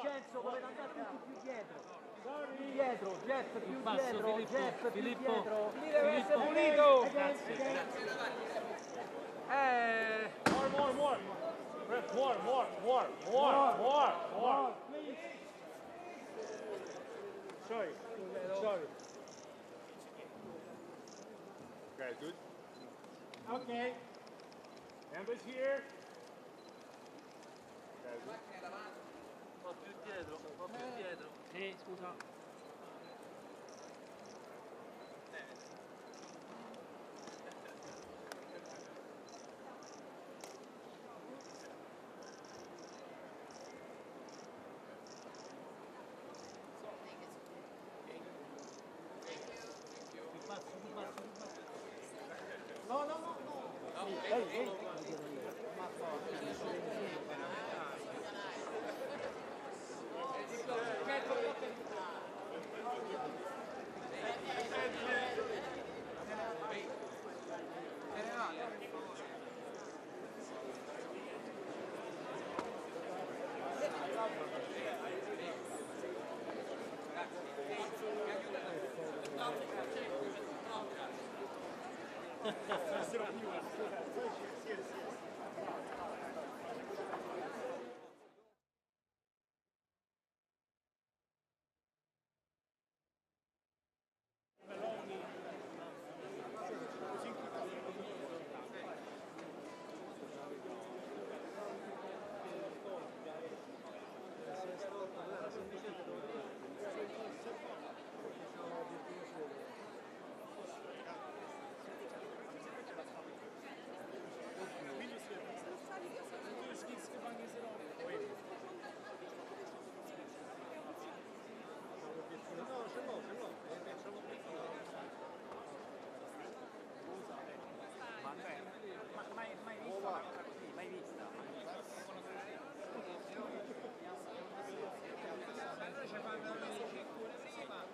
Vincenzo, dovete andare tutti più dietro. Più dietro, Jeff più dietro, Jeff più dietro. Lì deve essere pulito. More. Please. Sorry. Okay, good. Okay. Members here. Un po' più dietro. Sì, scusa. No. Ehi.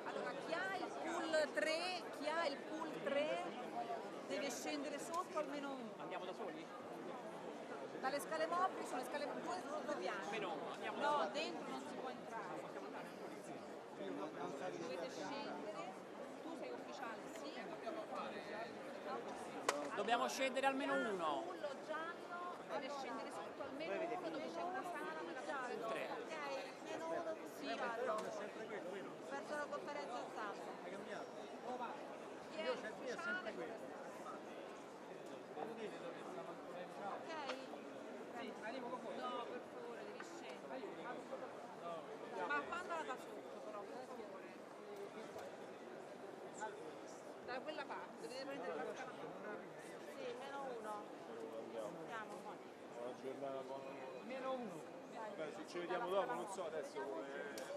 Allora, chi ha il pool 3 deve scendere sotto almeno uno. Andiamo da soli? Dalle scale mobili sono le scale due piani. Almeno uno, andiamo. No, dentro non si può entrare. Dovete scendere. Tu sei ufficiale, sì. Dobbiamo scendere almeno uno. Il pool giallo deve scendere sotto almeno uno dove c'è una sala mangiare. Tre. Ok, meno uno sì, vado. Verso la conferenza stampa. Chi è ufficiale? Ok? No, per favore, devi scendere. Ma mandala da sotto però, per favore. Da quella parte, deve prendere la scala. Sì, meno uno. Andiamo, Buona giornata, buona. Meno uno. Beh, se ci vediamo dopo, non so adesso come...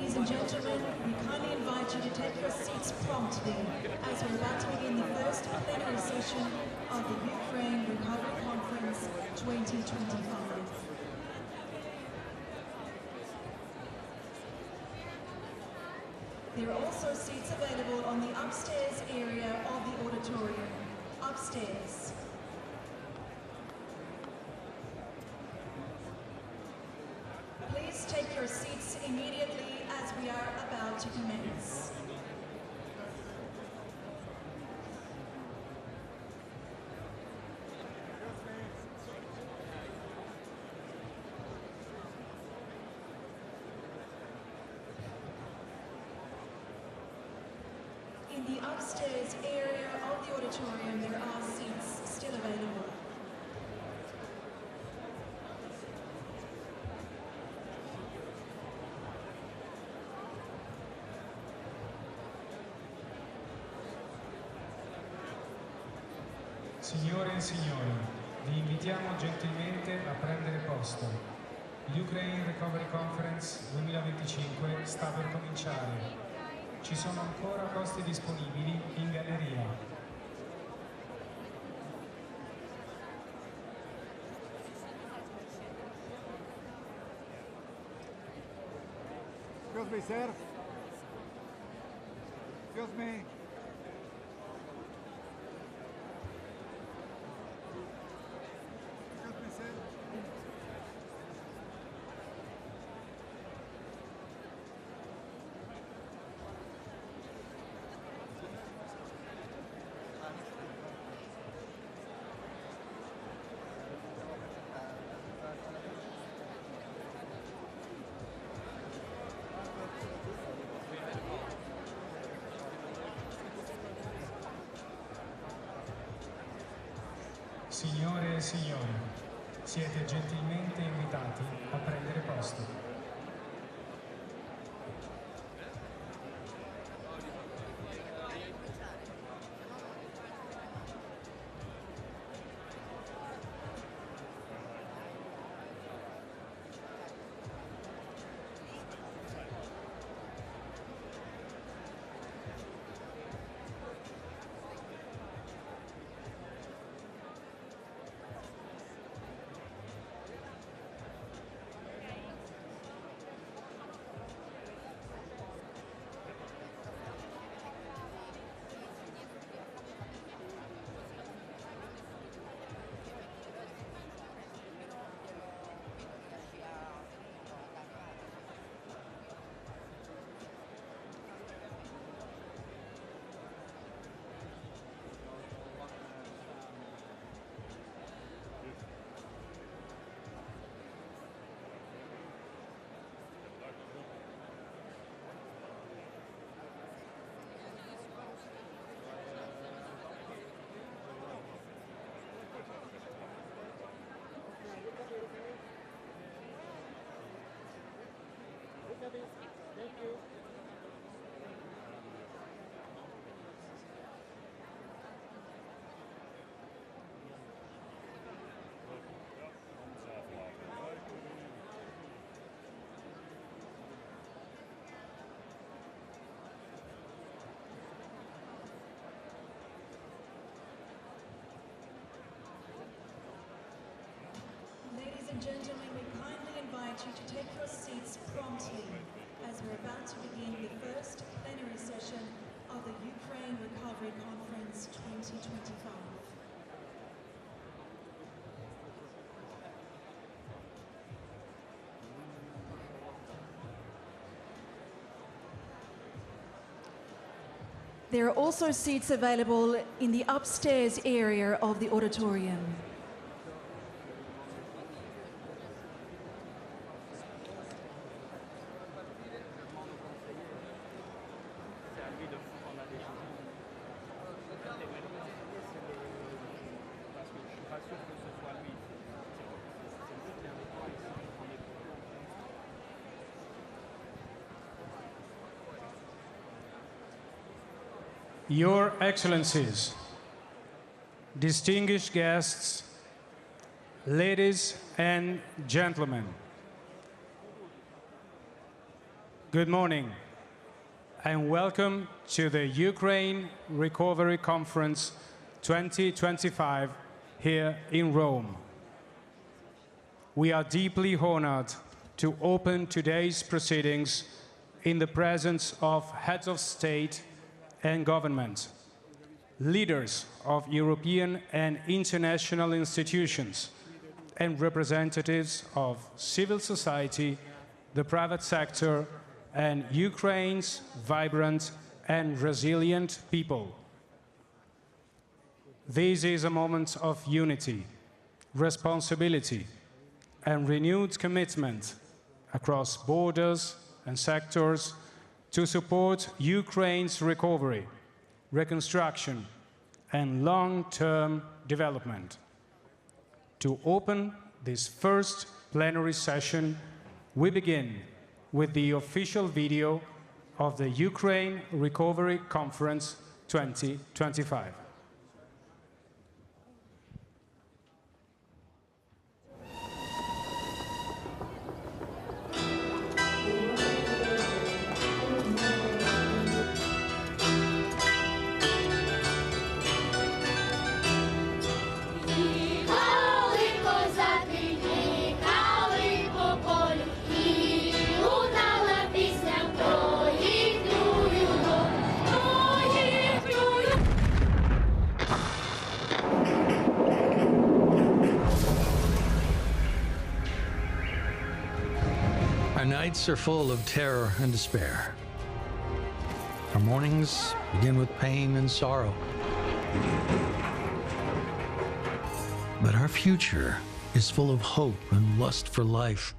Ladies and gentlemen, we kindly invite you to take your seats promptly as we're about to begin the first plenary session of the Ukraine Recovery Conference 2025. There are also seats available on the upstairs area of the auditorium. Upstairs. Please take your seats immediately as we are about to commence. In the upstairs area of the auditorium, there are seats still available. Signore e signori, vi invitiamo gentilmente a prendere posto. L'Ukraine Recovery Conference 2025 sta per cominciare. Ci sono ancora posti disponibili in galleria. Excuse me, sir. Excuse me. Excuse me, sir. Signore e signori, siete gentilmente invitati a prendere posto. Thank you. Ladies and gentlemen, we kindly invite you to take your seats promptly as we're about to begin the first plenary session of the Ukraine Recovery Conference 2025. There are also seats available in the upstairs area of the auditorium. Your Excellencies, distinguished guests, ladies and gentlemen, Good morning, and welcome to the Ukraine Recovery Conference 2025 here in Rome. We are deeply honored to open today's proceedings in the presence of heads of state and government, leaders of European and international institutions, and representatives of civil society, the private sector, and Ukraine's vibrant and resilient people. This is a moment of unity, responsibility, and renewed commitment across borders and sectors to support Ukraine's recovery, reconstruction, and long-term development. To open this first plenary session, we begin with the official video of the Ukraine Recovery Conference 2025. Our nights are full of terror and despair. Our mornings begin with pain and sorrow. But our future is full of hope and lust for life.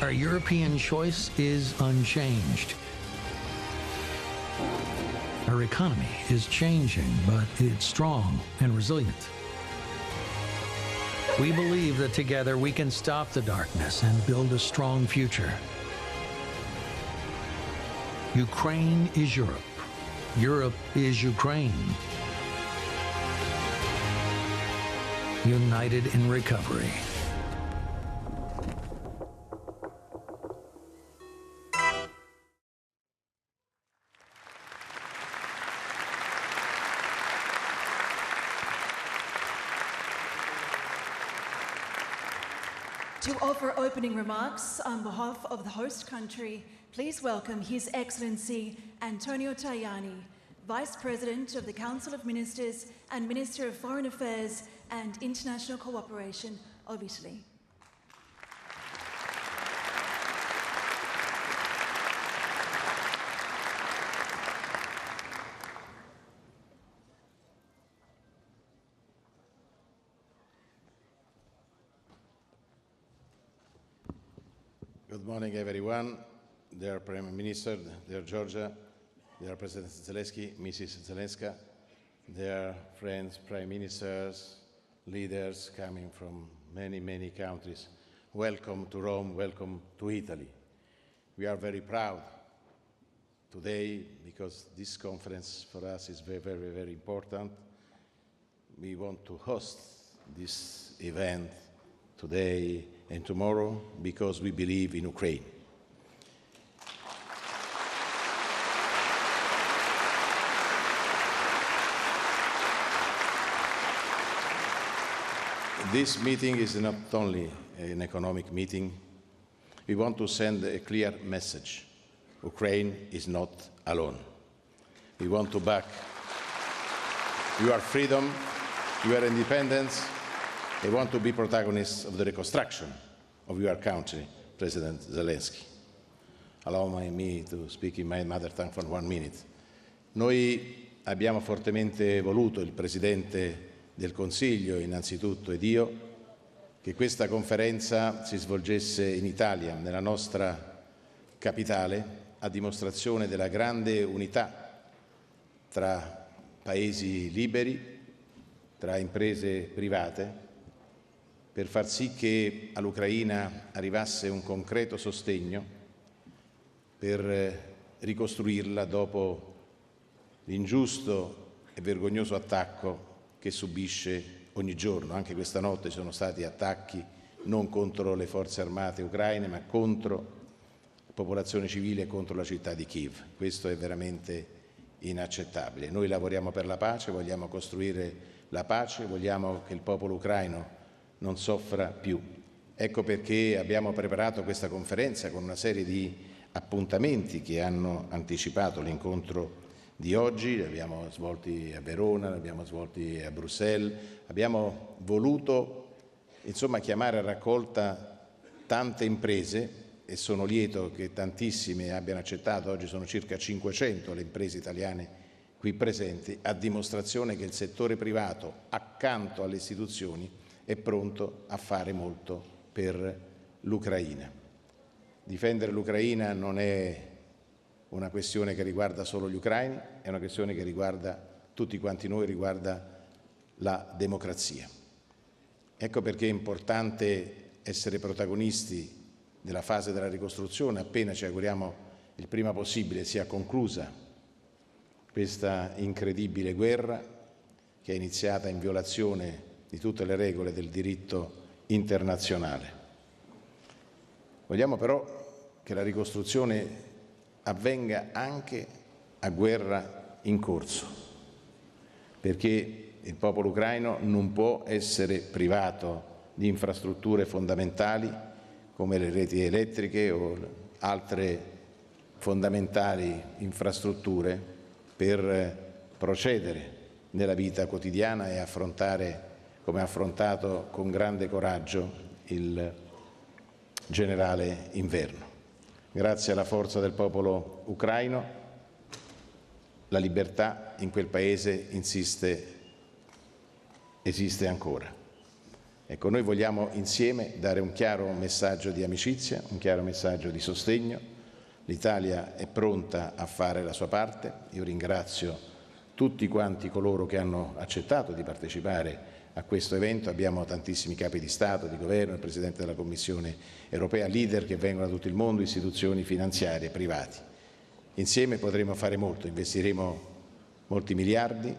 Our European choice is unchanged. Our economy is changing, but it's strong and resilient. We believe that together we can stop the darkness and build a strong future. Ukraine is Europe. Europe is Ukraine. United in recovery. To offer opening remarks on behalf of the host country, please welcome His Excellency Antonio Tajani, Vice President of the Council of Ministers and Minister of Foreign Affairs and International Cooperation of Italy. Good morning, everyone. Dear Prime Minister, dear Georgia, dear President Zelenskyy, Mrs. Zalinska, dear friends, Prime Ministers, leaders coming from many, many countries. Welcome to Rome, welcome to Italy. We are very proud today because this conference for us is very, very, very important. We want to host this event today and tomorrow because we believe in Ukraine. This meeting is not only an economic meeting. We want to send a clear message. Ukraine is not alone. We want to back your freedom, your independence. They want to be protagonists of the reconstruction of your country, President Zelenskyy. Allow me to speak in my mother tongue for 1 minute. Noi abbiamo fortemente voluto, il Presidente del Consiglio innanzitutto ed io, che questa conferenza si svolgesse in Italia, nella nostra capitale, a dimostrazione della grande unità tra paesi liberi, tra imprese private, per far sì che all'Ucraina arrivasse un concreto sostegno per ricostruirla dopo l'ingiusto e vergognoso attacco che subisce ogni giorno. Anche questa notte ci sono stati attacchi non contro le forze armate ucraine, ma contro la popolazione civile e contro la città di Kiev. Questo è veramente inaccettabile. Noi lavoriamo per la pace, vogliamo costruire la pace, vogliamo che il popolo ucraino non soffra più. Ecco perché abbiamo preparato questa conferenza con una serie di appuntamenti che hanno anticipato l'incontro di oggi. Li abbiamo svolti a Verona, li abbiamo svolti a Bruxelles. Abbiamo voluto chiamare a raccolta tante imprese e sono lieto che tantissime abbiano accettato. Oggi sono circa 500 le imprese italiane qui presenti, a dimostrazione che il settore privato, accanto alle istituzioni, è pronto a fare molto per l'Ucraina. Difendere l'Ucraina non è una questione che riguarda solo gli ucraini, è una questione che riguarda tutti quanti noi, riguarda la democrazia. Ecco perché è importante essere protagonisti della fase della ricostruzione, appena ci auguriamo il prima possibile sia conclusa questa incredibile guerra che è iniziata in violazione di tutte le regole del diritto internazionale. Vogliamo però che la ricostruzione avvenga anche a guerra in corso, perché il popolo ucraino non può essere privato di infrastrutture fondamentali come le reti elettriche o altre fondamentali infrastrutture per procedere nella vita quotidiana e affrontare, come ha affrontato con grande coraggio il generale Inverno. Grazie alla forza del popolo ucraino, la libertà in quel paese esiste ancora. Ecco, noi vogliamo insieme dare un chiaro messaggio di amicizia, un chiaro messaggio di sostegno. L'Italia è pronta a fare la sua parte. Io ringrazio tutti quanti coloro che hanno accettato di partecipare a questo evento. Abbiamo tantissimi capi di Stato, di Governo, il Presidente della Commissione europea, leader che vengono da tutto il mondo, istituzioni finanziarie, privati. Insieme potremo fare molto, investiremo molti miliardi.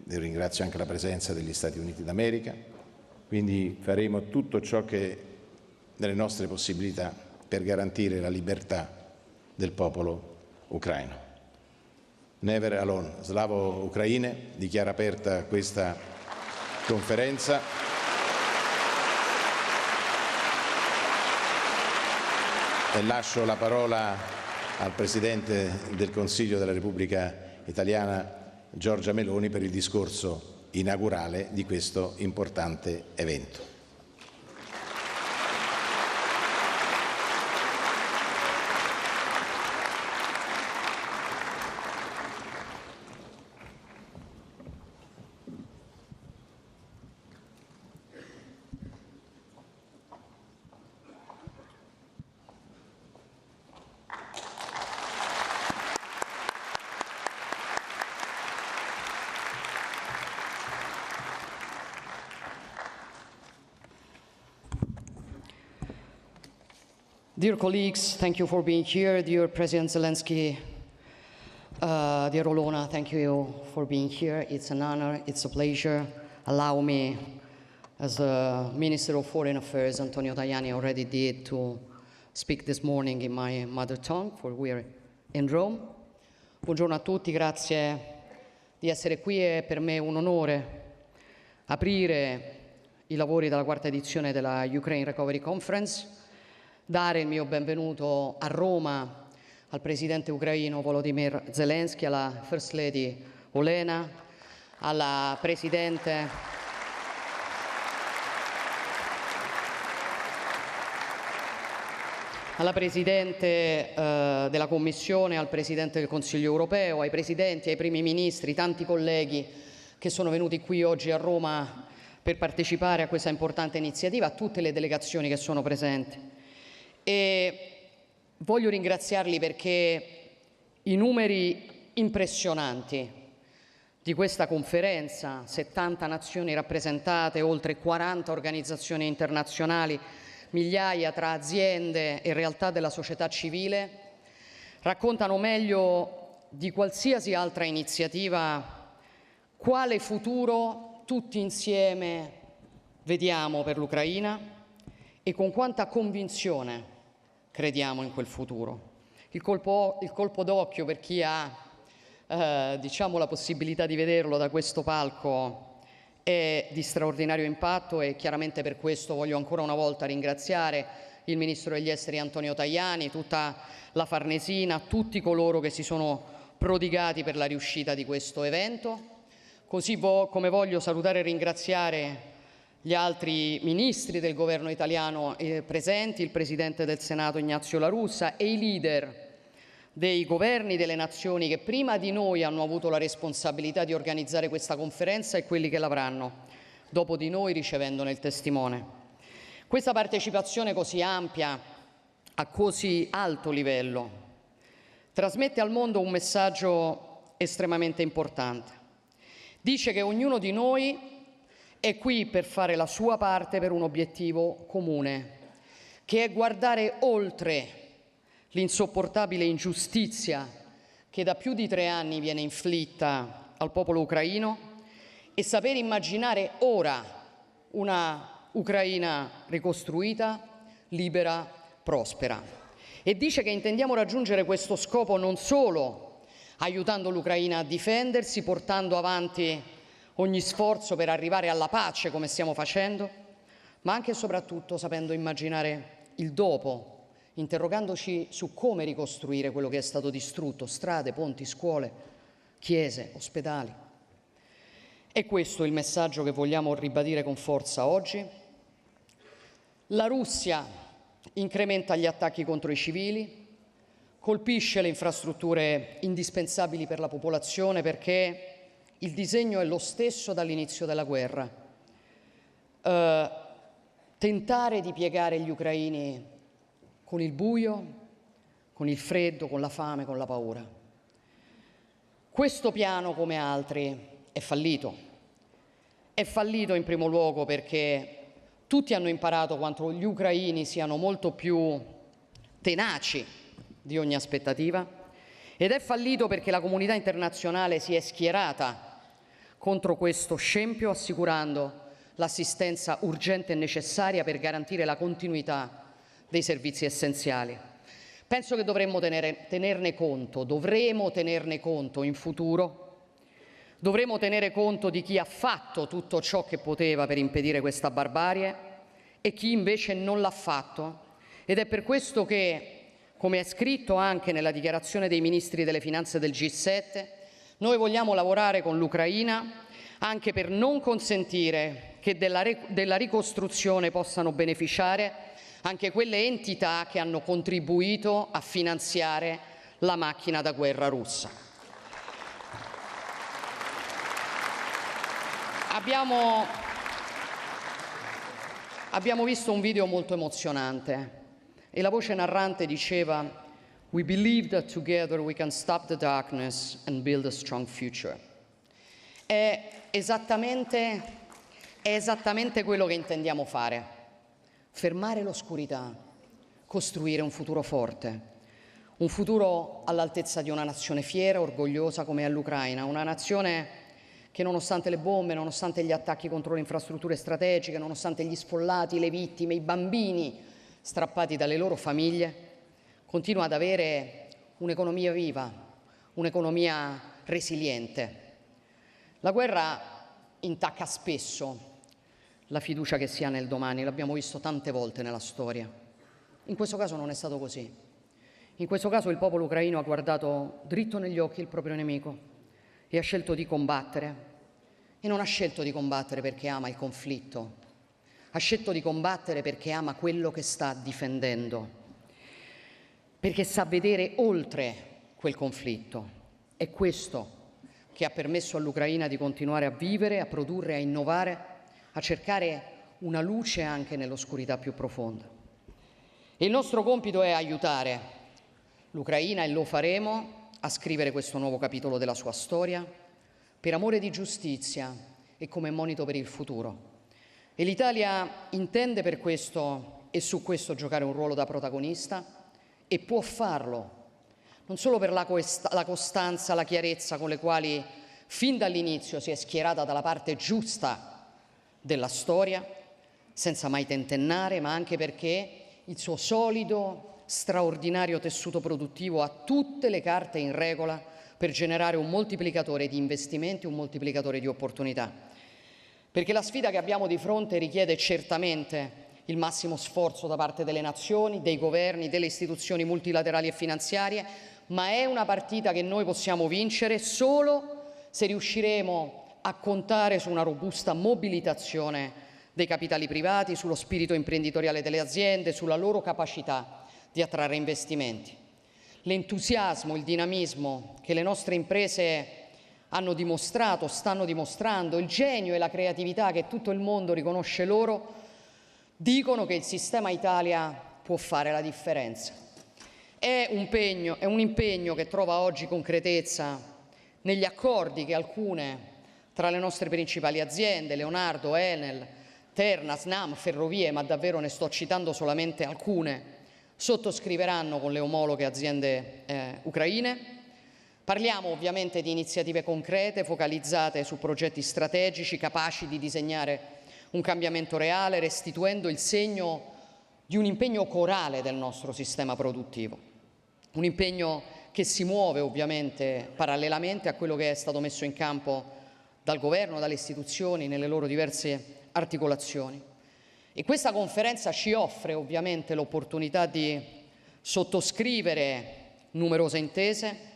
Io ringrazio anche la presenza degli Stati Uniti d'America. Quindi faremo tutto ciò che è nelle nostre possibilità per garantire la libertà del popolo ucraino. Never alone. Slavo Ucraine, dichiara aperta questa conferenza. E lascio la parola al Presidente del Consiglio della Repubblica Italiana, Giorgia Meloni, per il discorso inaugurale di questo importante evento. Dear colleagues, thank you for being here. Dear President Zelenskyy, dear Olona, thank you for being here. It's an honor, it's a pleasure. Allow me, as the Minister of Foreign Affairs, Antonio Tajani already did, to speak this morning in my mother tongue, for we're in Rome. Buongiorno a tutti, grazie di essere qui. È per me un onore aprire i lavori della quarta edizione della Ukraine Recovery Conference, dare il mio benvenuto a Roma al presidente ucraino Volodymyr Zelenskyy, alla First Lady Olena, alla presidente della Commissione, al Presidente del Consiglio europeo, ai Presidenti, ai Primi Ministri, tanti colleghi che sono venuti qui oggi a Roma per partecipare a questa importante iniziativa, a tutte le delegazioni che sono presenti. E voglio ringraziarli perché i numeri impressionanti di questa conferenza, 70 nazioni rappresentate, oltre 40 organizzazioni internazionali, migliaia tra aziende e realtà della società civile, raccontano meglio di qualsiasi altra iniziativa quale futuro tutti insieme vediamo per l'Ucraina e con quanta convinzione crediamo in quel futuro. Il colpo d'occhio per chi ha diciamo la possibilità di vederlo da questo palco è di straordinario impatto e chiaramente per questo voglio ancora una volta ringraziare il Ministro degli Esteri Antonio Tajani, tutta la Farnesina, tutti coloro che si sono prodigati per la riuscita di questo evento, così come voglio salutare e ringraziare gli altri ministri del governo italiano presenti, il Presidente del Senato Ignazio La Russa e i leader dei governi delle nazioni che prima di noi hanno avuto la responsabilità di organizzare questa conferenza e quelli che l'avranno dopo di noi ricevendone il testimone. Questa partecipazione così ampia, a così alto livello, trasmette al mondo un messaggio estremamente importante. Dice che ognuno di noi è qui per fare la sua parte per un obiettivo comune, che è guardare oltre l'insopportabile ingiustizia che da più di 3 anni viene inflitta al popolo ucraino e saper immaginare ora una Ucraina ricostruita, libera, prospera. E dice che intendiamo raggiungere questo scopo non solo aiutando l'Ucraina a difendersi, portando avanti ogni sforzo per arrivare alla pace come stiamo facendo, ma anche e soprattutto sapendo immaginare il dopo, interrogandoci su come ricostruire quello che è stato distrutto, strade, ponti, scuole, chiese, ospedali. È questo il messaggio che vogliamo ribadire con forza oggi. La Russia incrementa gli attacchi contro i civili, colpisce le infrastrutture indispensabili per la popolazione perché il disegno è lo stesso dall'inizio della guerra. Tentare di piegare gli ucraini con il buio, con il freddo, con la fame, con la paura. Questo piano, come altri, è fallito. È fallito in primo luogo perché tutti hanno imparato quanto gli ucraini siano molto più tenaci di ogni aspettativa ed è fallito perché la comunità internazionale si è schierata contro questo scempio assicurando l'assistenza urgente e necessaria per garantire la continuità dei servizi essenziali. Penso che dovremmo tenerne conto in futuro, dovremo tenere conto di chi ha fatto tutto ciò che poteva per impedire questa barbarie e chi invece non l'ha fatto ed è per questo che, come è scritto anche nella dichiarazione dei ministri delle finanze del G7, noi vogliamo lavorare con l'Ucraina anche per non consentire che della ricostruzione possano beneficiare anche quelle entità che hanno contribuito a finanziare la macchina da guerra russa. Abbiamo visto un video molto emozionante e la voce narrante diceva "We believe that together we can stop the darkness and build a strong future". È esattamente quello che intendiamo fare. Fermare l'oscurità, costruire un futuro forte, un futuro all'altezza di una nazione fiera, orgogliosa come è l'Ucraina, una nazione che nonostante le bombe, nonostante gli attacchi contro le infrastrutture strategiche, nonostante gli sfollati, le vittime, i bambini strappati dalle loro famiglie, continua ad avere un'economia viva, un'economia resiliente. La guerra intacca spesso la fiducia che si ha nel domani, l'abbiamo visto tante volte nella storia. In questo caso non è stato così. In questo caso il popolo ucraino ha guardato dritto negli occhi il proprio nemico e ha scelto di combattere. E non ha scelto di combattere perché ama il conflitto, ha scelto di combattere perché ama quello che sta difendendo, perché sa vedere oltre quel conflitto. È questo che ha permesso all'Ucraina di continuare a vivere, a produrre, a innovare, a cercare una luce anche nell'oscurità più profonda. E il nostro compito è aiutare l'Ucraina, e lo faremo, a scrivere questo nuovo capitolo della sua storia, per amore di giustizia e come monito per il futuro. E l'Italia intende per questo e su questo giocare un ruolo da protagonista e può farlo, non solo per la costanza, la chiarezza con le quali fin dall'inizio si è schierata dalla parte giusta della storia, senza mai tentennare, ma anche perché il suo solido, straordinario tessuto produttivo ha tutte le carte in regola per generare un moltiplicatore di investimenti, un moltiplicatore di opportunità. Perché la sfida che abbiamo di fronte richiede certamente il massimo sforzo da parte delle nazioni, dei governi, delle istituzioni multilaterali e finanziarie, ma è una partita che noi possiamo vincere solo se riusciremo a contare su una robusta mobilitazione dei capitali privati, sullo spirito imprenditoriale delle aziende, sulla loro capacità di attrarre investimenti. L'entusiasmo, il dinamismo che le nostre imprese hanno dimostrato, stanno dimostrando, il genio e la creatività che tutto il mondo riconosce loro, dicono che il sistema Italia può fare la differenza. È un impegno che trova oggi concretezza negli accordi che alcune tra le nostre principali aziende, Leonardo, Enel, Terna, Snam, Ferrovie, ma davvero ne sto citando solamente alcune, sottoscriveranno con le omologhe aziende ucraine. Parliamo ovviamente di iniziative concrete, focalizzate su progetti strategici, capaci di disegnare un cambiamento reale, restituendo il segno di un impegno corale del nostro sistema produttivo. Un impegno che si muove ovviamente parallelamente a quello che è stato messo in campo dal governo, dalle istituzioni, nelle loro diverse articolazioni. E questa conferenza ci offre ovviamente l'opportunità di sottoscrivere numerose intese.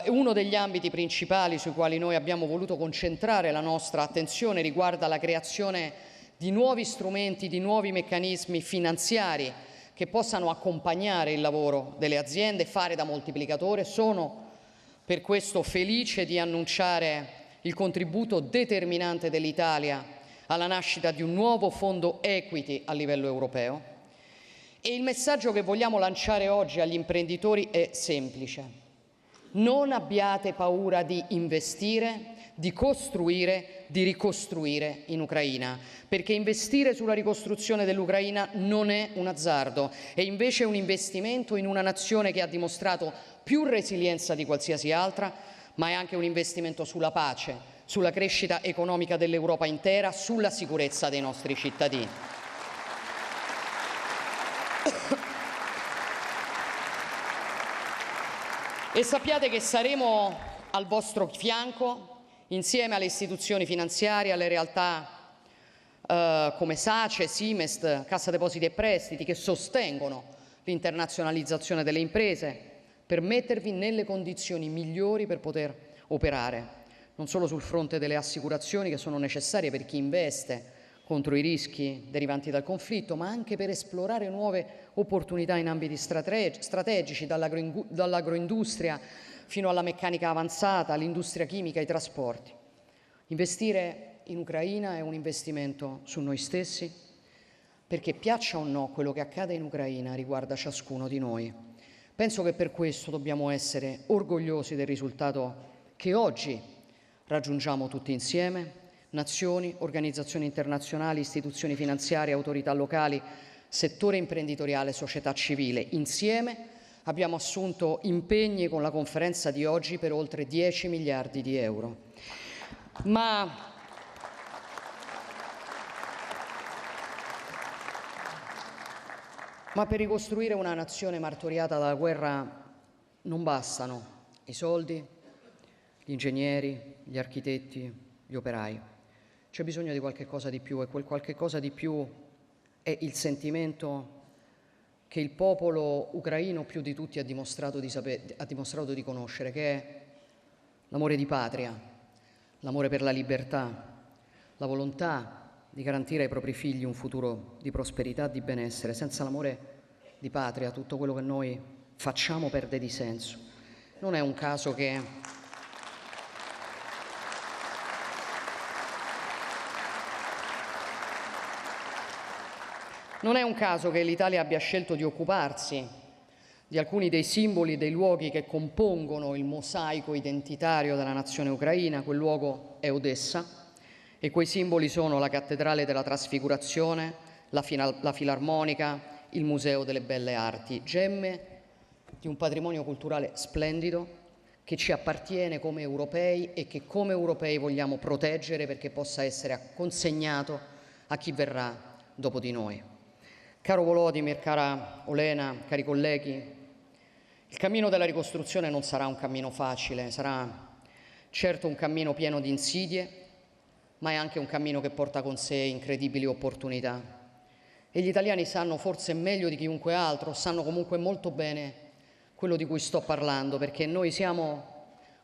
Uno degli ambiti principali sui quali noi abbiamo voluto concentrare la nostra attenzione riguarda la creazione di nuovi strumenti, di nuovi meccanismi finanziari che possano accompagnare il lavoro delle aziende, fare da moltiplicatore. Sono per questo felice di annunciare il contributo determinante dell'Italia alla nascita di un nuovo fondo equity a livello europeo. E il messaggio che vogliamo lanciare oggi agli imprenditori è semplice. Non abbiate paura di investire, di costruire, di ricostruire in Ucraina, perché investire sulla ricostruzione dell'Ucraina non è un azzardo, è invece un investimento in una nazione che ha dimostrato più resilienza di qualsiasi altra, ma è anche un investimento sulla pace, sulla crescita economica dell'Europa intera, sulla sicurezza dei nostri cittadini. E sappiate che saremo al vostro fianco insieme alle istituzioni finanziarie, alle realtà come SACE, Simest, Cassa Depositi e Prestiti, che sostengono l'internazionalizzazione delle imprese, per mettervi nelle condizioni migliori per poter operare, non solo sul fronte delle assicurazioni che sono necessarie per chi investe contro i rischi derivanti dal conflitto, ma anche per esplorare nuove opportunità in ambiti strategici, dall'agroindustria fino alla meccanica avanzata, all'industria chimica, ai trasporti. Investire in Ucraina è un investimento su noi stessi, perché piaccia o no quello che accade in Ucraina riguarda ciascuno di noi. Penso che per questo dobbiamo essere orgogliosi del risultato che oggi raggiungiamo tutti insieme, nazioni, organizzazioni internazionali, istituzioni finanziarie, autorità locali, settore imprenditoriale, società civile. Insieme abbiamo assunto impegni con la conferenza di oggi per oltre 10 miliardi di euro. Ma per ricostruire una nazione martoriata dalla guerra non bastano i soldi, gli ingegneri, gli architetti, gli operai. C'è bisogno di qualche cosa di più, e quel qualche cosa di più è il sentimento che il popolo ucraino più di tutti ha dimostrato di conoscere, che è l'amore di patria, l'amore per la libertà, la volontà di garantire ai propri figli un futuro di prosperità, di benessere. Senza l'amore di patria tutto quello che noi facciamo perde di senso. Non è un caso che l'Italia abbia scelto di occuparsi di alcuni dei simboli e dei luoghi che compongono il mosaico identitario della nazione ucraina. Quel luogo è Odessa e quei simboli sono la Cattedrale della Trasfigurazione, la Filarmonica, il Museo delle Belle Arti, gemme di un patrimonio culturale splendido che ci appartiene come europei e che come europei vogliamo proteggere perché possa essere consegnato a chi verrà dopo di noi. Caro Volodymyr, cara Olena, cari colleghi, il cammino della ricostruzione non sarà un cammino facile, sarà certo un cammino pieno di insidie, ma è anche un cammino che porta con sé incredibili opportunità. E gli italiani sanno forse meglio di chiunque altro, sanno comunque molto bene quello di cui sto parlando, perché noi siamo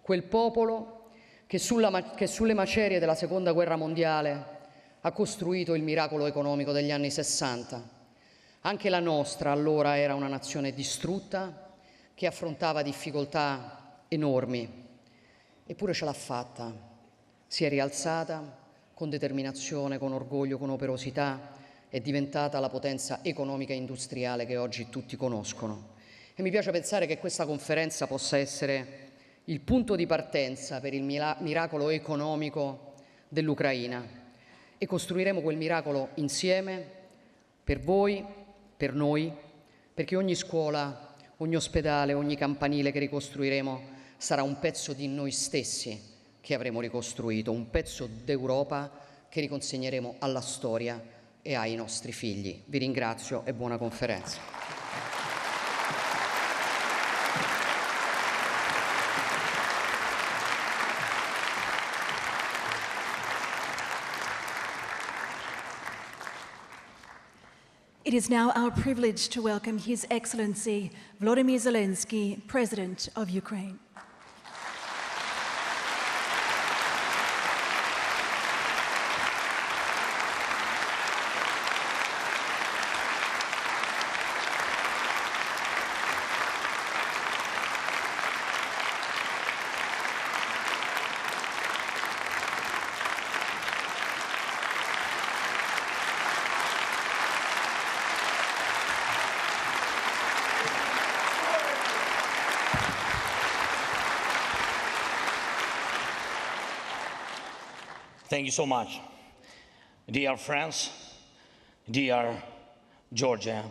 quel popolo che sulle macerie della Seconda Guerra Mondiale ha costruito il miracolo economico degli anni 60. Anche la nostra allora era una nazione distrutta, che affrontava difficoltà enormi, eppure ce l'ha fatta, si è rialzata con determinazione, con orgoglio, con operosità, è diventata la potenza economica e industriale che oggi tutti conoscono. E mi piace pensare che questa conferenza possa essere il punto di partenza per il miracolo economico dell'Ucraina e costruiremo quel miracolo insieme, per voi, per noi, perché ogni scuola, ogni ospedale, ogni campanile che ricostruiremo sarà un pezzo di noi stessi che avremo ricostruito, un pezzo d'Europa che riconsegneremo alla storia e ai nostri figli. Vi ringrazio e buona conferenza. It is now our privilege to welcome His Excellency Volodymyr Zelenskyy, President of Ukraine. Thank you so much. Dear friends, dear Georgia,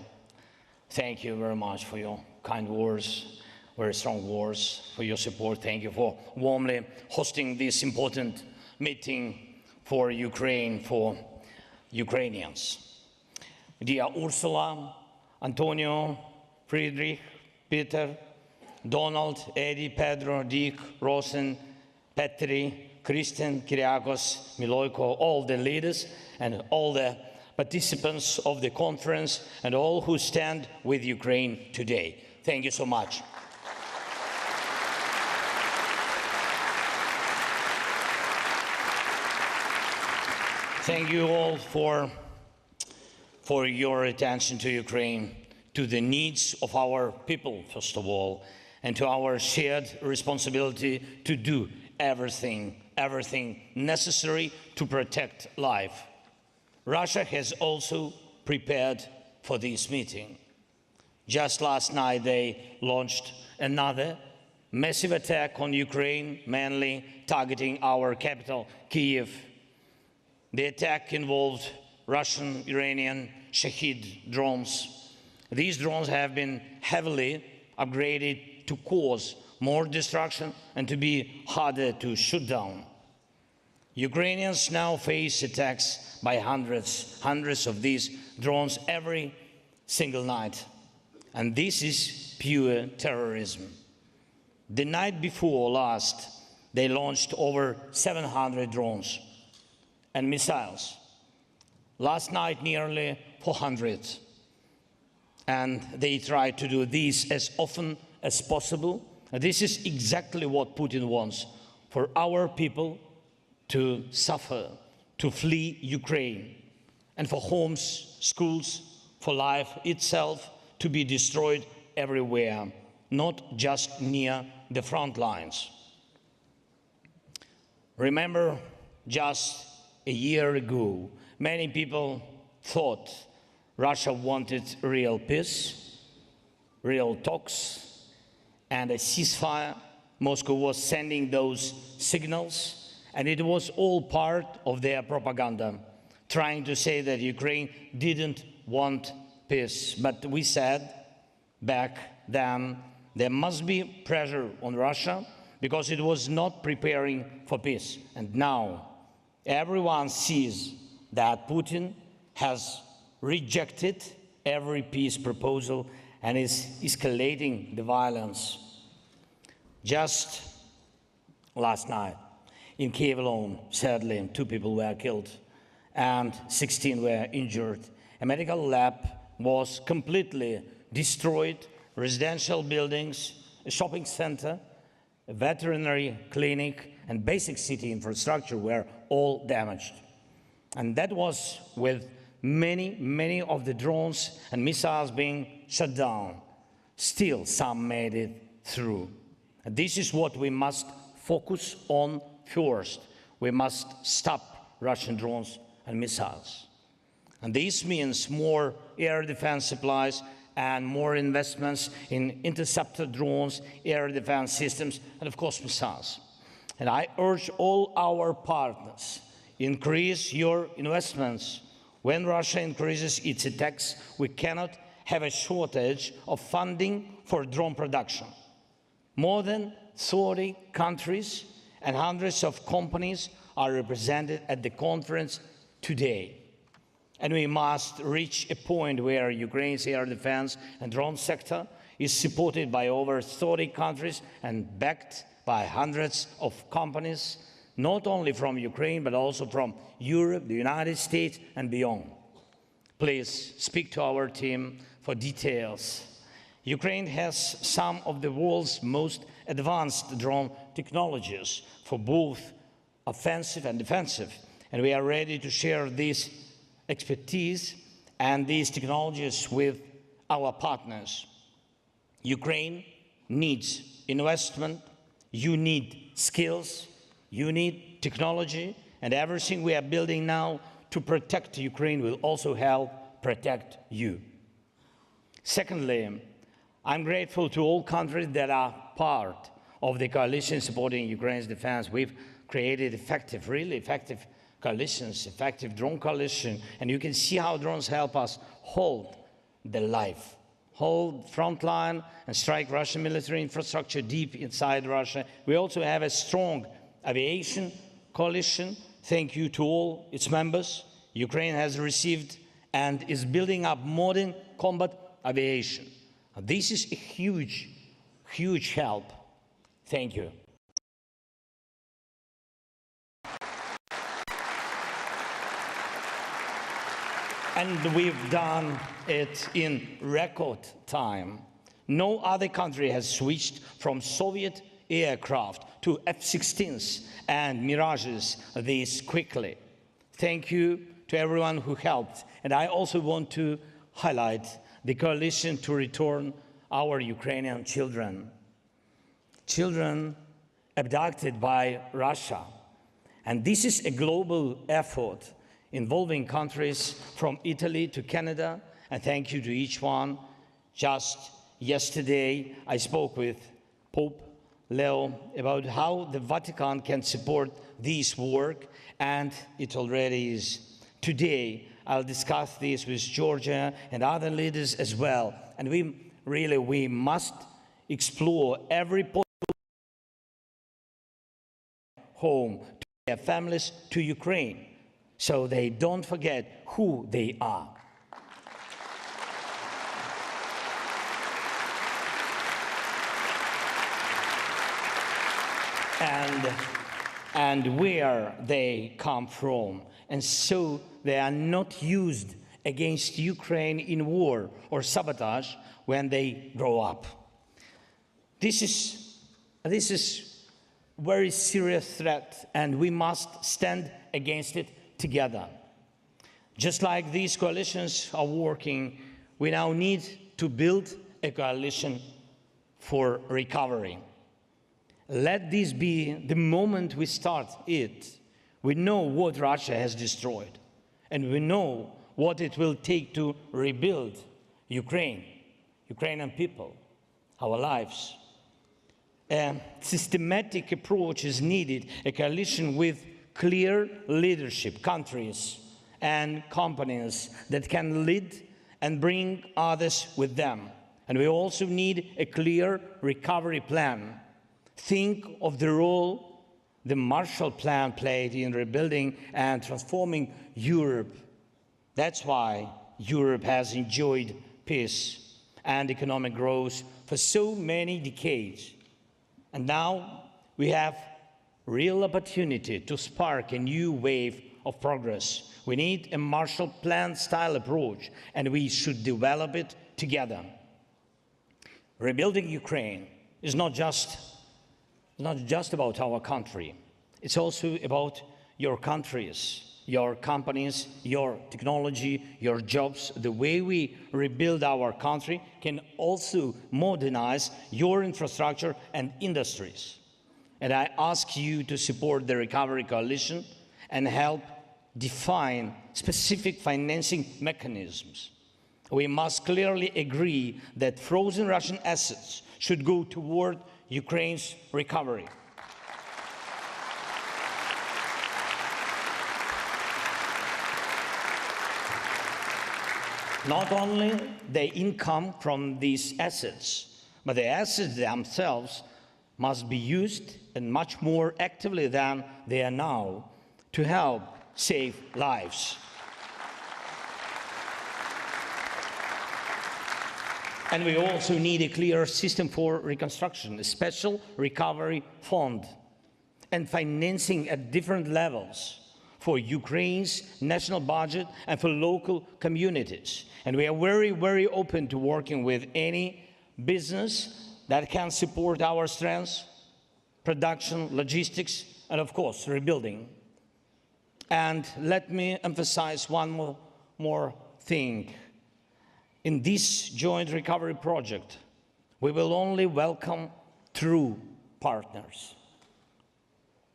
thank you very much for your kind words, very strong words, for your support. Thank you for warmly hosting this important meeting for Ukraine, for Ukrainians. Dear Ursula, Antonio, Friedrich, Peter, Donald, Eddie, Pedro, Dick, Rosen, Petri, Christian, Kyriakos, Miloiko, all the leaders and all the participants of the conference and all who stand with Ukraine today. Thank you so much. Thank you all for your attention to Ukraine, to the needs of our people, first of all, and to our shared responsibility to do everything necessary to protect life. Russia has also prepared for this meeting. Just last night they launched another massive attack on Ukraine, mainly targeting our capital, Kyiv. The attack involved Russian, Iranian Shahid drones. These drones have been heavily upgraded to cause more destruction and to be harder to shoot down. Ukrainians now face attacks by hundreds of these drones every single night. And this is pure terrorism. The night before last, they launched over 700 drones and missiles. Last night, nearly 400. And they tried to do this as often as possible. And this is exactly what Putin wants, for our people to suffer, to flee Ukraine, and for homes, schools, for life itself to be destroyed everywhere, not just near the front lines. Remember, just a year ago, many people thought Russia wanted real peace, real talks, and a ceasefire. Moscow was sending those signals, and it was all part of their propaganda, trying to say that Ukraine didn't want peace. But we said back then There must be pressure on Russia because it was not preparing for peace. And now everyone sees that Putin has rejected every peace proposal and is escalating the violence. Just last night, in Kiev alone, sadly, 2 people were killed and 16 were injured. A medical lab was completely destroyed, residential buildings, a shopping center, a veterinary clinic, and basic city infrastructure were all damaged. And that was with many of the drones and missiles being shut down. Still, some made it through. And this is what we must focus on first. We must stop Russian drones and missiles. And this means more air defense supplies and more investments in interceptor drones, air defense systems, and of course missiles. And I urge all our partners, increase your investments. When Russia increases its attacks, we cannot have a shortage of funding for drone production. More than 30 countries and hundreds of companies are represented at the conference today. And we must reach a point where Ukraine's air defense and drone sector is supported by over 30 countries and backed by hundreds of companies, not only from Ukraine, but also from Europe, the United States, and beyond. Please speak to our team for details. Ukraine has some of the world's most advanced drone technologies for both offensive and defensive, and we are ready to share this expertise and these technologies with our partners. Ukraine needs investment, you need skills, you need technology, and everything we are building now to protect Ukraine will also help protect you. Secondly, I'm grateful to all countries that are part of the coalition supporting Ukraine's defense. We've created effective, really effective coalitions, effective drone coalition, and you can see how drones help us hold the life, hold front line and strike Russian military infrastructure deep inside Russia. We also have a strong aviation coalition. Thank you to all its members. Ukraine has received and is building up modern combat aviation. This is a huge help. Thank you. And we've done it in record time. No other country has switched from Soviet aircraft to F-16s and Mirages this quickly. Thank you to everyone who helped. And I also want to highlight the coalition to return our Ukrainian children. Children abducted by Russia. And this is a global effort involving countries from Italy to Canada, and thank you to each one. Just yesterday, I spoke with Pope Leo about how the Vatican can support this work, and it already is. Today, I'll discuss this with Georgia and other leaders as well, and we must explore every possible home to their families, to Ukraine, so they don't forget who they are. And where they come from, and so they are not used against Ukraine in war or sabotage when they grow up. This is very serious threat, and we must stand against it together. Just like these coalitions are working, we now need to build a coalition for recovery. Let this be the moment we start it. We know what Russia has destroyed, and we know what it will take to rebuild Ukraine, Ukrainian people, our lives. A systematic approach is needed, a coalition with clear leadership, countries and companies that can lead and bring others with them. And we also need a clear recovery plan. Think of the role the Marshall Plan played in rebuilding and transforming Europe. That's why Europe has enjoyed peace and economic growth for so many decades. And now we have real opportunity to spark a new wave of progress. We need a Marshall Plan-style approach, and we should develop it together. Rebuilding Ukraine is not just about our country. It's also about your countries, your companies, your technology, your jobs. The way we rebuild our country can also modernize your infrastructure and industries. And I ask you to support the Recovery Coalition and help define specific financing mechanisms. We must clearly agree that frozen Russian assets should go toward Ukraine's recovery. Not only the income from these assets, but the assets themselves must be used and much more actively than they are now to help save lives. And we also need a clear system for reconstruction, a special recovery fund, and financing at different levels for Ukraine's national budget and for local communities. And we are very, very open to working with any business that can support our strengths, production, logistics, and of course, rebuilding. And let me emphasize one more thing. In this joint recovery project, we will only welcome true partners,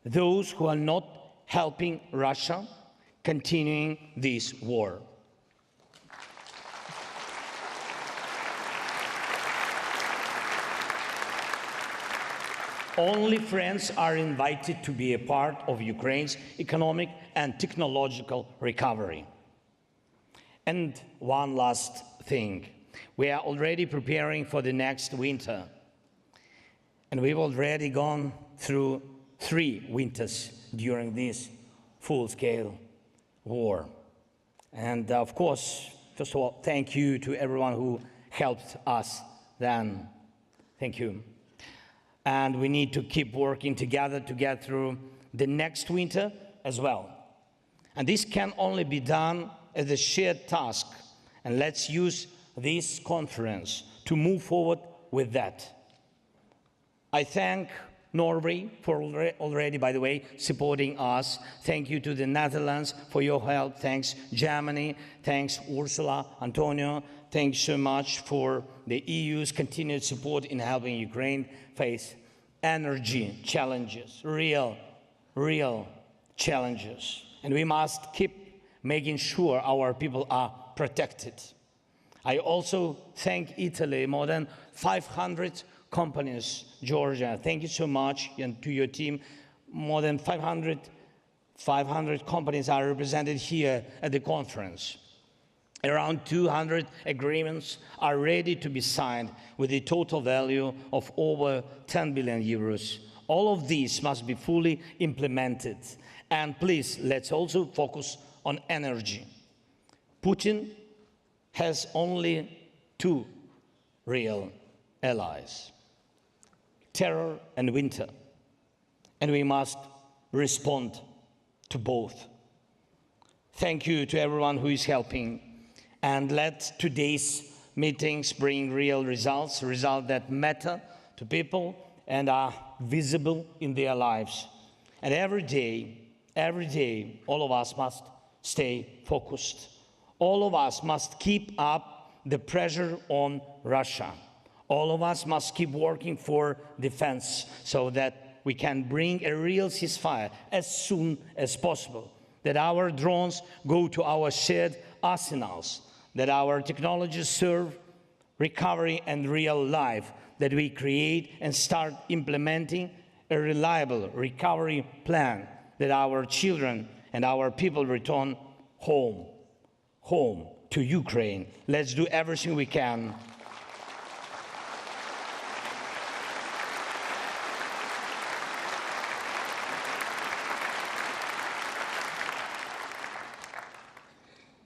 those who are not helping Russia continuing this war. Only friends are invited to be a part of Ukraine's economic and technological recovery. And one last thing. We are already preparing for the next winter. And we've already gone through 3 winters during this full-scale war. And of course, first of all, thank you to everyone who helped us then. Thank you. And we need to keep working together to get through the next winter as well. And this can only be done as a shared task. And let's use this conference to move forward with that. I thank Norway for already, by the way, supporting us. Thank you to the Netherlands for your help. Thanks, Germany. Thanks, Ursula, Antonio. Thanks so much for the EU's continued support in helping Ukraine face energy challenges, real challenges. And we must keep making sure our people are protected. I also thank Italy, more than 500 companies, Georgia. Thank you so much, and to your team. More than 500 companies are represented here at the conference. Around 200 agreements are ready to be signed with a total value of over 10 billion euros. All of these must be fully implemented. And please, let's also focus on energy. Putin has only 2 real allies: terror and winter. And we must respond to both. Thank you to everyone who is helping. And let today's meetings bring real results that matter to people and are visible in their lives. And every day, all of us must stay focused. All of us must keep up the pressure on Russia. All of us must keep working for defense so that we can bring a real ceasefire as soon as possible, that our drones go to our shared arsenals, that our technologies serve recovery and real life, that we create and start implementing a reliable recovery plan, that our children and our people return home to Ukraine. Let's do everything we can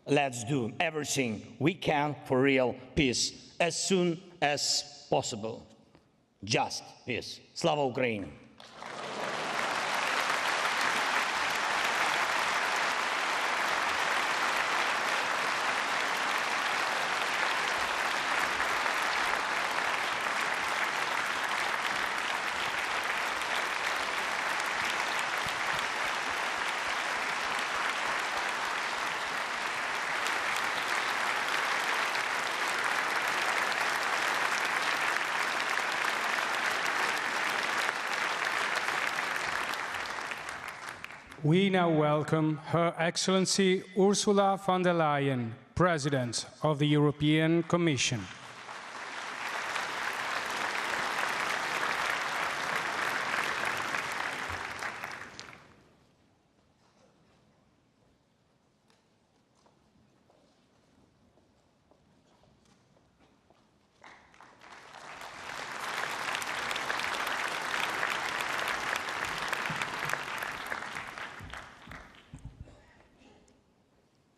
let's do everything we can for real peace as soon as possible. Just peace. Slava Ukraini! We now welcome Her Excellency Ursula von der Leyen, President of the European Commission.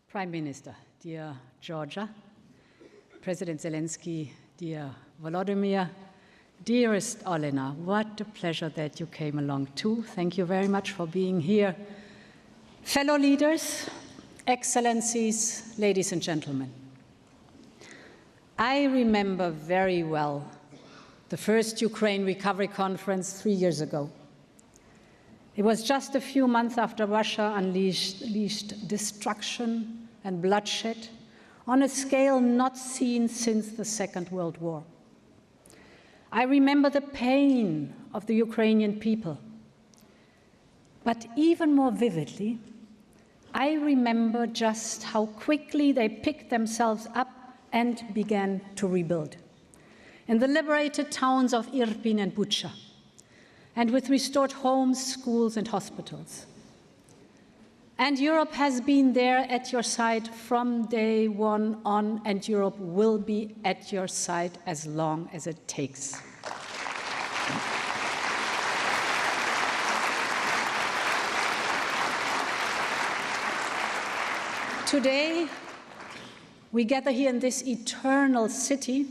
Prime Minister, dear Georgia, President Zelenskyy, dear Volodymyr, dearest Olena, what a pleasure that you came along too. Thank you very much for being here. Fellow leaders, excellencies, ladies and gentlemen, I remember very well the first Ukraine Recovery Conference 3 years ago. It was just a few months after Russia unleashed destruction and bloodshed on a scale not seen since the Second World War. I remember the pain of the Ukrainian people. But even more vividly, I remember just how quickly they picked themselves up and began to rebuild. In the liberated towns of Irpin and Bucha, and with restored homes, schools, and hospitals. And Europe has been there at your side from day one on, and Europe will be at your side as long as it takes. Today, we gather here in this eternal city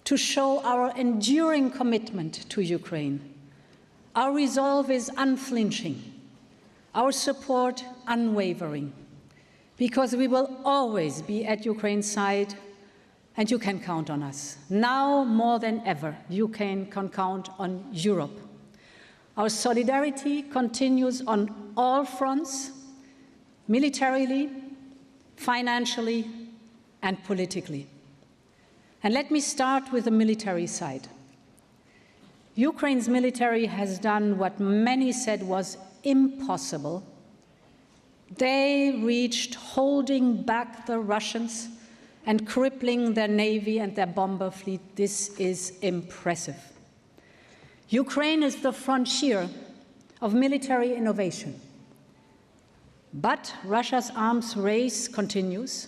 to show our enduring commitment to Ukraine. Our resolve is unflinching, our support unwavering, because we will always be at Ukraine's side, and you can count on us. Now more than ever, Ukraine can count on Europe. Our solidarity continues on all fronts, militarily, financially, and politically. And let me start with the military side. Ukraine's military has done what many said was impossible. They reached holding back the Russians and crippling their navy and their bomber fleet. This is impressive. Ukraine is the frontier of military innovation. But Russia's arms race continues.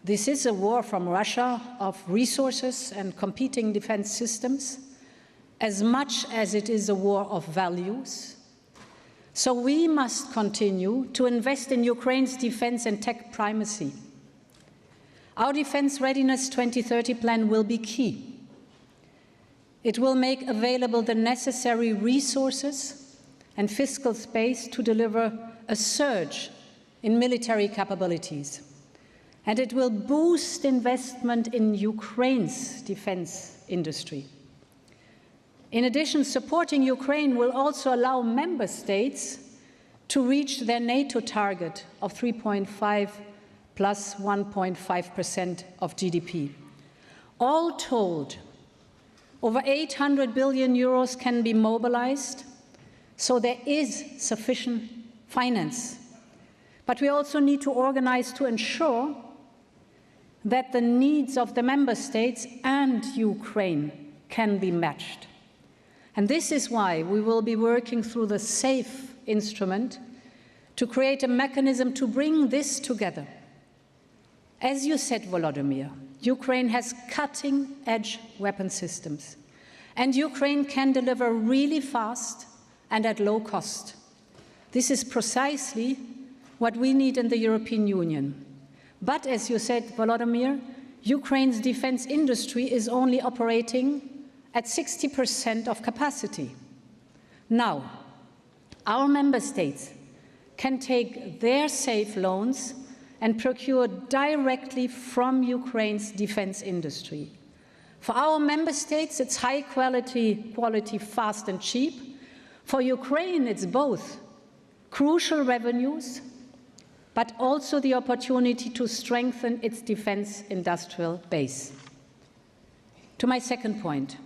This is a war from Russia of resources and competing defense systems, as much as it is a war of values. So we must continue to invest in Ukraine's defense and tech primacy. Our Defense Readiness 2030 plan will be key. It will make available the necessary resources and fiscal space to deliver a surge in military capabilities. And it will boost investment in Ukraine's defense industry. In addition, supporting Ukraine will also allow member states to reach their NATO target of 3.5 plus 1.5% of GDP. All told, over 800 billion euros can be mobilized, so there is sufficient finance. But we also need to organize to ensure that the needs of the member states and Ukraine can be matched. And this is why we will be working through the SAFE instrument to create a mechanism to bring this together. As you said, Volodymyr, Ukraine has cutting-edge weapon systems, and Ukraine can deliver really fast and at low cost. This is precisely what we need in the European Union. But as you said, Volodymyr, Ukraine's defense industry is only operating at 60% of capacity. Now, our member states can take their safe loans and procure directly from Ukraine's defense industry. For our member states, it's high quality, fast and cheap. For Ukraine, it's both crucial revenues, but also the opportunity to strengthen its defense industrial base. To my second point,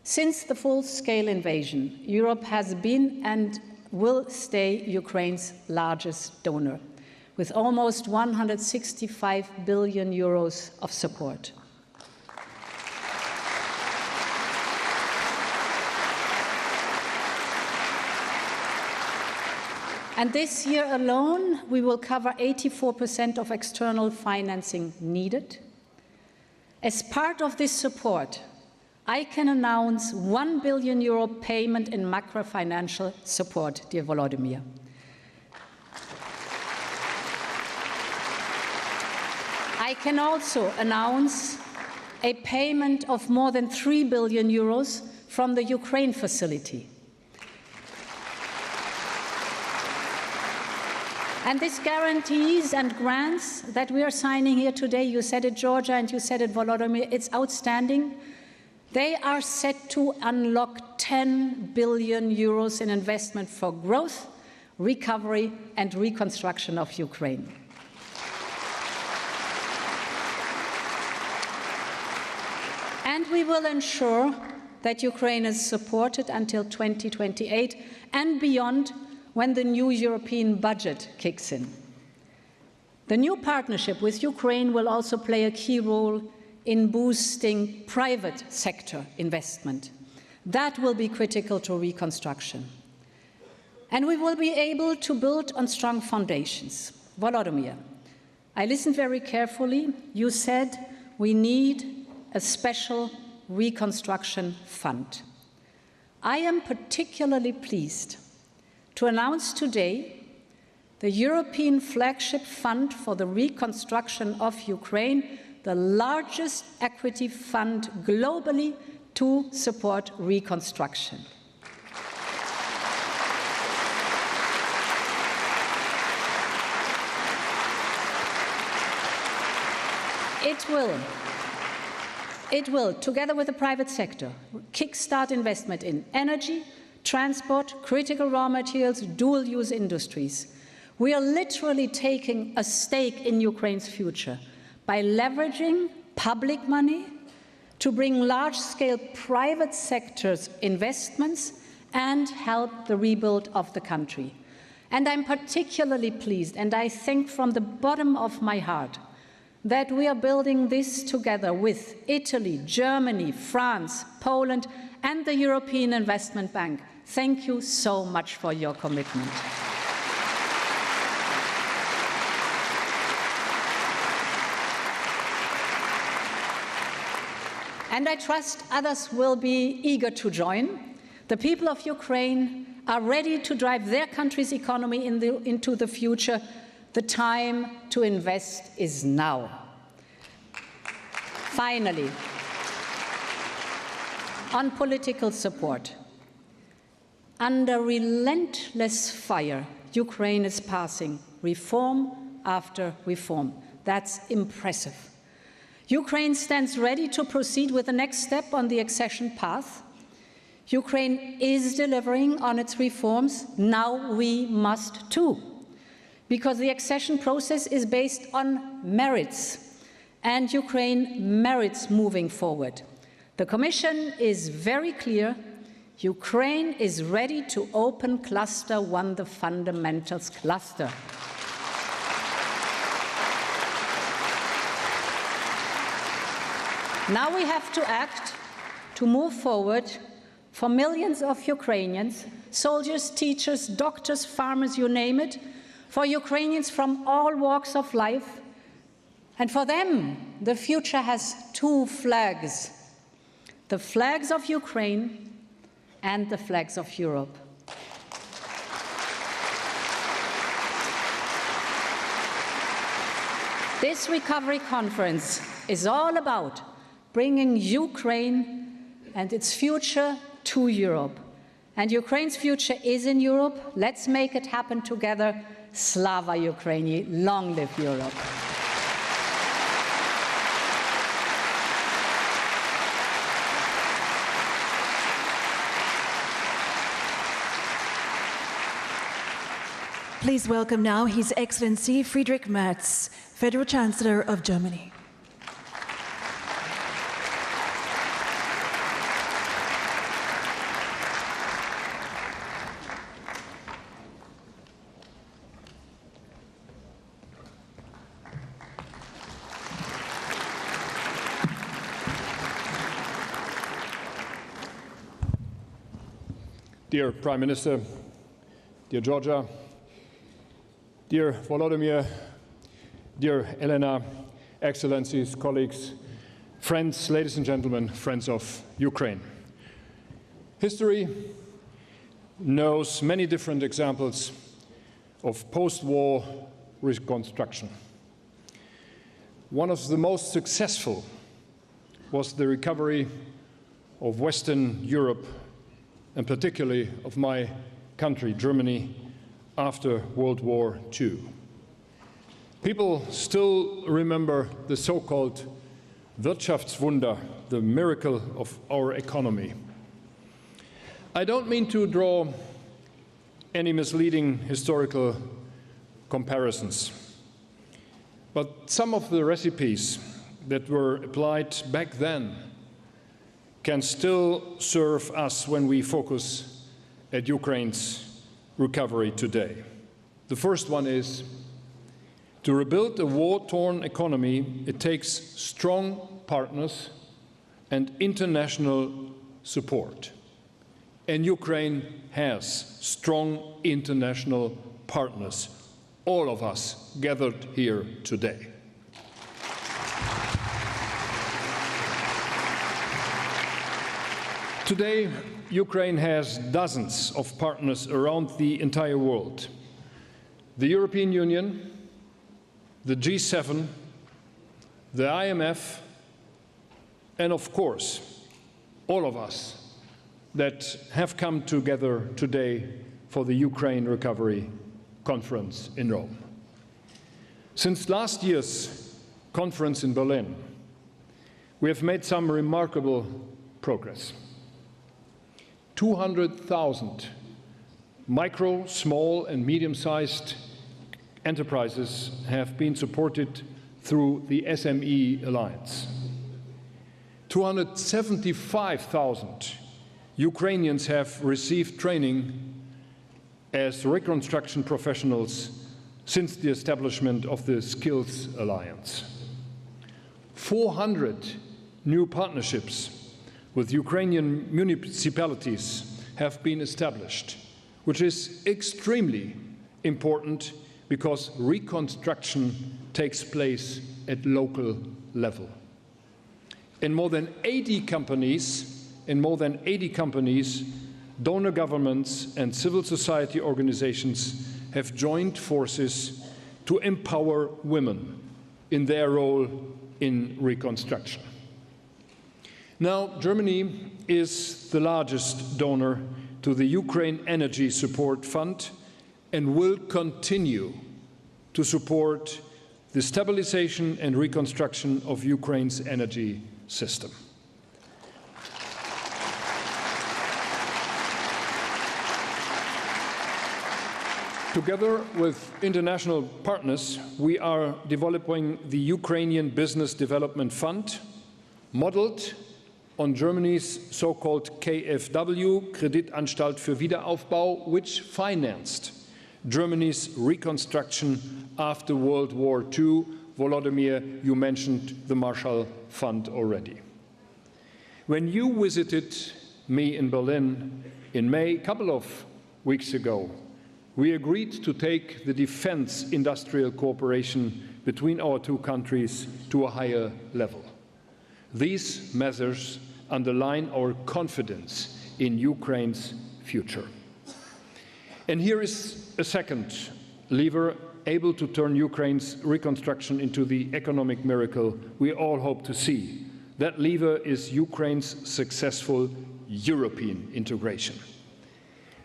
since the full-scale invasion, Europe has been and will stay Ukraine's largest donor, with almost 165 billion euros of support. And this year alone, we will cover 84% of external financing needed. As part of this support, I can announce €1 billion payment in macro-financial support, dear Volodymyr. I can also announce a payment of more than €3 billion from the Ukraine facility. And these guarantees and grants that we are signing here today, you said it, Georgia, and you said it, Volodymyr, it's outstanding. They are set to unlock €10 billion in investment for growth, recovery, and reconstruction of Ukraine. And we will ensure that Ukraine is supported until 2028 and beyond, when the new European budget kicks in. The new partnership with Ukraine will also play a key role in boosting private sector investment. That will be critical to reconstruction. And we will be able to build on strong foundations. Volodymyr, I listened very carefully. You said we need a special reconstruction fund. I am particularly pleased to announce today the European flagship fund for the reconstruction of Ukraine, the largest equity fund globally to support reconstruction. It will, together with the private sector, kickstart investment in energy, transport, critical raw materials, dual-use industries. We are literally taking a stake in Ukraine's future by leveraging public money to bring large-scale private sector's investments and help the rebuild of the country. And I'm particularly pleased, and I think from the bottom of my heart, that we are building this together with Italy, Germany, France, Poland, and the European Investment Bank. Thank you so much for your commitment. And I trust others will be eager to join. The people of Ukraine are ready to drive their country's economy into the future. The time to invest is now. Finally, on political support. Under relentless fire, Ukraine is passing reform after reform. That's impressive. Ukraine stands ready to proceed with the next step on the accession path. Ukraine is delivering on its reforms. Now we must too, because the accession process is based on merits, and Ukraine merits moving forward. The Commission is very clear. Ukraine is ready to open Cluster 1, the fundamentals cluster. Now we have to act to move forward for millions of Ukrainians, soldiers, teachers, doctors, farmers, you name it, for Ukrainians from all walks of life. And for them, the future has two flags: the flags of Ukraine and the flags of Europe. This recovery conference is all about bringing Ukraine and its future to Europe. And Ukraine's future is in Europe. Let's make it happen together. Slava Ukraini, long live Europe. Please welcome now His Excellency Friedrich Merz, Federal Chancellor of Germany. Dear Prime Minister, dear Georgia, dear Volodymyr, dear Elena, Excellencies, colleagues, friends, ladies and gentlemen, friends of Ukraine. History knows many different examples of post-war reconstruction. One of the most successful was the recovery of Western Europe, and particularly of my country, Germany, after World War II. People still remember the so-called Wirtschaftswunder, the miracle of our economy. I don't mean to draw any misleading historical comparisons, but some of the recipes that were applied back then can still serve us when we focus at Ukraine's recovery today. The first one is, to rebuild a war-torn economy, it takes strong partners and international support. And Ukraine has strong international partners, all of us gathered here today. Today, Ukraine has dozens of partners around the entire world. The European Union, the G7, the IMF, and of course, all of us that have come together today for the Ukraine Recovery Conference in Rome. Since last year's conference in Berlin, we have made some remarkable progress. 200,000 micro, small, and medium-sized enterprises have been supported through the SME Alliance. 275,000 Ukrainians have received training as reconstruction professionals since the establishment of the Skills Alliance. 400 new partnerships with Ukrainian municipalities have been established, which is extremely important because reconstruction takes place at local level. In more than 80 companies, donor governments and civil society organizations have joined forces to empower women in their role in reconstruction. Now, Germany is the largest donor to the Ukraine Energy Support Fund and will continue to support the stabilization and reconstruction of Ukraine's energy system. Together with international partners, we are developing the Ukrainian Business Development Fund, modeled on Germany's so-called KfW, Kreditanstalt für Wiederaufbau, which financed Germany's reconstruction after World War II. Volodymyr, you mentioned the Marshall Fund already. When you visited me in Berlin in May, a couple of weeks ago, we agreed to take the defense industrial cooperation between our two countries to a higher level. These measures underline our confidence in Ukraine's future. And here is a second lever able to turn Ukraine's reconstruction into the economic miracle we all hope to see. That lever is Ukraine's successful European integration.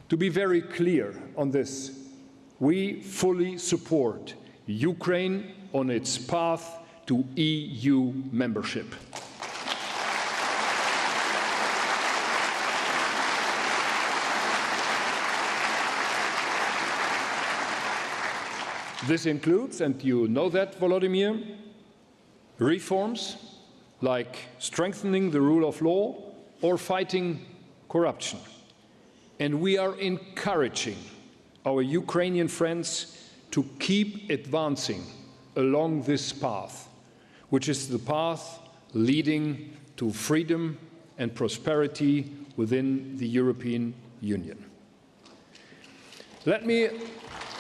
To be very clear on this, we fully support Ukraine on its path to EU membership. This includes, and you know that, Volodymyr, reforms like strengthening the rule of law or fighting corruption. And we are encouraging our Ukrainian friends to keep advancing along this path, which is the path leading to freedom and prosperity within the European Union. Let me,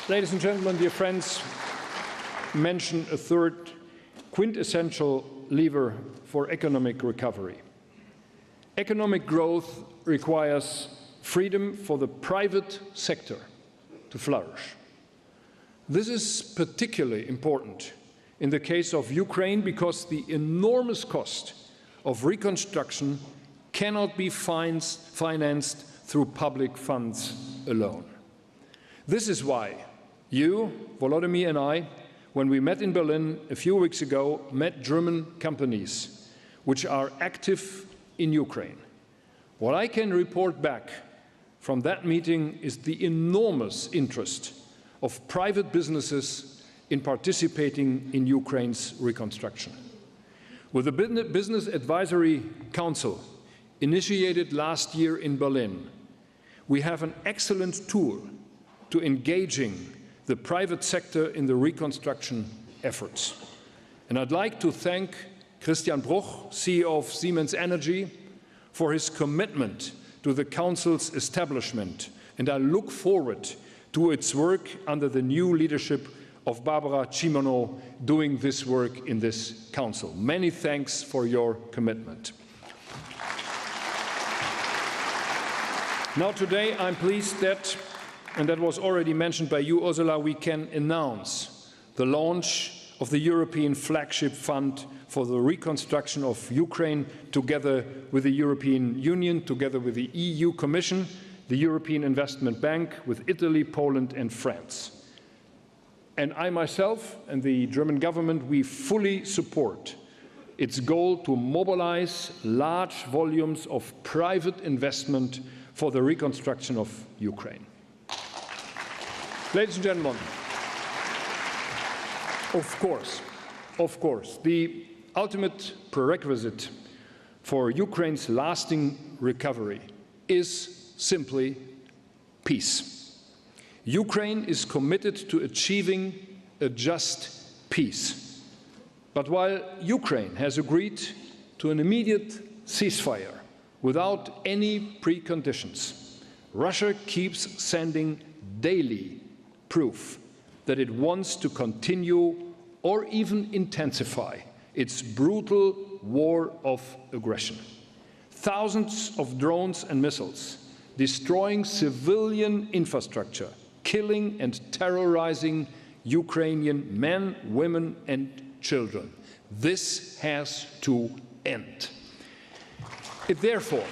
ladies and gentlemen, dear friends, mention a third quintessential lever for economic recovery. Economic growth requires freedom for the private sector to flourish. This is particularly important in the case of Ukraine because the enormous cost of reconstruction cannot be financed through public funds alone. This is why you, Volodymyr, and I, when we met in Berlin a few weeks ago, met German companies which are active in Ukraine. What I can report back from that meeting is the enormous interest of private businesses in participating in Ukraine's reconstruction. With the Business Advisory Council initiated last year in Berlin, we have an excellent tool to engaging the private sector in the reconstruction efforts. And I'd like to thank Christian Bruch, CEO of Siemens Energy, for his commitment to the Council's establishment, and I look forward to its work under the new leadership of Barbara Cimino doing this work in this Council. Many thanks for your commitment. Now today I'm pleased that, and that was already mentioned by you, Ursula, we can announce the launch of the European Flagship Fund for the reconstruction of Ukraine together with the European Union, together with the EU Commission, the European Investment Bank, with Italy, Poland and France. And I myself and the German government, we fully support its goal to mobilize large volumes of private investment for the reconstruction of Ukraine. Ladies and gentlemen, of course, the ultimate prerequisite for Ukraine's lasting recovery is simply peace. Ukraine is committed to achieving a just peace. But while Ukraine has agreed to an immediate ceasefire without any preconditions, Russia keeps sending daily proof that it wants to continue or even intensify its brutal war of aggression. Thousands of drones and missiles destroying civilian infrastructure, killing and terrorizing Ukrainian men, women and children. This has to end. It therefore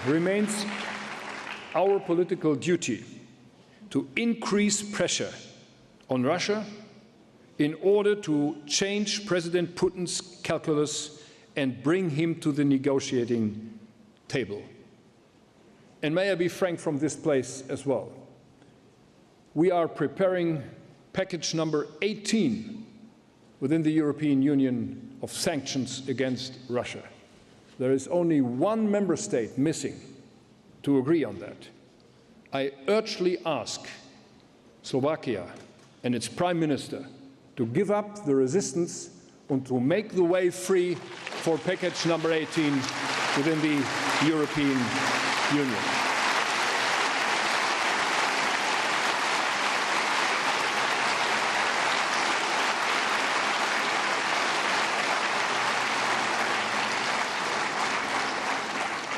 remains our political duty to increase pressure on Russia in order to change President Putin's calculus and bring him to the negotiating table. And may I be frank from this place as well. We are preparing package number 18 within the European Union of sanctions against Russia. There is only one member state missing to agree on that. I urgently ask Slovakia and its Prime Minister to give up the resistance and to make the way free for package number 18 within the European Union.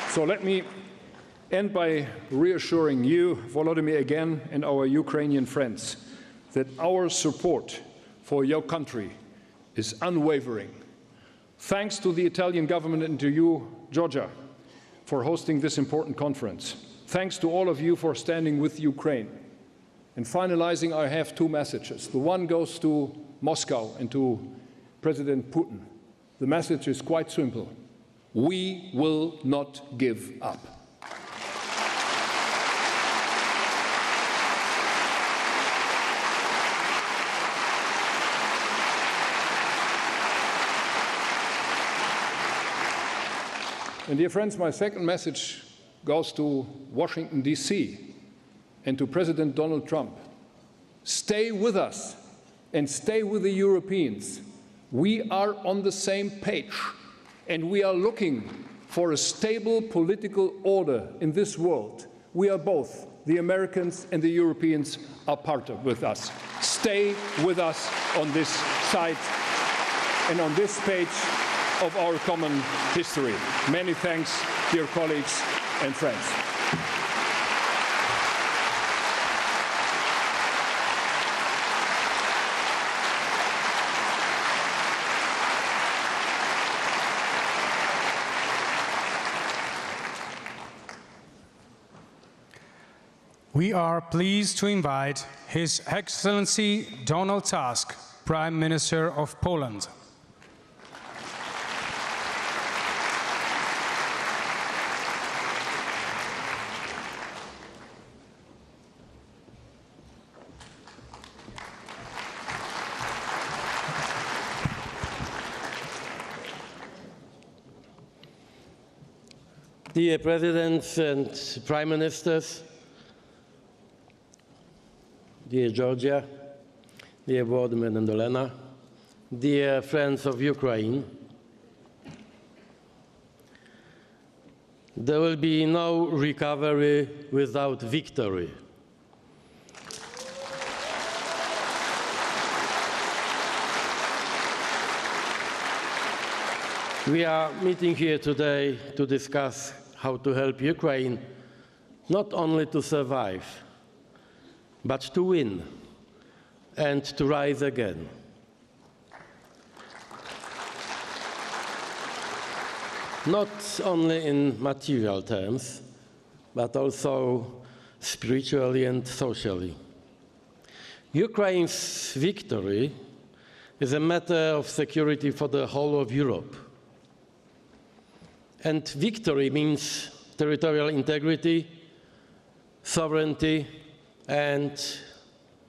So let me end by reassuring you, Volodymyr, again, and our Ukrainian friends, that our support for your country is unwavering. Thanks to the Italian government and to you, Georgia, for hosting this important conference. Thanks to all of you for standing with Ukraine. And finalizing, I have two messages. The one goes to Moscow and to President Putin. The message is quite simple. We will not give up. And dear friends, my second message goes to Washington, D.C. and to President Donald Trump. Stay with us and stay with the Europeans. We are on the same page, and we are looking for a stable political order in this world. We are both, the Americans and the Europeans, are part of with us. Stay with us on this side and on this page of our common history. Many thanks, dear colleagues and friends. We are pleased to invite His Excellency Donald Tusk, Prime Minister of Poland. Dear Presidents and Prime Ministers, dear Georgia, dear Volodymyr and Olena, dear friends of Ukraine, there will be no recovery without victory. We are meeting here today to discuss how to help Ukraine not only to survive, but to win and to rise again. Not only in material terms, but also spiritually and socially. Ukraine's victory is a matter of security for the whole of Europe. And victory means territorial integrity, sovereignty, and,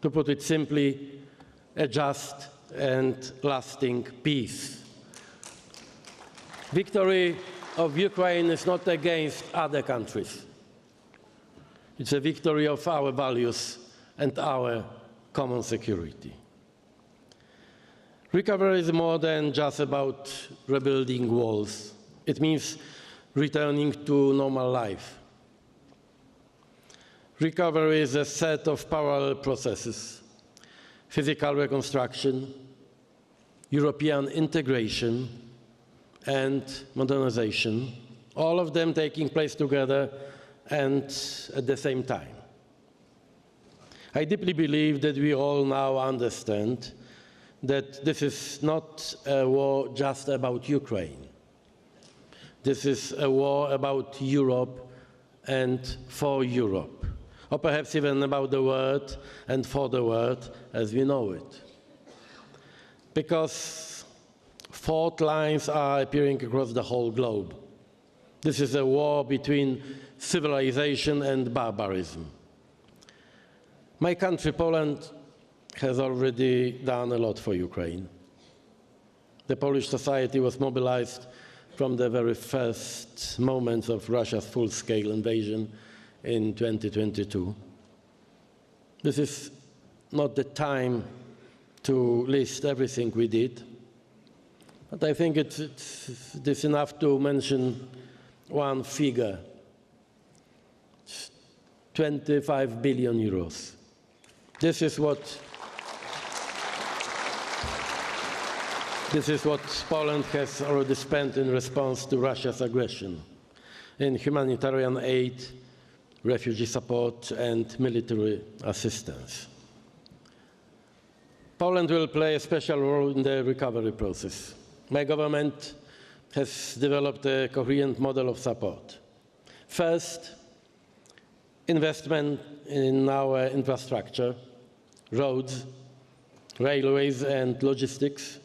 to put it simply, a just and lasting peace. Victory of Ukraine is not against other countries. It's a victory of our values and our common security. Recovery is more than just about rebuilding walls. It means returning to normal life. Recovery is a set of parallel processes: physical reconstruction, European integration, and modernization, all of them taking place together and at the same time. I deeply believe that we all now understand that this is not a war just about Ukraine. This is a war about Europe and for Europe, or perhaps even about the world and for the world as we know it. Because fault lines are appearing across the whole globe. This is a war between civilization and barbarism. My country, Poland, has already done a lot for Ukraine. The Polish society was mobilized from the very first moments of Russia's full-scale invasion in 2022. This is not the time to list everything we did, but I think it's enough to mention one figure: 25 billion euros. This is what Poland has already spent in response to Russia's aggression in humanitarian aid, refugee support, and military assistance. Poland will play a special role in the recovery process. My government has developed a coherent model of support. First, investment in our infrastructure, roads, railways, and logistics,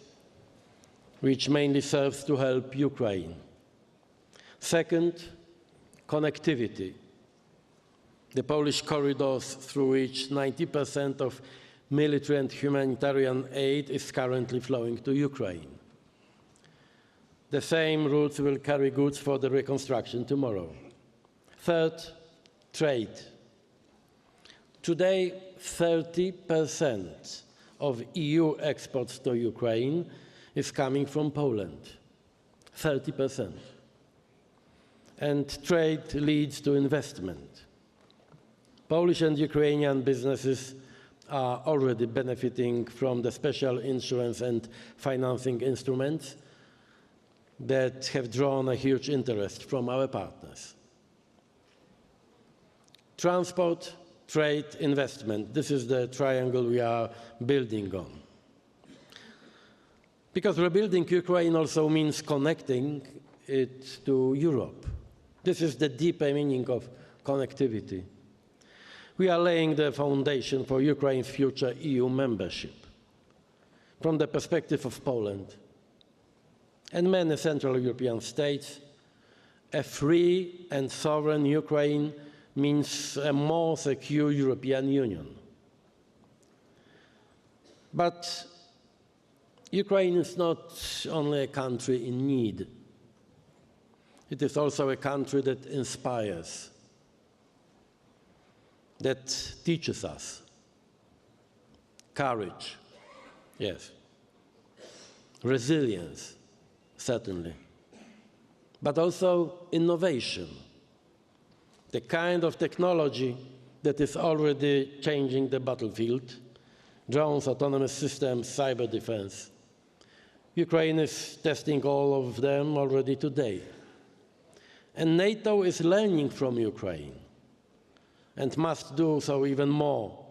which mainly serves to help Ukraine. Second, connectivity. The Polish corridors through which 90% of military and humanitarian aid is currently flowing to Ukraine. The same routes will carry goods for the reconstruction tomorrow. Third, trade. Today, 30% of EU exports to Ukraine is coming from Poland. 30%. And trade leads to investment. Polish and Ukrainian businesses are already benefiting from the special insurance and financing instruments that have drawn a huge interest from our partners. Transport, trade, investment. This is the triangle we are building on. Because rebuilding Ukraine also means connecting it to Europe. This is the deeper meaning of connectivity. We are laying the foundation for Ukraine's future EU membership. From the perspective of Poland and many Central European states, a free and sovereign Ukraine means a more secure European Union. But Ukraine is not only a country in need. It is also a country that inspires, that teaches us courage, yes, resilience, certainly, but also innovation, the kind of technology that is already changing the battlefield, drones, autonomous systems, cyber defense. Ukraine is testing all of them already today. And NATO is learning from Ukraine and must do so even more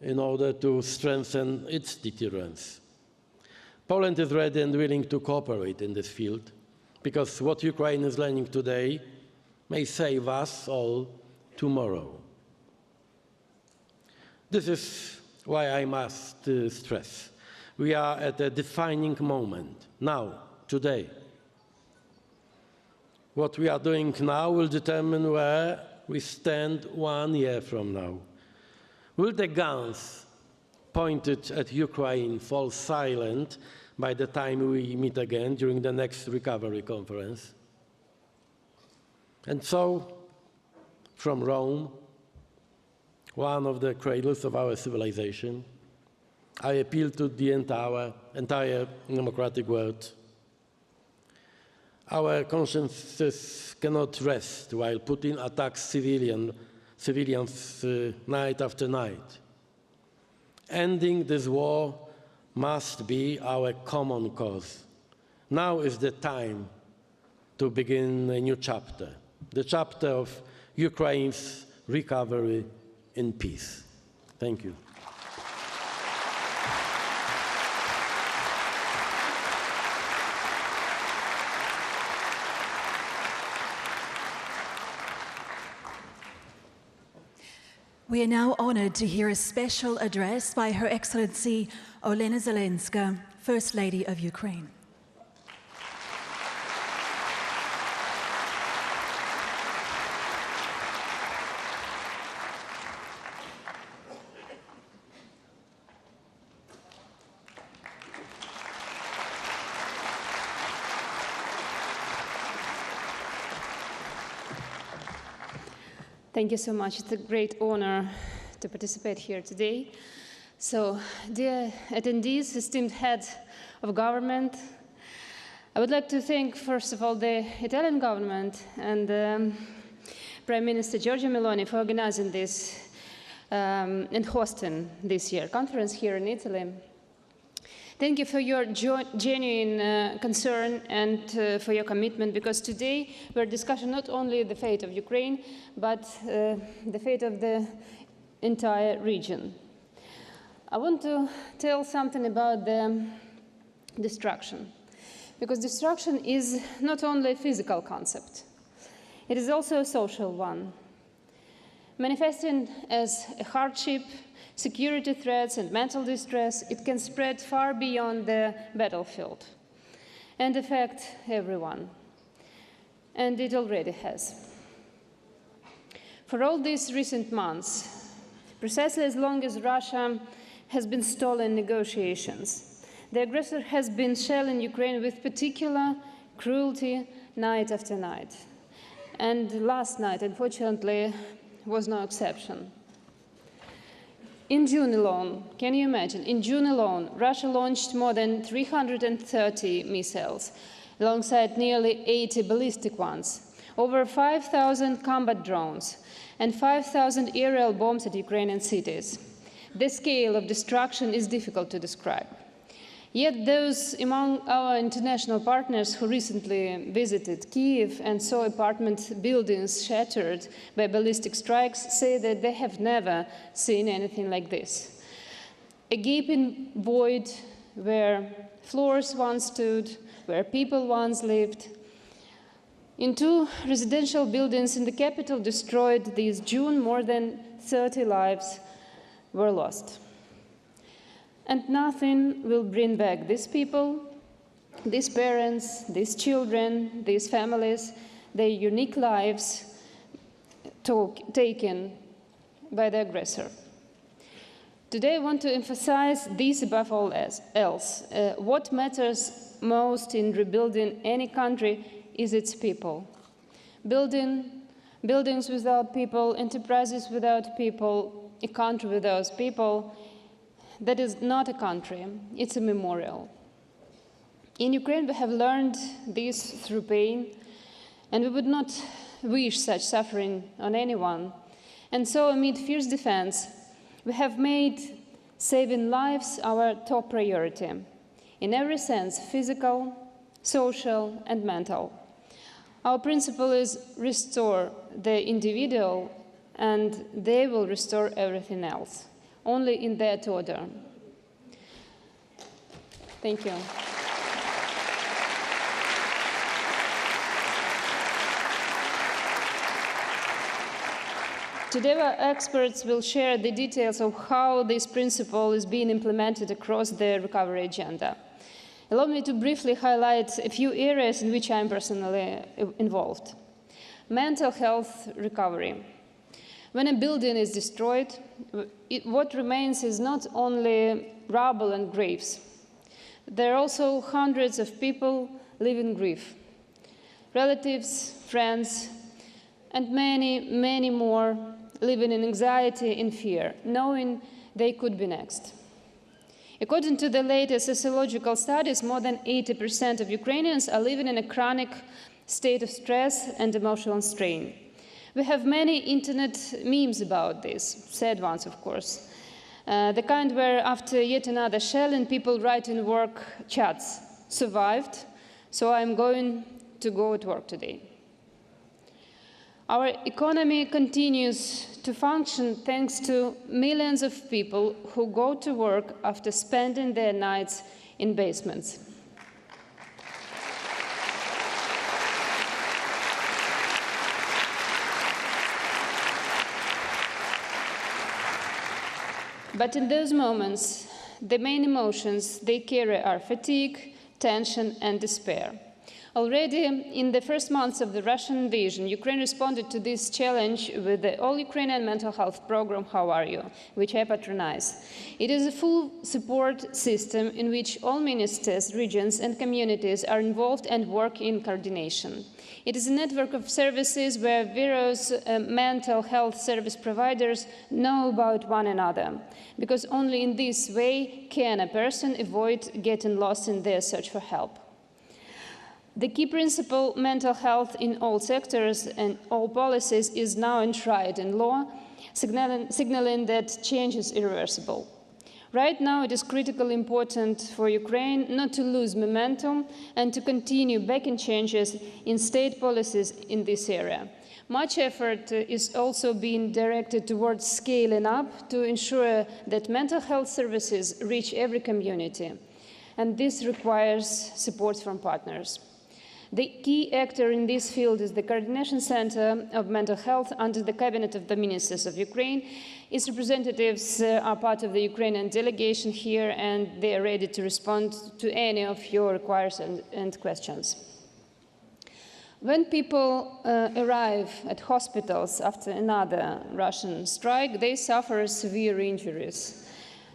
in order to strengthen its deterrence. Poland is ready and willing to cooperate in this field because what Ukraine is learning today may save us all tomorrow. This is why I must stress. We are at a defining moment, now, today. What we are doing now will determine where we stand 1 year from now. Will the guns pointed at Ukraine fall silent by the time we meet again during the next recovery conference? And so, from Rome, one of the cradles of our civilization, I appeal to the entire democratic world. Our consciences cannot rest while Putin attacks civilians night after night. Ending this war must be our common cause. Now is the time to begin a new chapter, the chapter of Ukraine's recovery in peace. Thank you. We are now honored to hear a special address by Her Excellency Lady Zalinska, First Lady of Ukraine. Thank you so much. It's a great honor to participate here today. So, dear attendees, esteemed heads of government, I would like to thank, first of all, the Italian government and Prime Minister Giorgia Meloni for organizing this and hosting this year conference here in Italy. Thank you for your genuine concern and for your commitment, because today we're discussing not only the fate of Ukraine, but the fate of the entire region. I want to tell something about the destruction, because destruction is not only a physical concept, it is also a social one. Manifesting as a hardship, security threats and mental distress, it can spread far beyond the battlefield and affect everyone. And it already has. For all these recent months, precisely as long as Russia has been stalling negotiations, the aggressor has been shelling Ukraine with particular cruelty night after night. And last night, unfortunately, was no exception. In June alone, can you imagine, in June alone, Russia launched more than 330 missiles, alongside nearly 80 ballistic ones, over 5,000 combat drones, and 5,000 aerial bombs at Ukrainian cities. The scale of destruction is difficult to describe. Yet those among our international partners who recently visited Kyiv and saw apartment buildings shattered by ballistic strikes say that they have never seen anything like this. A gaping void where floors once stood, where people once lived. In 2 residential buildings in the capital destroyed this June, more than 30 lives were lost. And nothing will bring back these people, these parents, these children, these families, their unique lives taken by the aggressor. Today I want to emphasize this above all else. What matters most in rebuilding any country is its people. Buildings without people, enterprises without people, a country without people, that is not a country, it's a memorial. In Ukraine, we have learned this through pain, and we would not wish such suffering on anyone. And so, amid fierce defense, we have made saving lives our top priority, in every sense, physical, social, and mental. Our principle is restore the individual, and they will restore everything else. Only in that order. Thank you. Today, our experts will share the details of how this principle is being implemented across the recovery agenda. Allow me to briefly highlight a few areas in which I am personally involved. Mental health recovery. When a building is destroyed, what remains is not only rubble and graves. There are also hundreds of people living grief, relatives, friends, and many, many more living in anxiety and fear, knowing they could be next. According to the latest sociological studies, more than 80% of Ukrainians are living in a chronic state of stress and emotional strain. We have many internet memes about this, sad ones, of course. The kind where after yet another shelling, people write in work chats, survived, so I'm going to go to work today. Our economy continues to function thanks to millions of people who go to work after spending their nights in basements. But in those moments, the main emotions they carry are fatigue, tension, and despair. Already in the first months of the Russian invasion, Ukraine responded to this challenge with the All-Ukrainian Mental Health Program, How Are You?, which I patronize. It is a full support system in which all ministers, regions, and communities are involved and work in coordination. It is a network of services where various mental health service providers know about one another, because only in this way can a person avoid getting lost in their search for help. The key principle, mental health in all sectors and all policies, is now enshrined in law, signaling that change is irreversible. Right now, it is critically important for Ukraine not to lose momentum and to continue backing changes in state policies in this area. Much effort is also being directed towards scaling up to ensure that mental health services reach every community, and this requires support from partners. The key actor in this field is the Coordination Center of Mental Health under the Cabinet of the Ministers of Ukraine. Its representatives are part of the Ukrainian delegation here, and they are ready to respond to any of your requests and questions. When people arrive at hospitals after another Russian strike, they suffer severe injuries,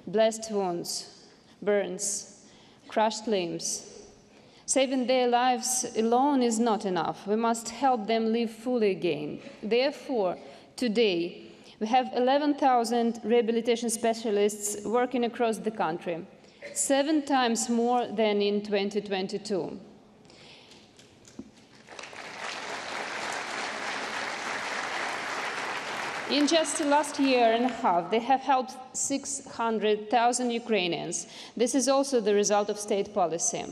blast wounds, burns, crushed limbs. Saving their lives alone is not enough. We must help them live fully again. Therefore, today, we have 11,000 rehabilitation specialists working across the country, 7 times more than in 2022. In just the last year and a half, they have helped 600,000 Ukrainians. This is also the result of state policy.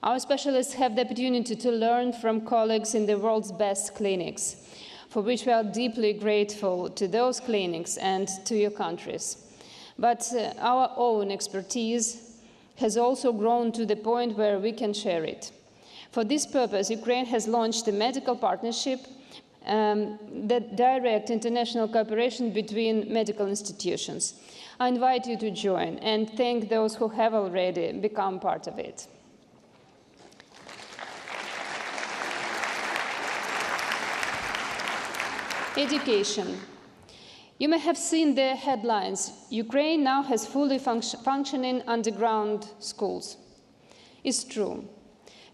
Our specialists have the opportunity to learn from colleagues in the world's best clinics, for which we are deeply grateful to those clinics and to your countries. But our own expertise has also grown to the point where we can share it. For this purpose, Ukraine has launched a medical partnership that direct international cooperation between medical institutions. I invite you to join and thank those who have already become part of it. Education. You may have seen the headlines. Ukraine now has fully functioning underground schools. It's true.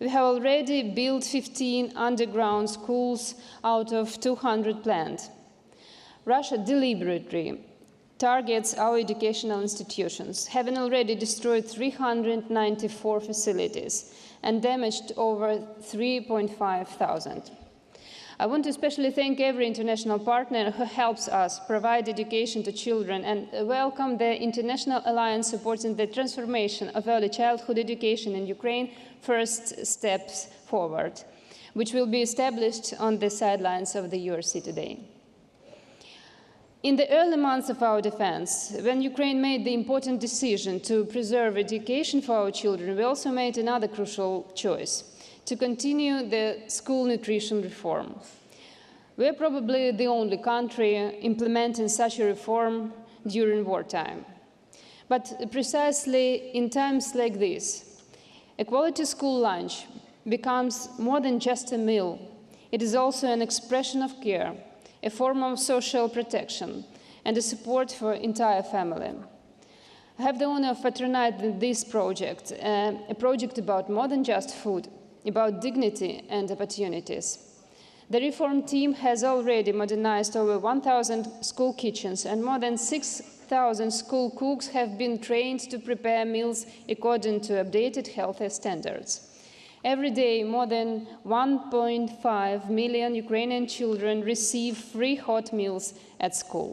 We have already built 15 underground schools out of 200 planned. Russia deliberately targets our educational institutions, having already destroyed 394 facilities and damaged over 3,500. I want to especially thank every international partner who helps us provide education to children and welcome the International Alliance supporting the transformation of early childhood education in Ukraine, First Steps Forward, which will be established on the sidelines of the URC today. In the early months of our defense, when Ukraine made the important decision to preserve education for our children, we also made another crucial choice: to continue the school nutrition reform. We are probably the only country implementing such a reform during wartime. But precisely in times like this, a quality school lunch becomes more than just a meal. It is also an expression of care, a form of social protection, and a support for the entire family. I have the honor of patronizing this project, a project about more than just food, about dignity and opportunities. The reform team has already modernized over 1,000 school kitchens, and more than 6,000 school cooks have been trained to prepare meals according to updated health standards. Every day, more than 1.5 million Ukrainian children receive free hot meals at school.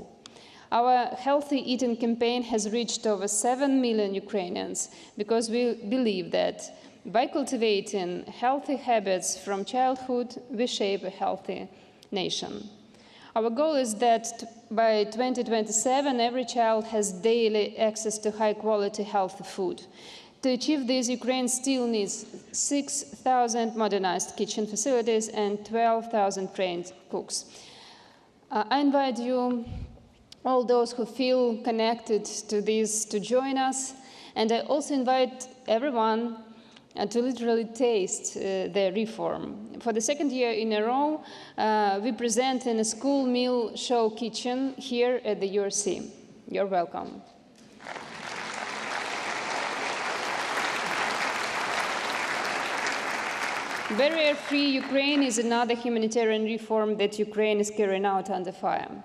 Our healthy eating campaign has reached over 7 million Ukrainians because we believe that by cultivating healthy habits from childhood, we shape a healthy nation. Our goal is that by 2027, every child has daily access to high-quality, healthy food. To achieve this, Ukraine still needs 6,000 modernized kitchen facilities and 12,000 trained cooks. I invite you, all those who feel connected to this, to join us, and I also invite everyone to literally taste the reform. For the second year in a row, we present in a school meal show kitchen here at the URC. You're welcome. Barrier-free Ukraine is another humanitarian reform that Ukraine is carrying out under fire.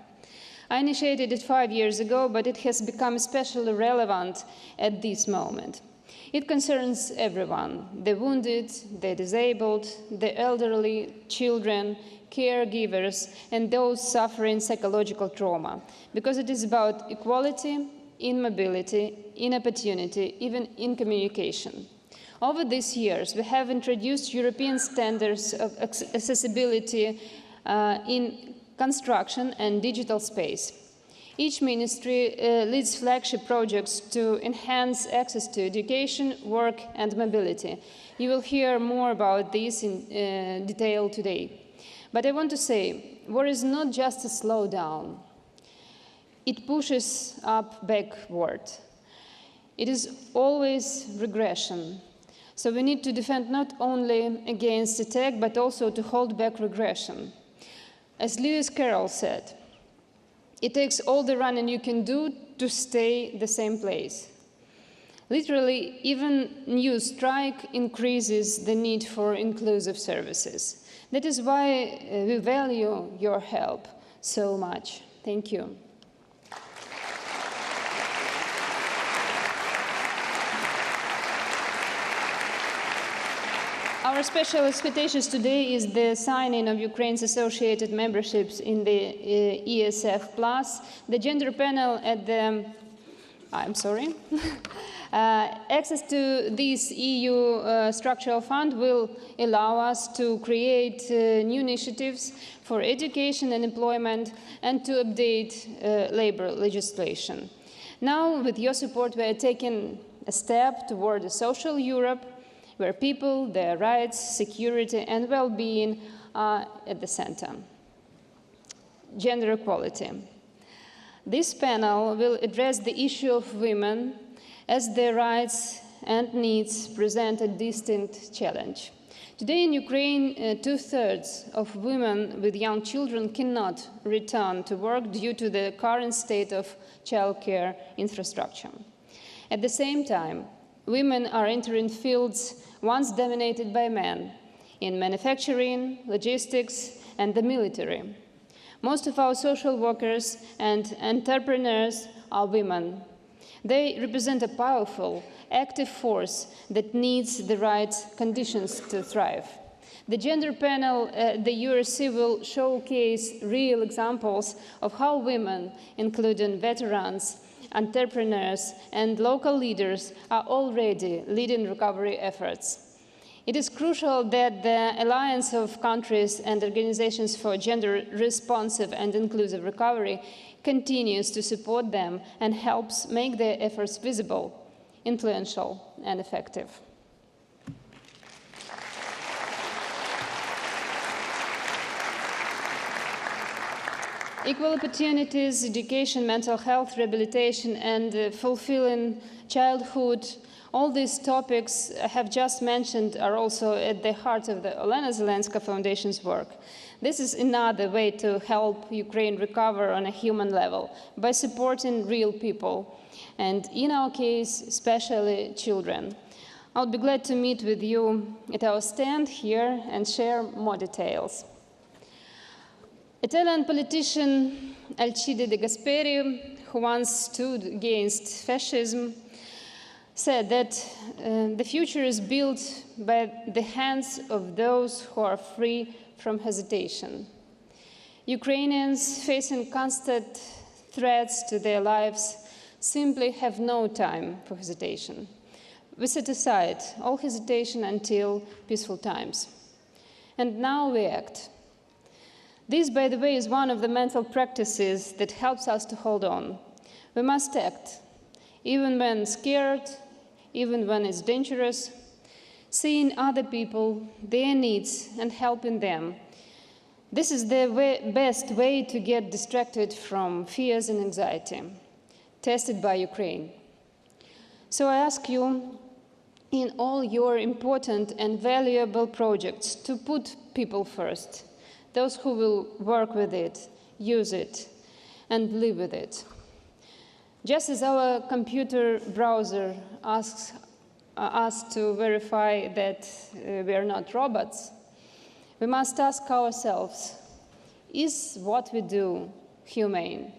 I initiated it 5 years ago, but it has become especially relevant at this moment. It concerns everyone: the wounded, the disabled, the elderly, children, caregivers, and those suffering psychological trauma, because it is about equality, in mobility, in opportunity, even in communication. Over these years, we have introduced European standards of accessibility in construction and digital space. Each ministry leads flagship projects to enhance access to education, work, and mobility. You will hear more about this in detail today. But I want to say, war is not just a slowdown. It pushes up backward. It is always regression. So we need to defend not only against attack, but also to hold back regression. As Lewis Carroll said, it takes all the running you can do to stay the same place. Literally, even new strike increases the need for inclusive services. That is why we value your help so much. Thank you. Our special expectations today is the signing of Ukraine's associated memberships in the ESF+. The gender panel at the... access to this EU structural fund will allow us to create new initiatives for education and employment and to update labor legislation. Now, with your support, we are taking a step toward a social Europe where people, their rights, security, and well-being are at the center. Gender equality. This panel will address the issue of women as their rights and needs present a distinct challenge. Today in Ukraine, 2/3 of women with young children cannot return to work due to the current state of childcare infrastructure. At the same time, women are entering fields once dominated by men in manufacturing, logistics, and the military. Most of our social workers and entrepreneurs are women. They represent a powerful, active force that needs the right conditions to thrive. The gender panel at the URC will showcase real examples of how women, including veterans, entrepreneurs, and local leaders, are already leading recovery efforts. It is crucial that the Alliance of Countries and Organizations for Gender-Responsive and Inclusive Recovery continues to support them and helps make their efforts visible, influential, and effective. Equal opportunities, education, mental health, rehabilitation, and fulfilling childhood, all these topics I have just mentioned are also at the heart of the Olena Zelenska Foundation's work. This is another way to help Ukraine recover on a human level by supporting real people, and in our case, especially children. I'll be glad to meet with you at our stand here and share more details. Italian politician Alcide De Gasperi, who once stood against fascism, said that the future is built by the hands of those who are free from hesitation. Ukrainians facing constant threats to their lives simply have no time for hesitation. We set aside all hesitation until peaceful times. And now we act. This, by the way, is one of the mental practices that helps us to hold on. We must act, even when scared, even when it's dangerous, seeing other people, their needs, and helping them. This is the best way to get distracted from fears and anxiety, tested by Ukraine. So I ask you, in all your important and valuable projects, to put people first. Those who will work with it, use it, and live with it. Just as our computer browser asks us to verify that we are not robots, we must ask ourselves, is what we do humane?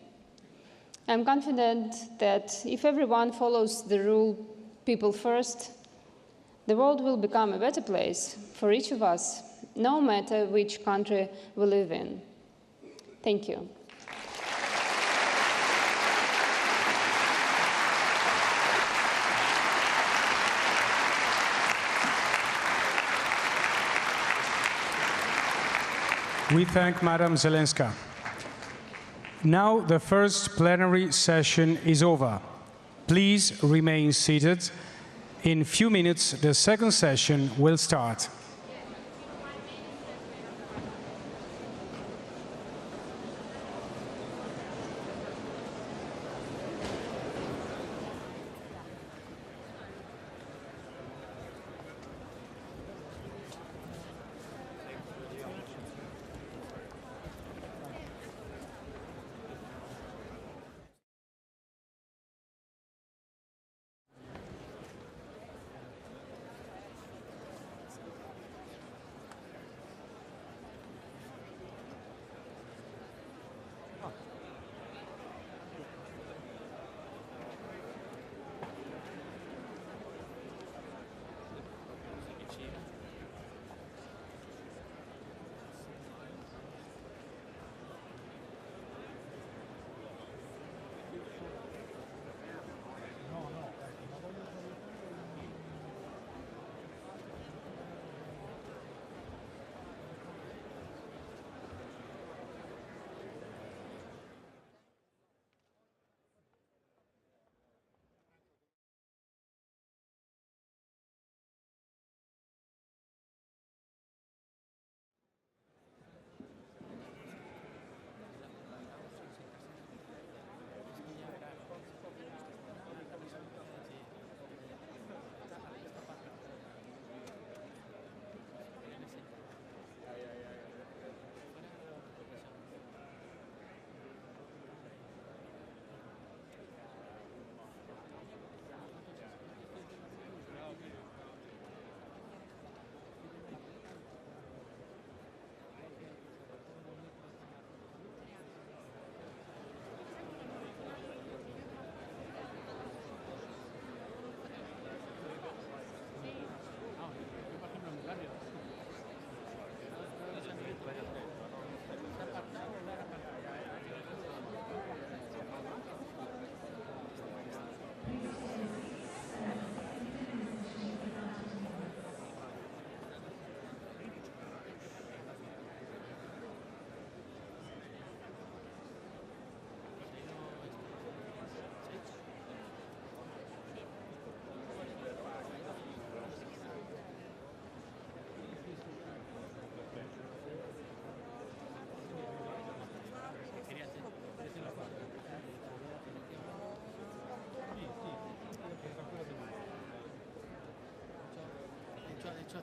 I'm confident that if everyone follows the rule, people first, the world will become a better place for each of us, no matter which country we live in. Thank you. We thank Madam Zalinska. Now the first plenary session is over. Please remain seated. In a few minutes, the second session will start.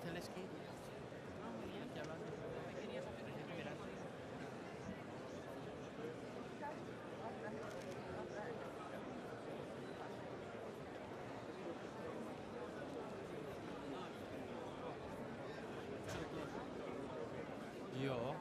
Zelenskyy. Io?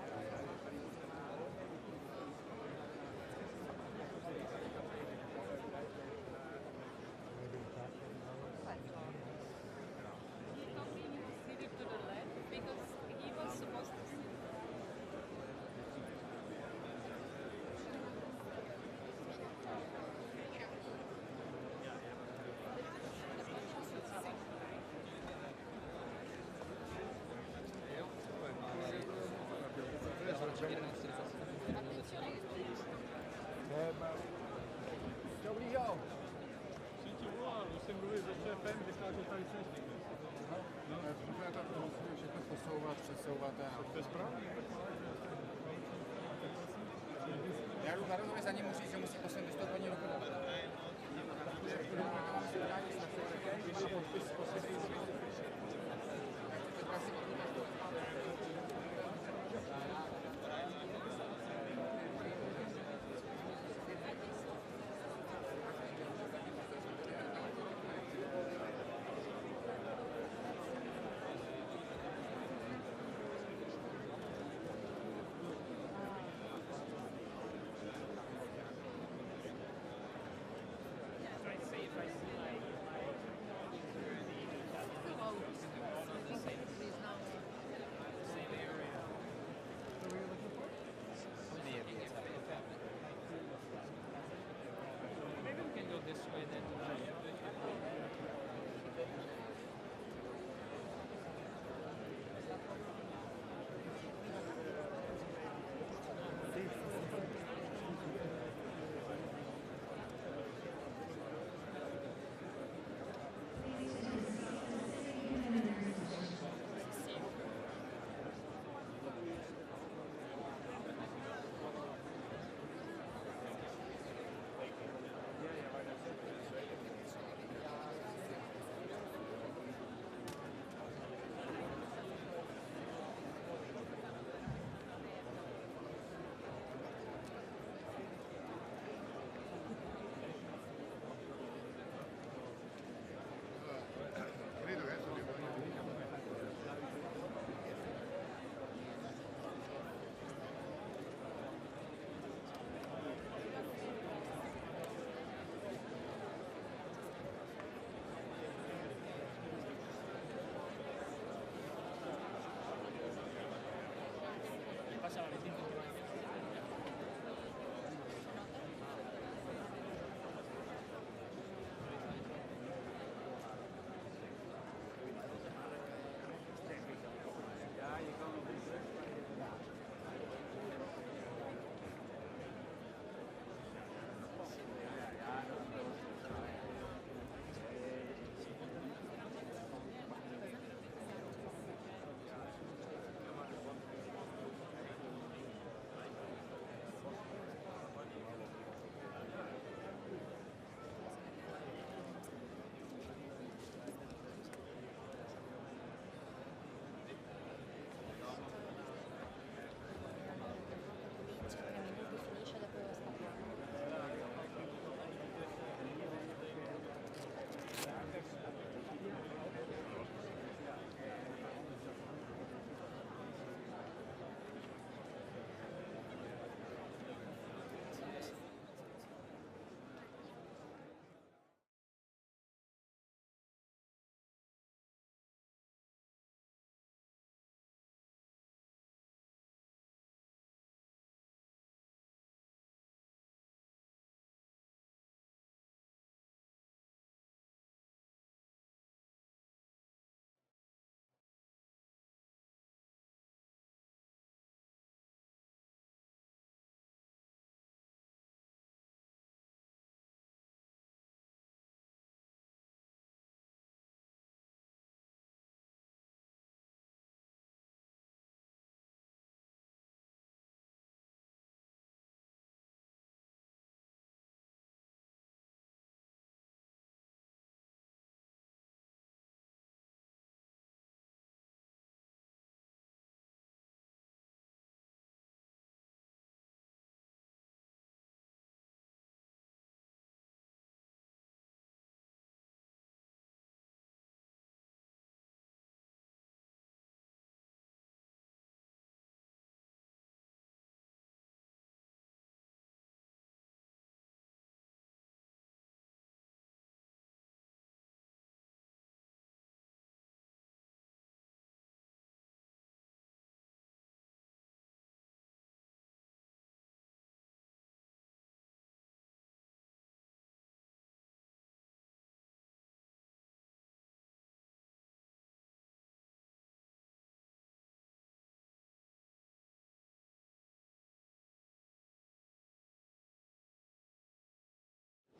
Já jdu narovně za ním, musí se musí posledně vystoupení ruku.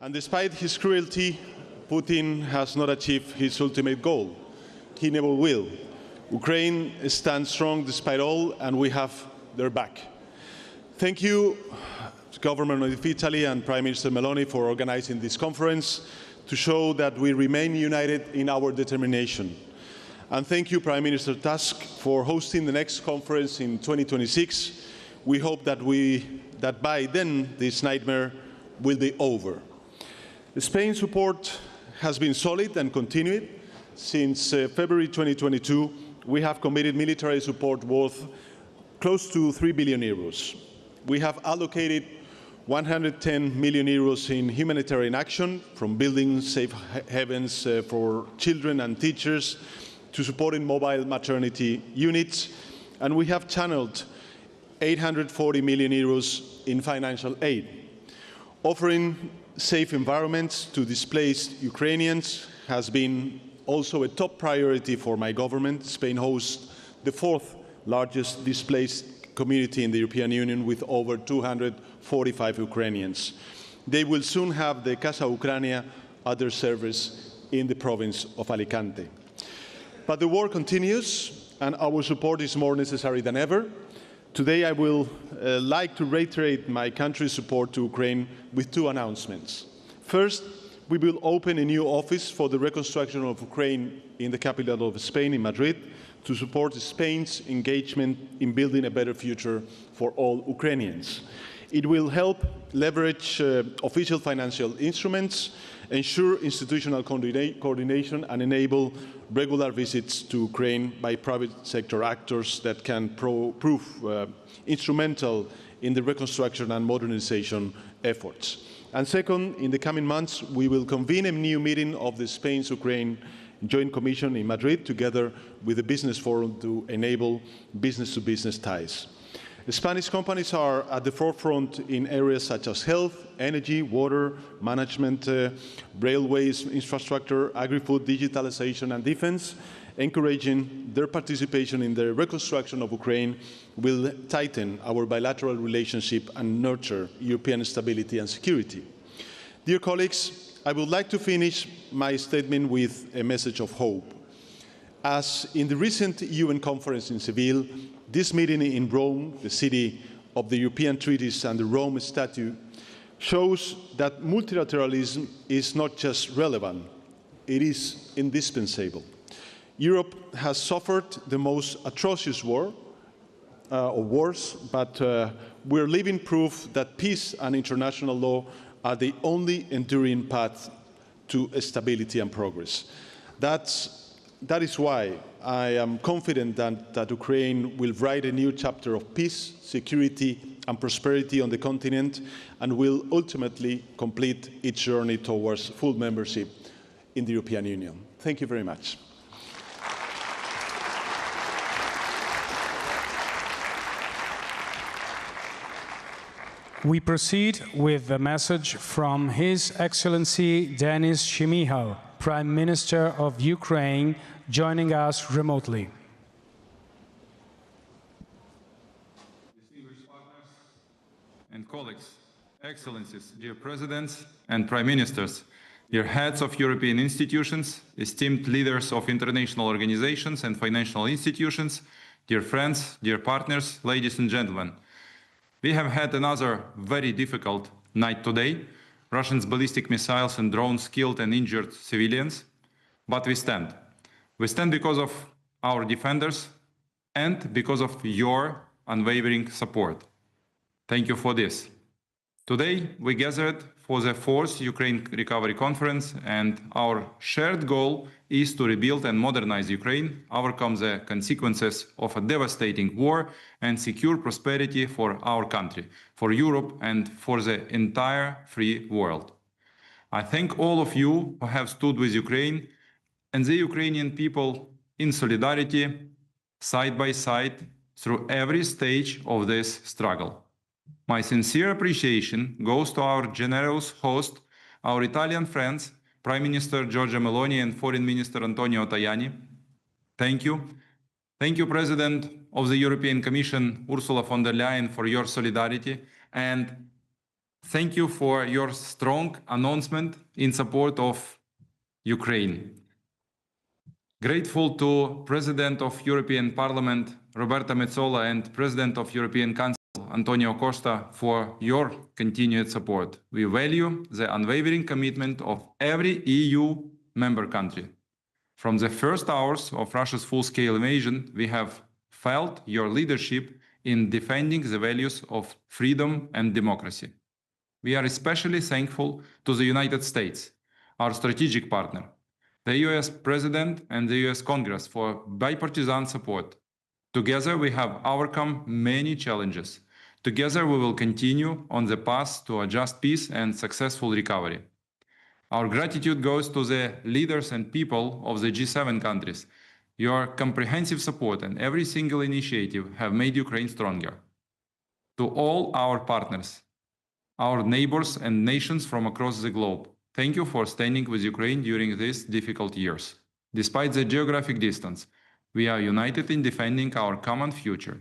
And despite his cruelty, Putin has not achieved his ultimate goal. He never will. Ukraine stands strong despite all, and we have their back. Thank you, Government of Italy and Prime Minister Meloni, for organizing this conference to show that we remain united in our determination. And thank you, Prime Minister Tusk, for hosting the next conference in 2026. We hope that by then this nightmare will be over. Spain's support has been solid and continued. Since February 2022, we have committed military support worth close to 3 billion euros. We have allocated 110 million euros in humanitarian action, from building safe havens for children and teachers to supporting mobile maternity units, and we have channeled 840 million euros in financial aid. Offering safe environments to displaced Ukrainians has been also a top priority for my government. Spain hosts the fourth largest displaced community in the European Union with over 245 Ukrainians. They will soon have the Casa Ucrania at their service in the province of Alicante. But the war continues, and our support is more necessary than ever. Today I will like to reiterate my country's support to Ukraine with two announcements. First, we will open a new office for the reconstruction of Ukraine in the capital of Spain, in Madrid, to support Spain's engagement in building a better future for all Ukrainians. It will help leverage official financial instruments, ensure institutional coordination, and enable regular visits to Ukraine by private sector actors that can prove instrumental in the reconstruction and modernization efforts. And second, in the coming months, we will convene a new meeting of the Spain-Ukraine Joint Commission in Madrid, together with the Business Forum, to enable business-to-business ties. The Spanish companies are at the forefront in areas such as health, energy, water, management, railways, infrastructure, agri-food, digitalization, and defense. Encouraging their participation in the reconstruction of Ukraine will tighten our bilateral relationship and nurture European stability and security. Dear colleagues, I would like to finish my statement with a message of hope. As in the recent UN conference in Seville, this meeting in Rome, the city of the European treaties and the Rome Statute, shows that multilateralism is not just relevant, it is indispensable. Europe has suffered the most atrocious wars, but we're living proof that peace and international law are the only enduring path to stability and progress. That is why I am confident that Ukraine will write a new chapter of peace, security, and prosperity on the continent, and will ultimately complete its journey towards full membership in the European Union. Thank you very much. We proceed with the message from His Excellency Denis Shmyhal, Prime Minister of Ukraine, joining us remotely. Distinguished partners and colleagues, Excellencies, dear Presidents and Prime Ministers, dear heads of European institutions, esteemed leaders of international organizations and financial institutions, dear friends, dear partners, ladies and gentlemen. We have had another very difficult night today. Russia's ballistic missiles and drones killed and injured civilians. But we stand. We stand because of our defenders and because of your unwavering support. Thank you for this. Today, we gathered for the 4th Ukraine Recovery Conference, and our shared goal is to rebuild and modernize Ukraine, overcome the consequences of a devastating war, and secure prosperity for our country, for Europe, and for the entire free world. I thank all of you who have stood with Ukraine and the Ukrainian people in solidarity, side by side, through every stage of this struggle. My sincere appreciation goes to our generous host, our Italian friends, Prime Minister Giorgia Meloni and Foreign Minister Antonio Tajani. Thank you. Thank you, President of the European Commission, Ursula von der Leyen, for your solidarity. And Thank you for your strong announcement in support of Ukraine. Grateful to President of European Parliament, Roberta Metsola, and President of European Council, Antonio Costa, for your continued support. We value the unwavering commitment of every EU member country. From the first hours of Russia's full-scale invasion, we have felt your leadership in defending the values of freedom and democracy. We are especially thankful to the United States, our strategic partner, the US President and the US Congress for bipartisan support. Together we have overcome many challenges. Together we will continue on the path to a just peace and successful recovery. Our gratitude goes to the leaders and people of the G7 countries. Your comprehensive support and every single initiative have made Ukraine stronger. To all our partners, our neighbors and nations from across the globe, thank you for standing with Ukraine during these difficult years. Despite the geographic distance, we are united in defending our common future.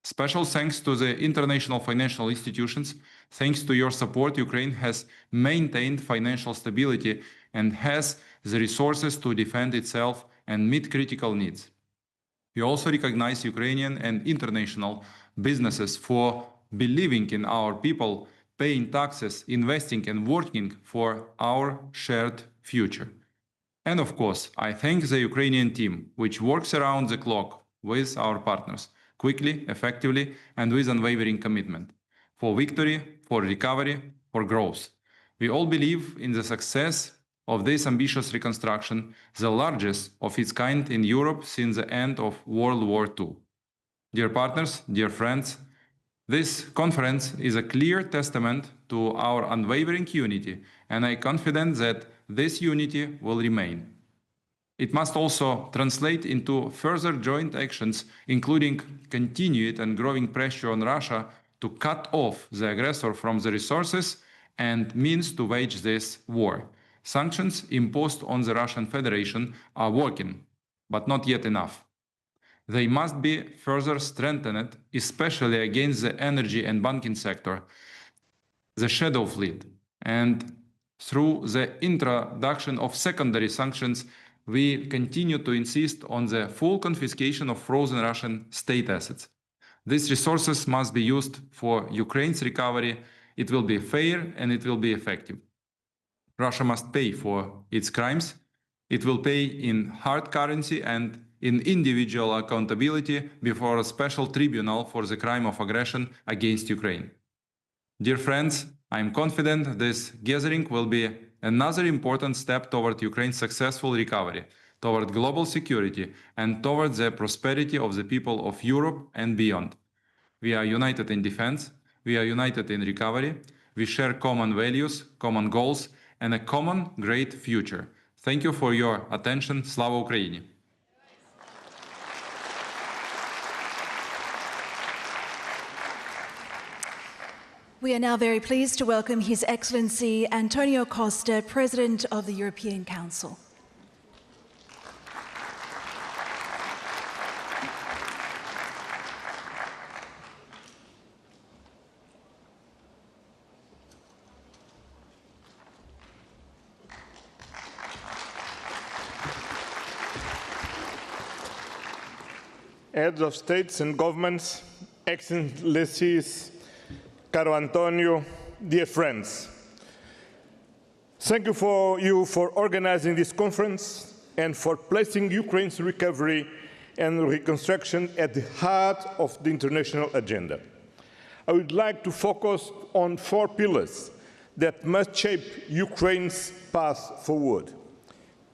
Special thanks to the international financial institutions. Thanks to your support, Ukraine has maintained financial stability and has the resources to defend itself and meet critical needs. We also recognize Ukrainian and international businesses for believing in our people, paying taxes, investing and working for our shared future. And of course, I thank the Ukrainian team, which works around the clock with our partners, quickly, effectively, and with unwavering commitment, for victory, for recovery, for growth. We all believe in the success of this ambitious reconstruction, the largest of its kind in Europe since the end of World War II. Dear partners, dear friends, this conference is a clear testament to our unwavering unity, and I am confident that this unity will remain. It must also translate into further joint actions, including continued and growing pressure on Russia to cut off the aggressor from the resources and means to wage this war. Sanctions imposed on the Russian Federation are working, but not yet enough. They must be further strengthened, especially against the energy and banking sector, the shadow fleet, and through the introduction of secondary sanctions, we continue to insist on the full confiscation of frozen Russian state assets. These resources must be used for Ukraine's recovery. It will be fair and it will be effective. Russia must pay for its crimes. It will pay in hard currency and in individual accountability before a special tribunal for the crime of aggression against Ukraine. Dear friends, I am confident this gathering will be another important step toward Ukraine's successful recovery, toward global security, and toward the prosperity of the people of Europe and beyond. We are united in defense, we are united in recovery, we share common values, common goals, and a common great future. Thank you for your attention. Slava Ukraini! We are now very pleased to welcome His Excellency Antonio Costa, President of the European Council. Heads of states and governments, Excellencies, Caro Antonio, dear friends, thank you for organizing this conference and for placing Ukraine's recovery and reconstruction at the heart of the international agenda. I would like to focus on 4 pillars that must shape Ukraine's path forward: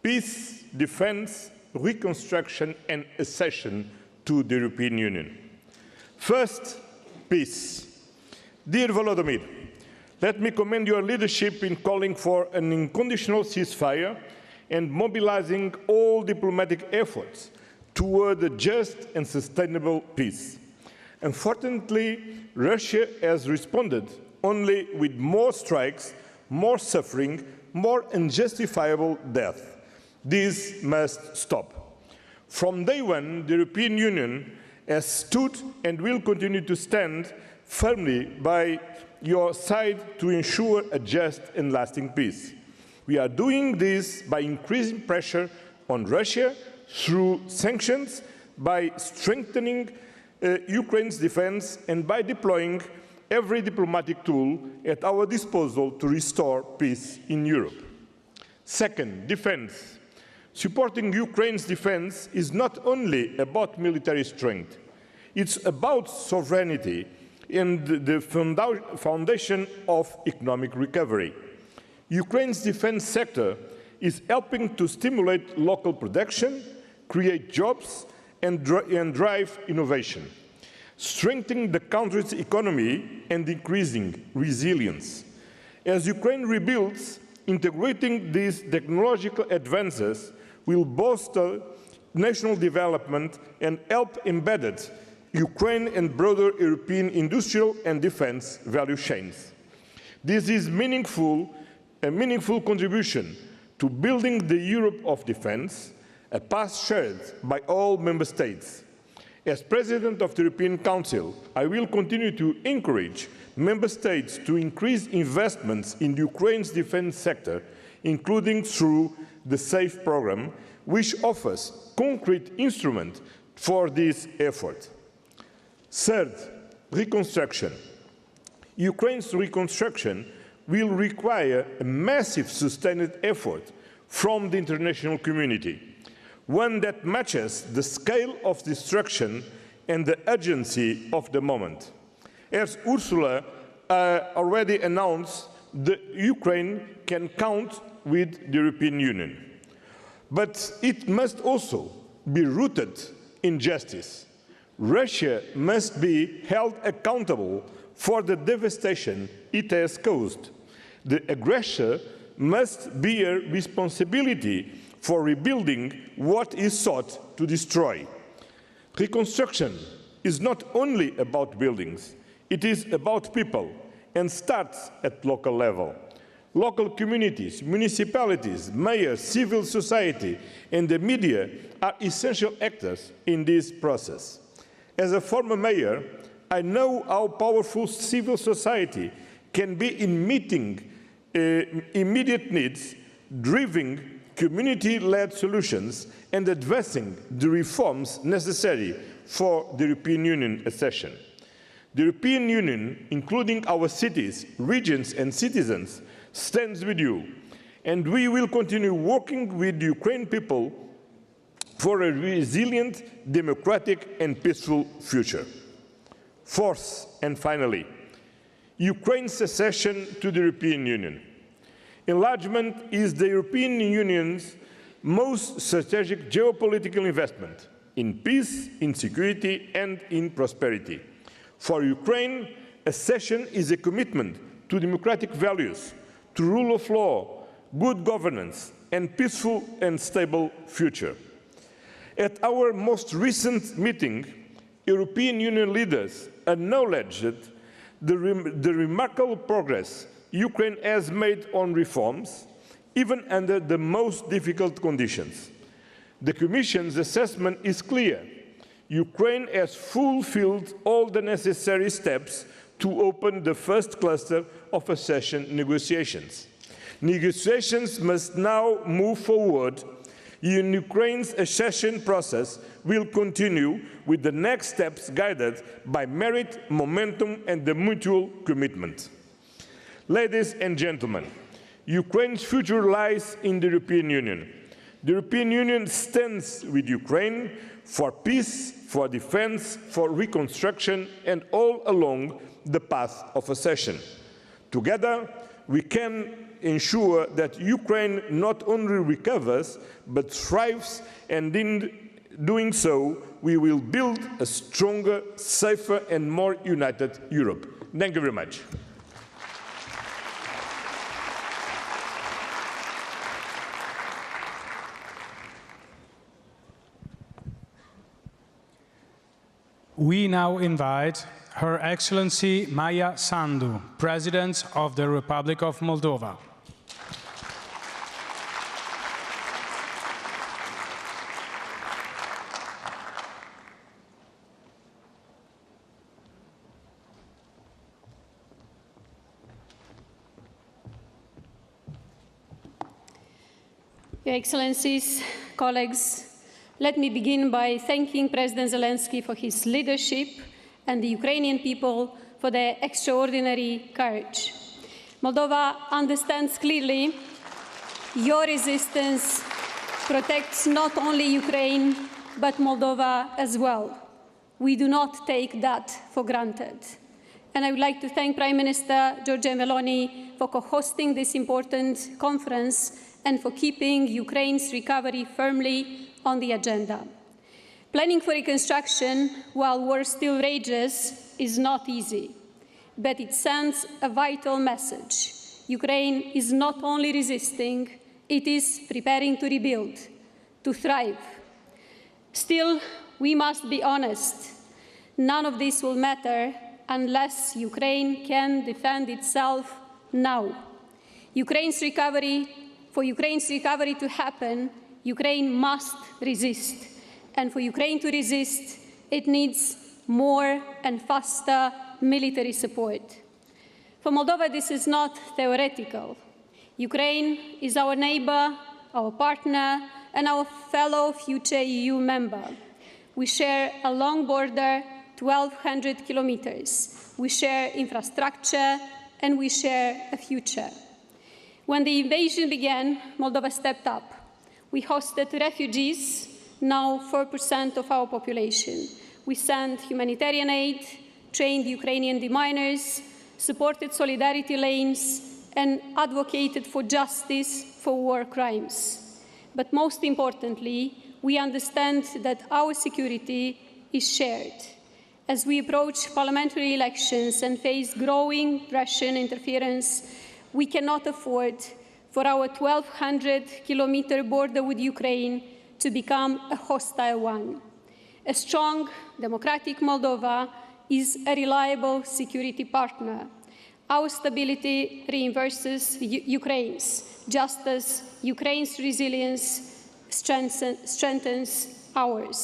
peace, defense, reconstruction, and accession to the European Union. First, peace. Dear Volodymyr, let me commend your leadership in calling for an unconditional ceasefire and mobilizing all diplomatic efforts toward a just and sustainable peace. Unfortunately, Russia has responded only with more strikes, more suffering, more unjustifiable death. This must stop. From day one, the European Union has stood and will continue to stand firmly by your side to ensure a just and lasting peace. We are doing this by increasing pressure on Russia through sanctions, by strengthening Ukraine's defense, and by deploying every diplomatic tool at our disposal to restore peace in Europe. Second, defense. Supporting Ukraine's defense is not only about military strength, it's about sovereignty and the foundation of economic recovery. Ukraine's defense sector is helping to stimulate local production, create jobs, and drive innovation, strengthening the country's economy and increasing resilience. As Ukraine rebuilds, integrating these technological advances will bolster national development and help embed Ukraine and broader European industrial and defense value chains. This is a meaningful contribution to building the Europe of defense, a path shared by all member states. As President of the European Council, I will continue to encourage member states to increase investments in Ukraine's defense sector, including through the SAFE program, which offers concrete instruments for this effort. Third, reconstruction. Ukraine's reconstruction will require a massive sustained effort from the international community, one that matches the scale of destruction and the urgency of the moment. As Ursula already announced, Ukraine can count with the European Union. But it must also be rooted in justice. Russia must be held accountable for the devastation it has caused. The aggressor must bear responsibility for rebuilding what is sought to destroy. Reconstruction is not only about buildings, it is about people and starts at local level. Local communities, municipalities, mayors, civil society, and the media are essential actors in this process. As a former mayor, I know how powerful civil society can be in meeting immediate needs, driving community-led solutions, and advancing the reforms necessary for the European Union accession. The European Union, including our cities, regions, and citizens, stands with you, and we will continue working with the Ukrainian people for a resilient, democratic, and peaceful future. Fourth, and finally, Ukraine's accession to the European Union. Enlargement is the European Union's most strategic geopolitical investment in peace, in security, and in prosperity. For Ukraine, accession is a commitment to democratic values, to rule of law, good governance, and peaceful and stable future. At our most recent meeting, European Union leaders acknowledged the remarkable progress Ukraine has made on reforms, even under the most difficult conditions. The Commission's assessment is clear. Ukraine has fulfilled all the necessary steps to open the first cluster of accession negotiations. Negotiations must now move forward. Ukraine's accession process will continue with the next steps guided by merit, momentum, and the mutual commitment. Ladies and gentlemen, Ukraine's future lies in the European Union. The European Union stands with Ukraine for peace, for defense, for reconstruction, and all along the path of accession. Together, we can ensure that Ukraine not only recovers, but thrives, and in doing so, we will build a stronger, safer, and more united Europe. Thank you very much. We now invite Her Excellency Maya Sandu, President of the Republic of Moldova. Your Excellencies, colleagues, let me begin by thanking President Zelenskyy for his leadership and the Ukrainian people for their extraordinary courage. Moldova understands clearly your resistance protects not only Ukraine, but Moldova as well. We do not take that for granted. And I would like to thank Prime Minister Giorgia Meloni for co-hosting this important conference and for keeping Ukraine's recovery firmly on the agenda. Planning for reconstruction while war still rages is not easy, but it sends a vital message. Ukraine is not only resisting, it is preparing to rebuild, to thrive. Still, we must be honest. None of this will matter unless Ukraine can defend itself now. For Ukraine's recovery to happen, Ukraine must resist. And for Ukraine to resist, it needs more and faster military support. For Moldova, this is not theoretical. Ukraine is our neighbor, our partner, and our fellow future EU member. We share a long border, 1,200 kilometers. We share infrastructure, and we share a future. When the invasion began, Moldova stepped up. We hosted refugees, now 4% of our population. We sent humanitarian aid, trained Ukrainian deminers, supported solidarity lanes, and advocated for justice for war crimes. But most importantly, we understand that our security is shared. As we approach parliamentary elections and face growing Russian interference, we cannot afford for our 1,200-kilometer border with Ukraine to become a hostile one. A strong, democratic Moldova is a reliable security partner. Our stability reinforces Ukraine's, just as Ukraine's resilience strengthens ours.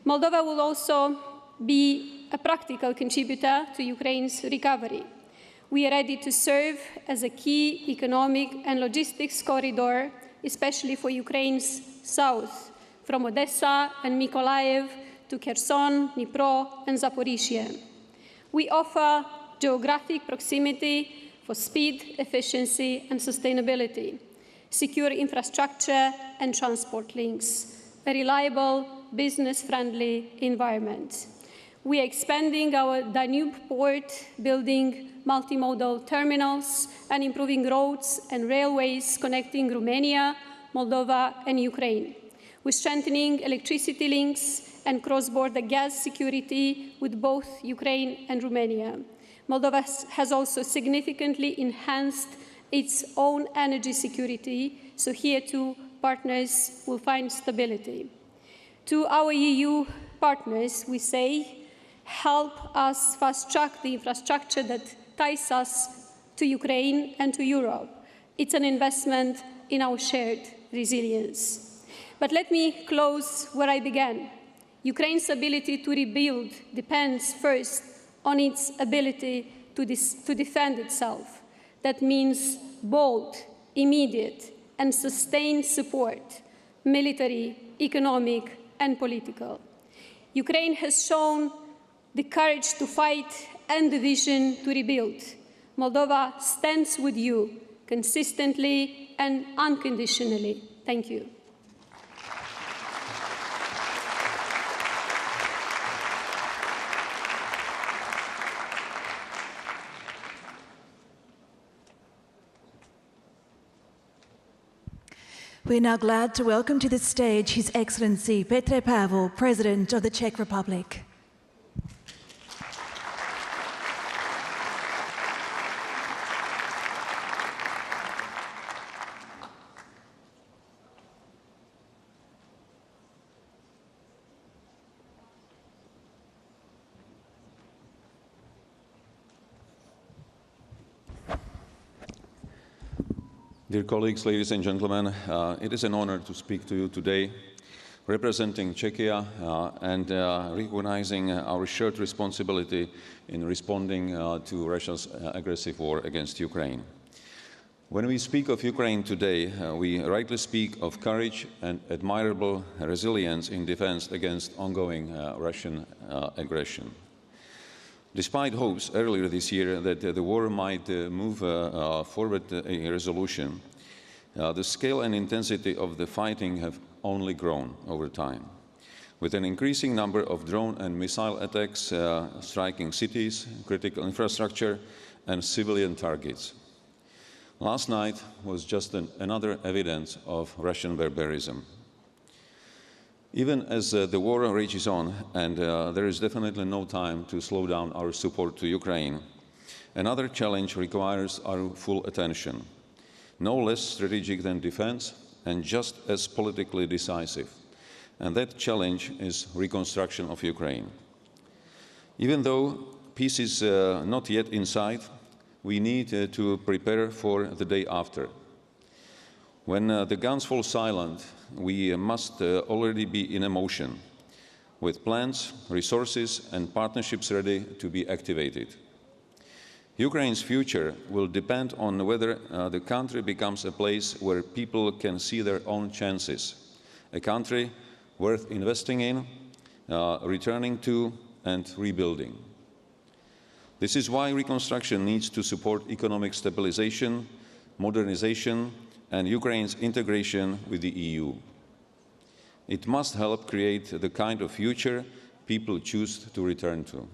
Moldova will also be a practical contributor to Ukraine's recovery. We are ready to serve as a key economic and logistics corridor, especially for Ukraine's south, from Odessa and Mykolaiv to Kherson, Dnipro, and Zaporizhia. We offer geographic proximity for speed, efficiency, and sustainability, secure infrastructure and transport links, a reliable, business-friendly environment. We are expanding our Danube port, building multimodal terminals, and improving roads and railways connecting Romania, Moldova, and Ukraine. We're strengthening electricity links and cross-border gas security with both Ukraine and Romania. Moldova has also significantly enhanced its own energy security, so here too partners will find stability. To our EU partners, we say, help us fast-track the infrastructure that ties us to Ukraine and to Europe. It's an investment in our shared resilience. But let me close where I began. Ukraine's ability to rebuild depends first on its ability to defend itself. That means bold, immediate, and sustained support, military, economic, and political. Ukraine has shown the courage to fight and the vision to rebuild. Moldova stands with you consistently and unconditionally. Thank you. We're now glad to welcome to the stage His Excellency Petr Pavel, President of the Czech Republic. Dear colleagues, ladies and gentlemen, it is an honor to speak to you today, representing Czechia and recognizing our shared responsibility in responding to Russia's aggressive war against Ukraine. When we speak of Ukraine today, we rightly speak of courage and admirable resilience in defense against ongoing Russian aggression. Despite hopes earlier this year that the war might move forward a resolution, the scale and intensity of the fighting have only grown over time, with an increasing number of drone and missile attacks striking cities, critical infrastructure, and civilian targets. Last night was just another evidence of Russian barbarism. Even as the war rages on, and there is definitely no time to slow down our support to Ukraine, another challenge requires our full attention, no less strategic than defense and just as politically decisive. And that challenge is reconstruction of Ukraine. Even though peace is not yet in sight, we need to prepare for the day after. When the guns fall silent, we must already be in motion, with plans, resources, and partnerships ready to be activated. Ukraine's future will depend on whether the country becomes a place where people can see their own chances, a country worth investing in, returning to, and rebuilding. This is why reconstruction needs to support economic stabilization, modernization, and Ukraine's integration with the EU. It must help create the kind of future people choose to return to.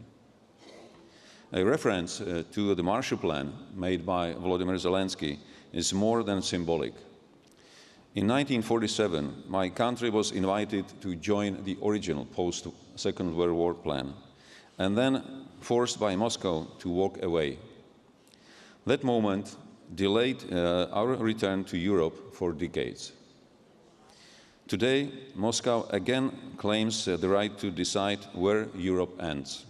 A reference to the Marshall Plan made by Volodymyr Zelenskyy is more than symbolic. In 1947, my country was invited to join the original post-Second World War plan, and then forced by Moscow to walk away. That moment delayed our return to Europe for decades. Today, Moscow again claims the right to decide where Europe ends.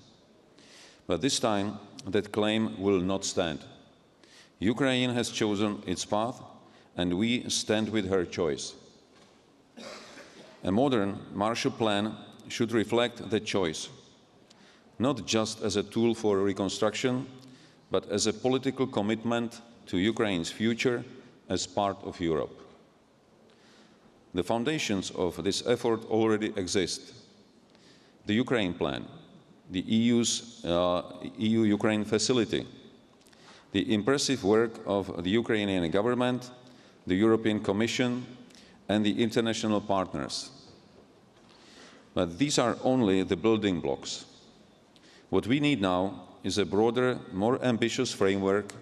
But this time, that claim will not stand. Ukraine has chosen its path, and we stand with her choice. A modern Marshall Plan should reflect that choice, not just as a tool for reconstruction, but as a political commitment to Ukraine's future as part of Europe. The foundations of this effort already exist. The Ukraine Plan, the EU's EU-Ukraine facility, the impressive work of the Ukrainian government, the European Commission, and the international partners. But these are only the building blocks. What we need now is a broader, more ambitious framework,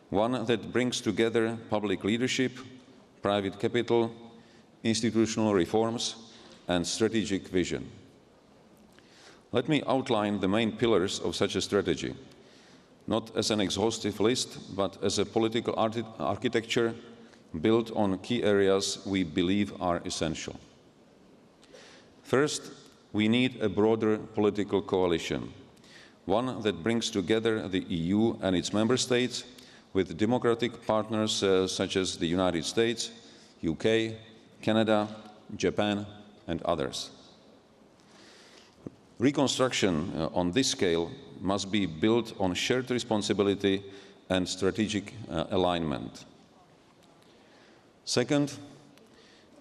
one that brings together public leadership, private capital, institutional reforms, and strategic vision. Let me outline the main pillars of such a strategy, not as an exhaustive list, but as a political architecture built on key areas we believe are essential. First, we need a broader political coalition, one that brings together the EU and its member states with democratic partners such as the United States, UK, Canada, Japan, and others. Reconstruction on this scale must be built on shared responsibility and strategic alignment. Second,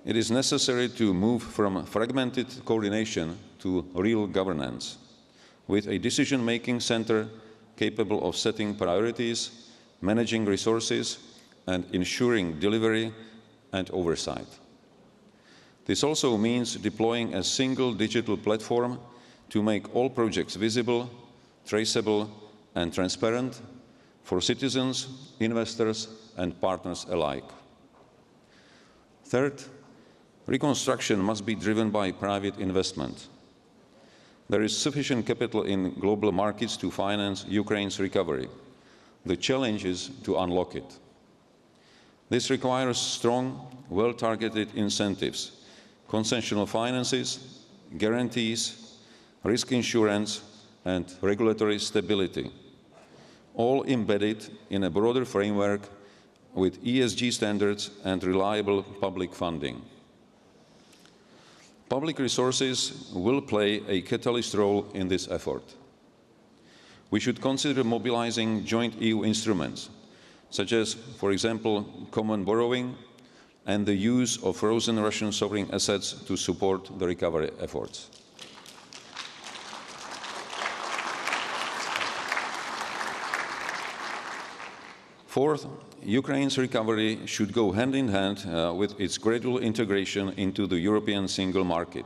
it is necessary to move from fragmented coordination to real governance, with a decision-making center capable of setting priorities, managing resources, and ensuring delivery and oversight. This also means deploying a single digital platform to make all projects visible, traceable, and transparent for citizens, investors, and partners alike. Third, reconstruction must be driven by private investment. There is sufficient capital in global markets to finance Ukraine's recovery. The challenge is to unlock it. This requires strong, well-targeted incentives, concessional finances, guarantees, risk insurance, and regulatory stability, all embedded in a broader framework with ESG standards and reliable public funding. Public resources will play a catalyst role in this effort. We should consider mobilizing joint EU instruments, such as, for example, common borrowing and the use of frozen Russian sovereign assets to support the recovery efforts. Fourth, Ukraine's recovery should go hand in hand with its gradual integration into the European single market,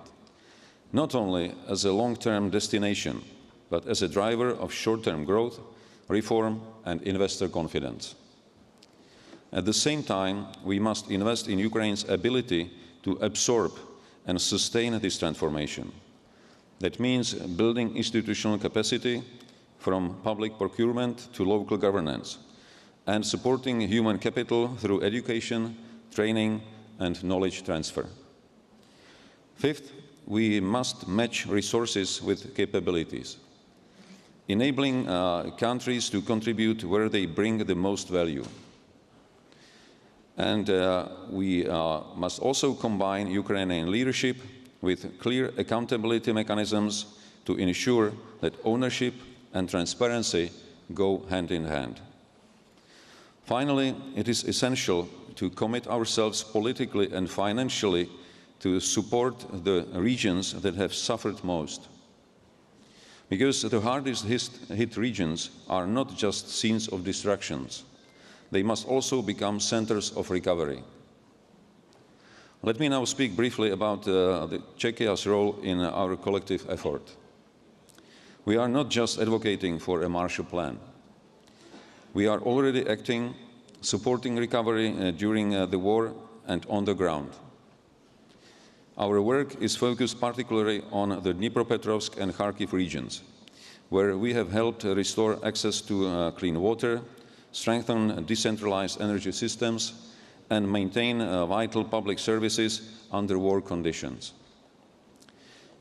not only as a long-term destination, but as a driver of short-term growth, reform and investor confidence. At the same time, we must invest in Ukraine's ability to absorb and sustain this transformation. That means building institutional capacity from public procurement to local governance, and supporting human capital through education, training and knowledge transfer. Fifth, we must match resources with capabilities, enabling countries to contribute where they bring the most value. And we must also combine Ukrainian leadership with clear accountability mechanisms to ensure that ownership and transparency go hand in hand. Finally, it is essential to commit ourselves politically and financially to support the regions that have suffered most. Because the hardest hit regions are not just scenes of destructions. They must also become centers of recovery. Let me now speak briefly about Czechia's role in our collective effort. We are not just advocating for a Marshall Plan. We are already acting, supporting recovery during the war and on the ground. Our work is focused particularly on the Dnipropetrovsk and Kharkiv regions, where we have helped restore access to clean water, strengthen decentralized energy systems, and maintain vital public services under war conditions.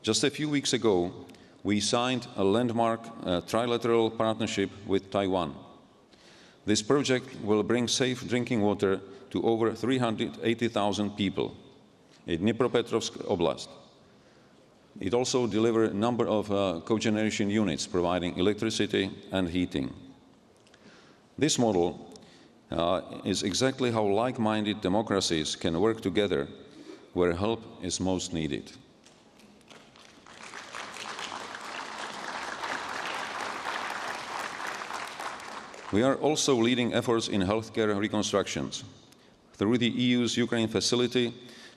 Just a few weeks ago, we signed a landmark trilateral partnership with Taiwan. This project will bring safe drinking water to over 380,000 people in Dnipropetrovsk Oblast. It also delivers a number of cogeneration units providing electricity and heating. This model is exactly how like-minded democracies can work together where help is most needed. We are also leading efforts in healthcare reconstructions. Through the EU's Ukraine facility,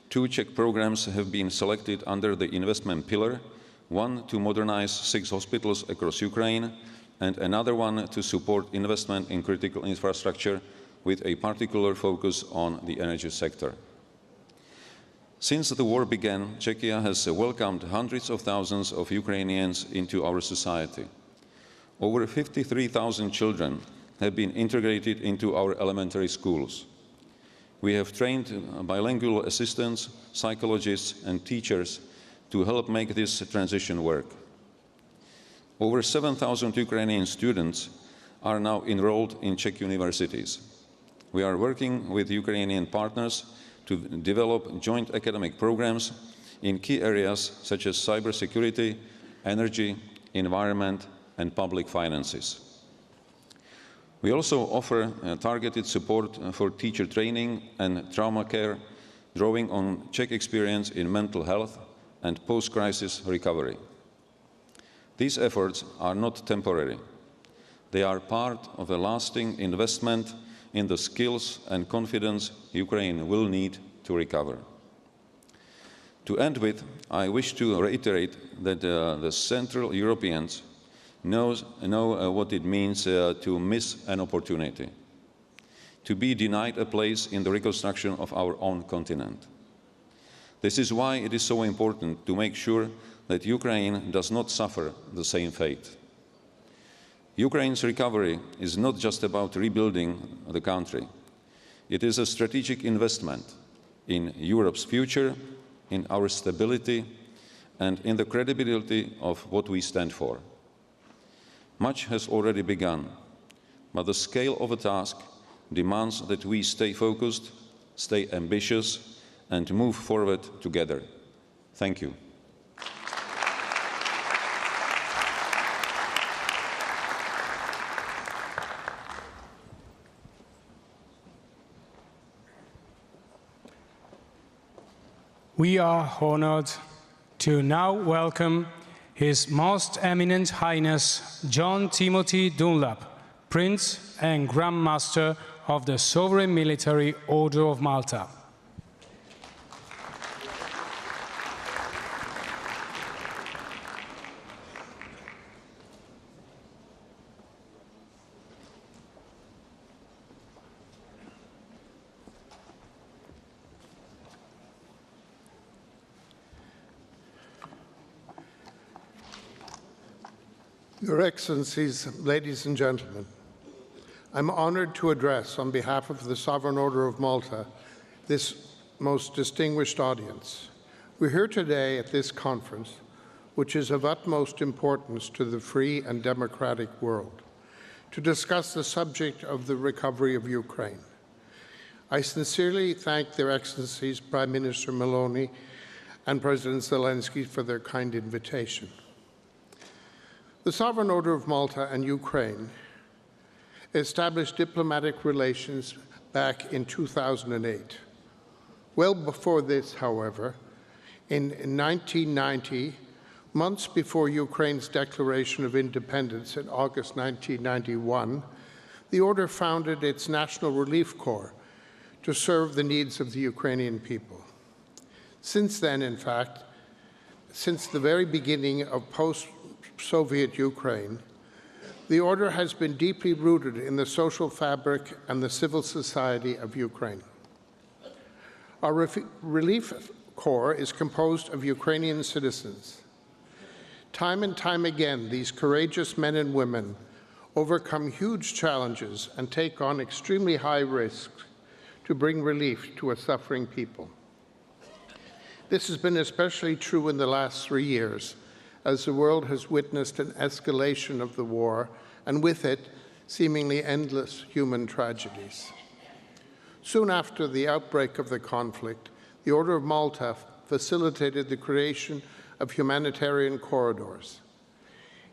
2 Czech programs have been selected under the investment pillar, one to modernize 6 hospitals across Ukraine, and another one to support investment in critical infrastructure with a particular focus on the energy sector. Since the war began, Czechia has welcomed hundreds of thousands of Ukrainians into our society. Over 53,000 children have been integrated into our elementary schools. We have trained bilingual assistants, psychologists, and teachers to help make this transition work. Over 7,000 Ukrainian students are now enrolled in Czech universities. We are working with Ukrainian partners to develop joint academic programs in key areas such as cybersecurity, energy, environment, and public finances. We also offer targeted support for teacher training and trauma care, drawing on Czech experience in mental health and post-crisis recovery. These efforts are not temporary. They are part of a lasting investment in the skills and confidence Ukraine will need to recover. To end with, I wish to reiterate that the Central Europeans know what it means to miss an opportunity, to be denied a place in the reconstruction of our own continent. This is why it is so important to make sure that Ukraine does not suffer the same fate. Ukraine's recovery is not just about rebuilding the country. It is a strategic investment in Europe's future, in our stability, and in the credibility of what we stand for. Much has already begun, but the scale of the task demands that we stay focused, stay ambitious, and move forward together. Thank you. we are honored to now welcome His Most Eminent Highness John Timothy Dunlap, Prince and Grand Master of the Sovereign Military Order of Malta. Your Excellencies, ladies and gentlemen, I'm honored to address on behalf of the Sovereign Order of Malta this most distinguished audience. We're here today at this conference, which is of utmost importance to the free and democratic world, to discuss the subject of the recovery of Ukraine. I sincerely thank Their Excellencies Prime Minister Meloni and President Zelenskyy for their kind invitation. The Sovereign Order of Malta and Ukraine established diplomatic relations back in 2008. Well before this, however, in 1990, months before Ukraine's declaration of independence in August 1991, the Order founded its National Relief Corps to serve the needs of the Ukrainian people. Since then, in fact, since the very beginning of post-Soviet Ukraine, the Order has been deeply rooted in the social fabric and the civil society of Ukraine. Our Relief Corps is composed of Ukrainian citizens. Time and time again, these courageous men and women overcome huge challenges and take on extremely high risks to bring relief to a suffering people. This has been especially true in the last 3 years, as the world has witnessed an escalation of the war, and with it, seemingly endless human tragedies. Soon after the outbreak of the conflict, the Order of Malta facilitated the creation of humanitarian corridors.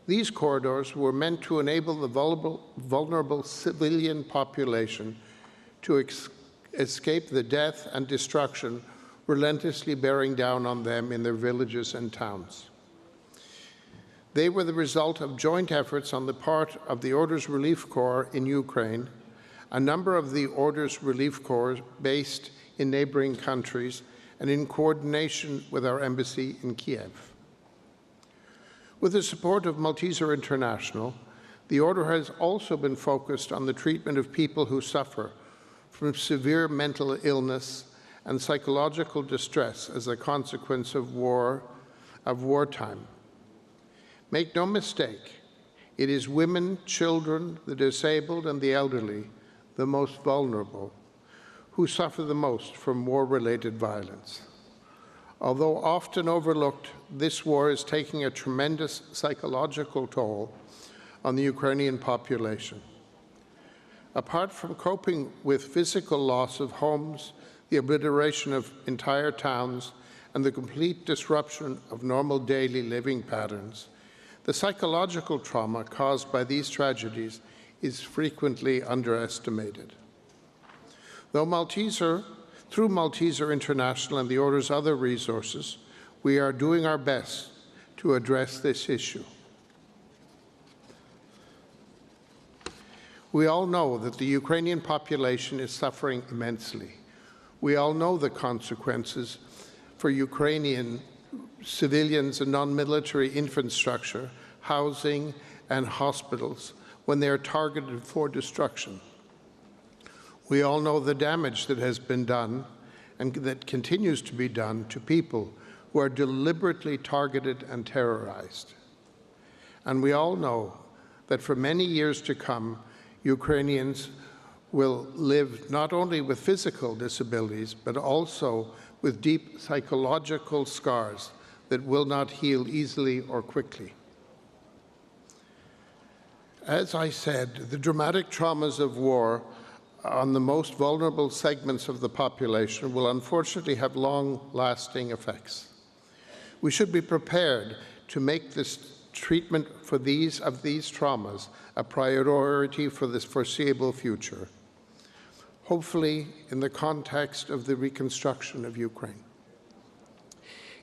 These corridors were meant to enable the vulnerable civilian population to escape the death and destruction relentlessly bearing down on them in their villages and towns. They were the result of joint efforts on the part of the Order's Relief Corps in Ukraine, a number of the Order's Relief Corps based in neighboring countries, and in coordination with our embassy in Kiev. With the support of Malteser International, the Order has also been focused on the treatment of people who suffer from severe mental illness and psychological distress as a consequence of wartime. Make no mistake, it is women, children, the disabled, and the elderly, the most vulnerable, who suffer the most from war-related violence. Although often overlooked, this war is taking a tremendous psychological toll on the Ukrainian population. Apart from coping with physical loss of homes, the obliteration of entire towns, and the complete disruption of normal daily living patterns, the psychological trauma caused by these tragedies is frequently underestimated. Through Malteser International and the Order's other resources, we are doing our best to address this issue. We all know that the Ukrainian population is suffering immensely. We all know the consequences for Ukrainian civilians and non-military infrastructure, housing, and hospitals when they are targeted for destruction. We all know the damage that has been done and that continues to be done to people who are deliberately targeted and terrorized. And we all know that for many years to come, Ukrainians will live not only with physical disabilities, but also with deep psychological scars that will not heal easily or quickly. As I said, the dramatic traumas of war on the most vulnerable segments of the population will unfortunately have long-lasting effects. We should be prepared to make this treatment for these traumas a priority for this foreseeable future, hopefully in the context of the reconstruction of Ukraine.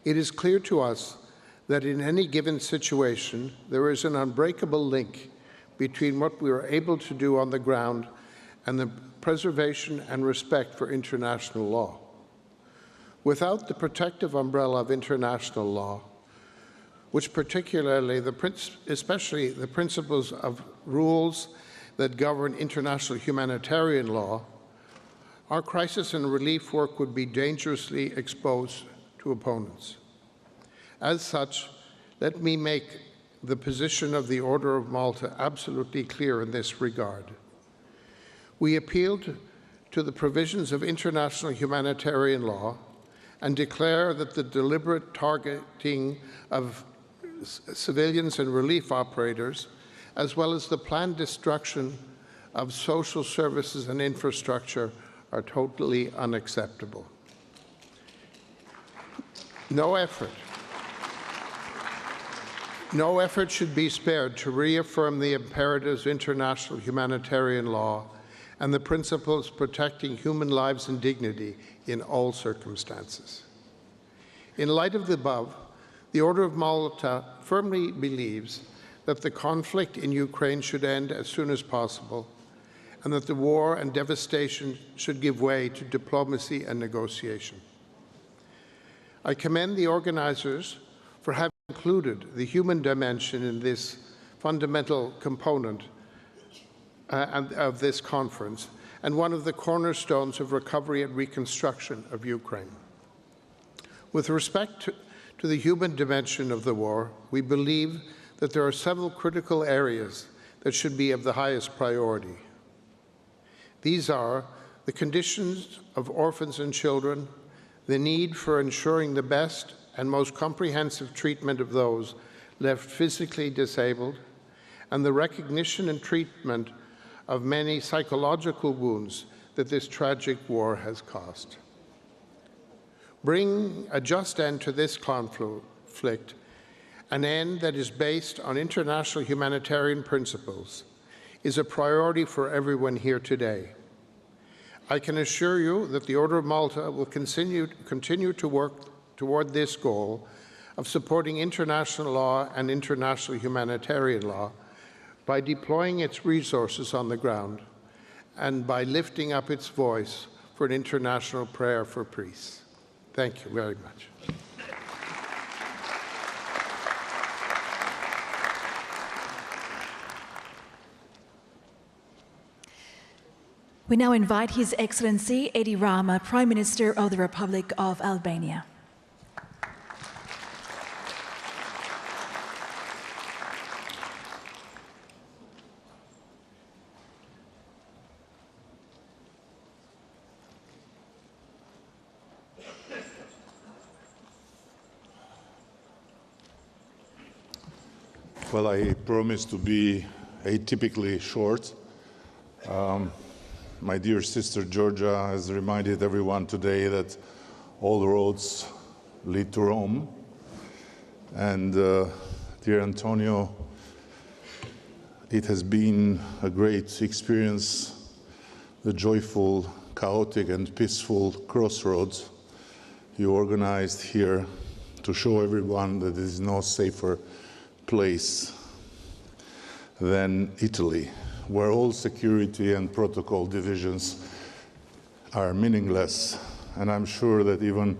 It is clear to us that in any given situation, there is an unbreakable link between what we are able to do on the ground and the preservation and respect for international law. Without the protective umbrella of international law, which particularly, especially the principles of rules that govern international humanitarian law, our crisis and relief work would be dangerously exposed to opponents. As such, let me make the position of the Order of Malta absolutely clear in this regard. We appealed to the provisions of international humanitarian law and declare that the deliberate targeting of civilians and relief operators, as well as the planned destruction of social services and infrastructure, are totally unacceptable. No effort should be spared to reaffirm the imperatives of international humanitarian law and the principles protecting human lives and dignity in all circumstances. In light of the above, the Order of Malta firmly believes that the conflict in Ukraine should end as soon as possible and that the war and devastation should give way to diplomacy and negotiation. I commend the organizers for having included the human dimension in this fundamental component of this conference and one of the cornerstones of recovery and reconstruction of Ukraine. With respect to the human dimension of the war, we believe that there are several critical areas that should be of the highest priority. These are the conditions of orphans and children, the need for ensuring the best and most comprehensive treatment of those left physically disabled, and the recognition and treatment of many psychological wounds that this tragic war has caused. Bring a just end to this conflict, an end that is based on international humanitarian principles, is a priority for everyone here today. I can assure you that the Order of Malta will continue to work toward this goal of supporting international law and international humanitarian law by deploying its resources on the ground and by lifting up its voice for an international prayer for peace. Thank you very much. We now invite His Excellency Edi Rama, Prime Minister of the Republic of Albania. Well, I promise to be atypically short. My dear sister Georgia has reminded everyone today that all roads lead to Rome. And dear Antonio, it has been a great experience, the joyful, chaotic and peaceful crossroads you organized here to show everyone that there is no safer place than Italy, where all security and protocol divisions are meaningless. And I'm sure that even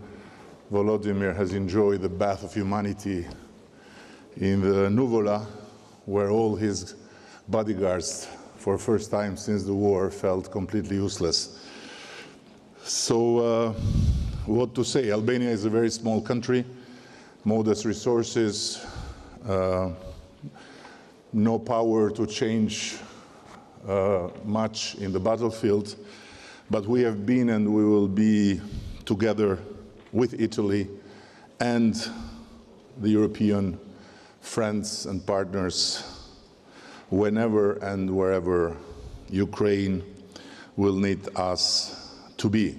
Volodymyr has enjoyed the bath of humanity in the Nuvola, where all his bodyguards, for the first time since the war, felt completely useless. So what to say? Albania is a very small country, modest resources, no power to change much in the battlefield, but we have been and we will be together with Italy and the European friends and partners whenever and wherever Ukraine will need us to be.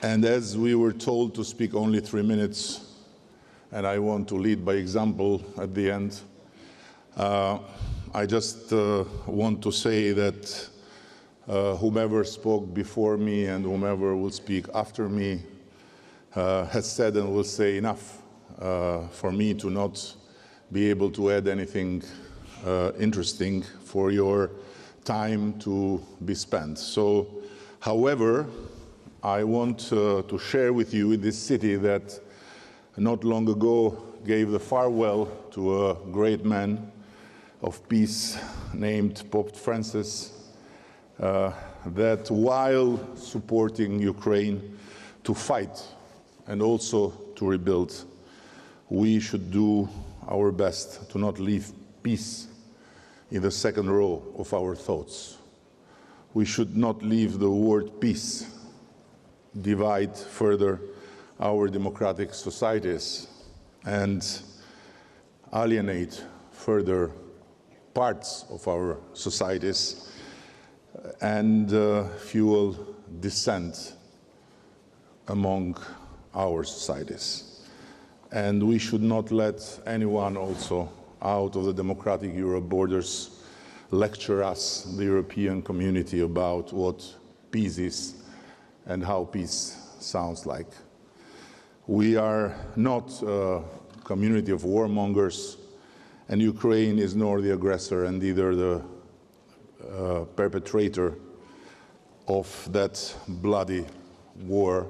And as we were told to speak only 3 minutes, and I want to lead by example at the end, I just want to say that whomever spoke before me and whomever will speak after me has said and will say enough for me to not be able to add anything interesting for your time to be spent. So, however, I want to share with you in this city that not long ago gave the farewell to a great man of peace named Pope Francis, that while supporting Ukraine to fight and also to rebuild, we should do our best to not leave peace in the second row of our thoughts. We should not leave the word peace divide further our democratic societies and alienate further parts of our societies and fuel dissent among our societies. And we should not let anyone also out of the democratic Europe borders lecture us, the European community, about what peace is and how peace sounds like. We are not a community of warmongers, and Ukraine is nor the aggressor and neither the perpetrator of that bloody war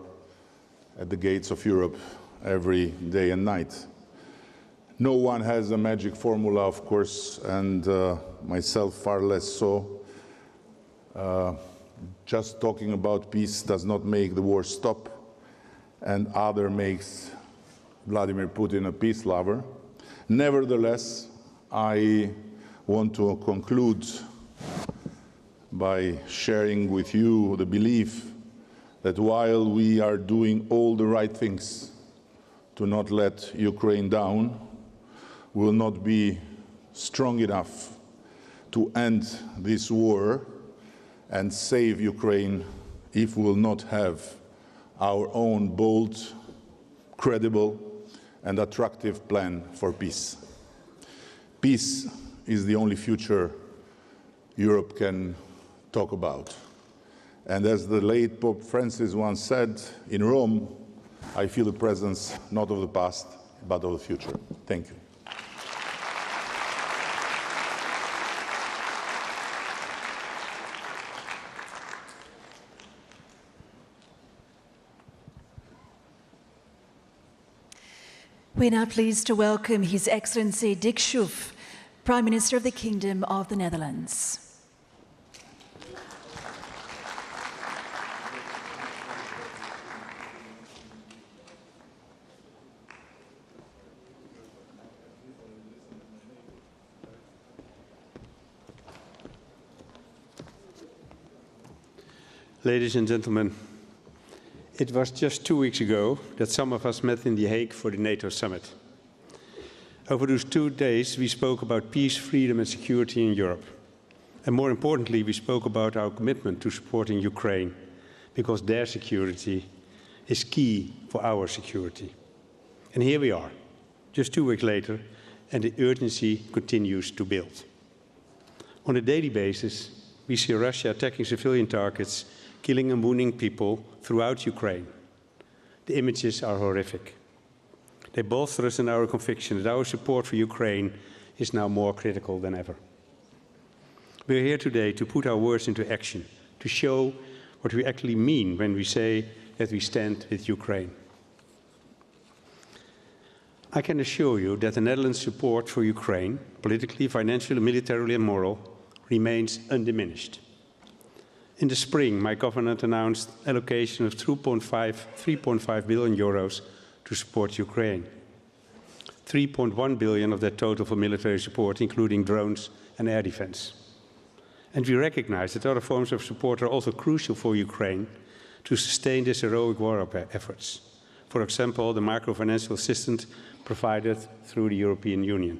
at the gates of Europe every day and night. No one has a magic formula, of course, and myself far less so. Just talking about peace does not make the war stop, and other makes Vladimir Putin a peace lover. Nevertheless, I want to conclude by sharing with you the belief that while we are doing all the right things to not let Ukraine down, we will not be strong enough to end this war and save Ukraine if we will not have our own bold, credible, and attractive plan for peace. Peace is the only future Europe can talk about. And as the late Pope Francis once said, in Rome, I feel the presence not of the past, but of the future. Thank you. We're now pleased to welcome His Excellency Dick Schoof, Prime Minister of the Kingdom of the Netherlands. Ladies and gentlemen, it was just 2 weeks ago that some of us met in The Hague for the NATO summit. Over those 2 days, we spoke about peace, freedom and security in Europe. And more importantly, we spoke about our commitment to supporting Ukraine, because their security is key for our security. And here we are, just 2 weeks later, and the urgency continues to build. On a daily basis, we see Russia attacking civilian targets, killing and wounding people throughout Ukraine. The images are horrific. They bolster us in our conviction that our support for Ukraine is now more critical than ever. We are here today to put our words into action, to show what we actually mean when we say that we stand with Ukraine. I can assure you that the Netherlands' support for Ukraine, politically, financially, militarily and moral, remains undiminished. In the spring, my government announced allocation of 3.5 billion euros to support Ukraine. 3.1 billion of that total for military support, including drones and air defense. And we recognize that other forms of support are also crucial for Ukraine to sustain this heroic war efforts. For example, the macro-financial assistance provided through the European Union.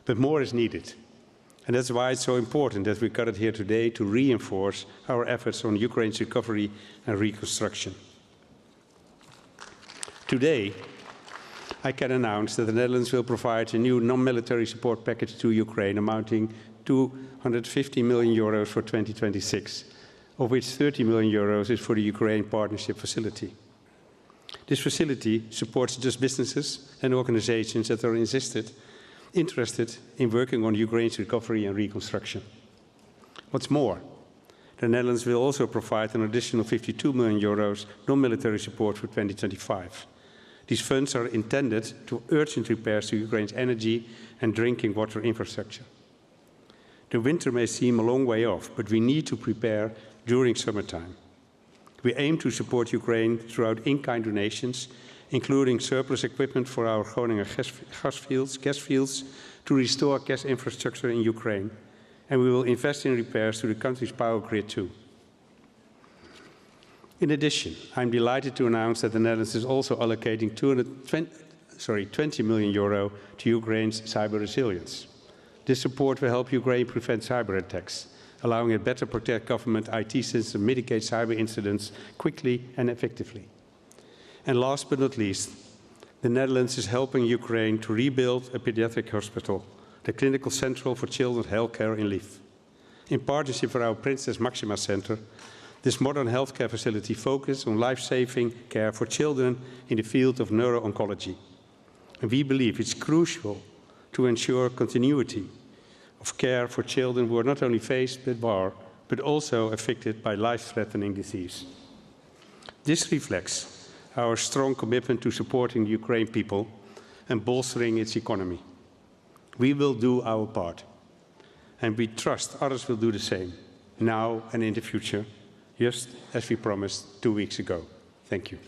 But more is needed. And that's why it's so important that we gathered here today to reinforce our efforts on Ukraine's recovery and reconstruction. Today, I can announce that the Netherlands will provide a new non-military support package to Ukraine amounting 250 million euros for 2026, of which 30 million euros is for the Ukraine Partnership Facility. This facility supports just businesses and organizations that are interested in working on Ukraine's recovery and reconstruction. What's more, the Netherlands will also provide an additional 52 million euros non-military support for 2025. These funds are intended to urgent repairs to Ukraine's energy and drinking water infrastructure. The winter may seem a long way off, but we need to prepare during summertime. We aim to support Ukraine throughout in-kind donations, including surplus equipment for our Groningen gas fields to restore gas infrastructure in Ukraine, and we will invest in repairs to the country's power grid too. In addition, I'm delighted to announce that the Netherlands is also allocating 20 million euro to Ukraine's cyber resilience. This support will help Ukraine prevent cyber attacks, allowing it better protect government IT systems and mitigate cyber incidents quickly and effectively. And last but not least, the Netherlands is helping Ukraine to rebuild a pediatric hospital, the Clinical Central for Children's Healthcare in Lviv. In partnership with our Princess Maxima Center, this modern healthcare facility focuses on life-saving care for children in the field of neuro-oncology. And we believe it's crucial to ensure continuity of care for children who are not only faced with war, but also affected by life-threatening disease. This reflects our strong commitment to supporting the Ukrainian people and bolstering its economy. We will do our part, and we trust others will do the same, now and in the future, just as we promised 2 weeks ago. Thank you.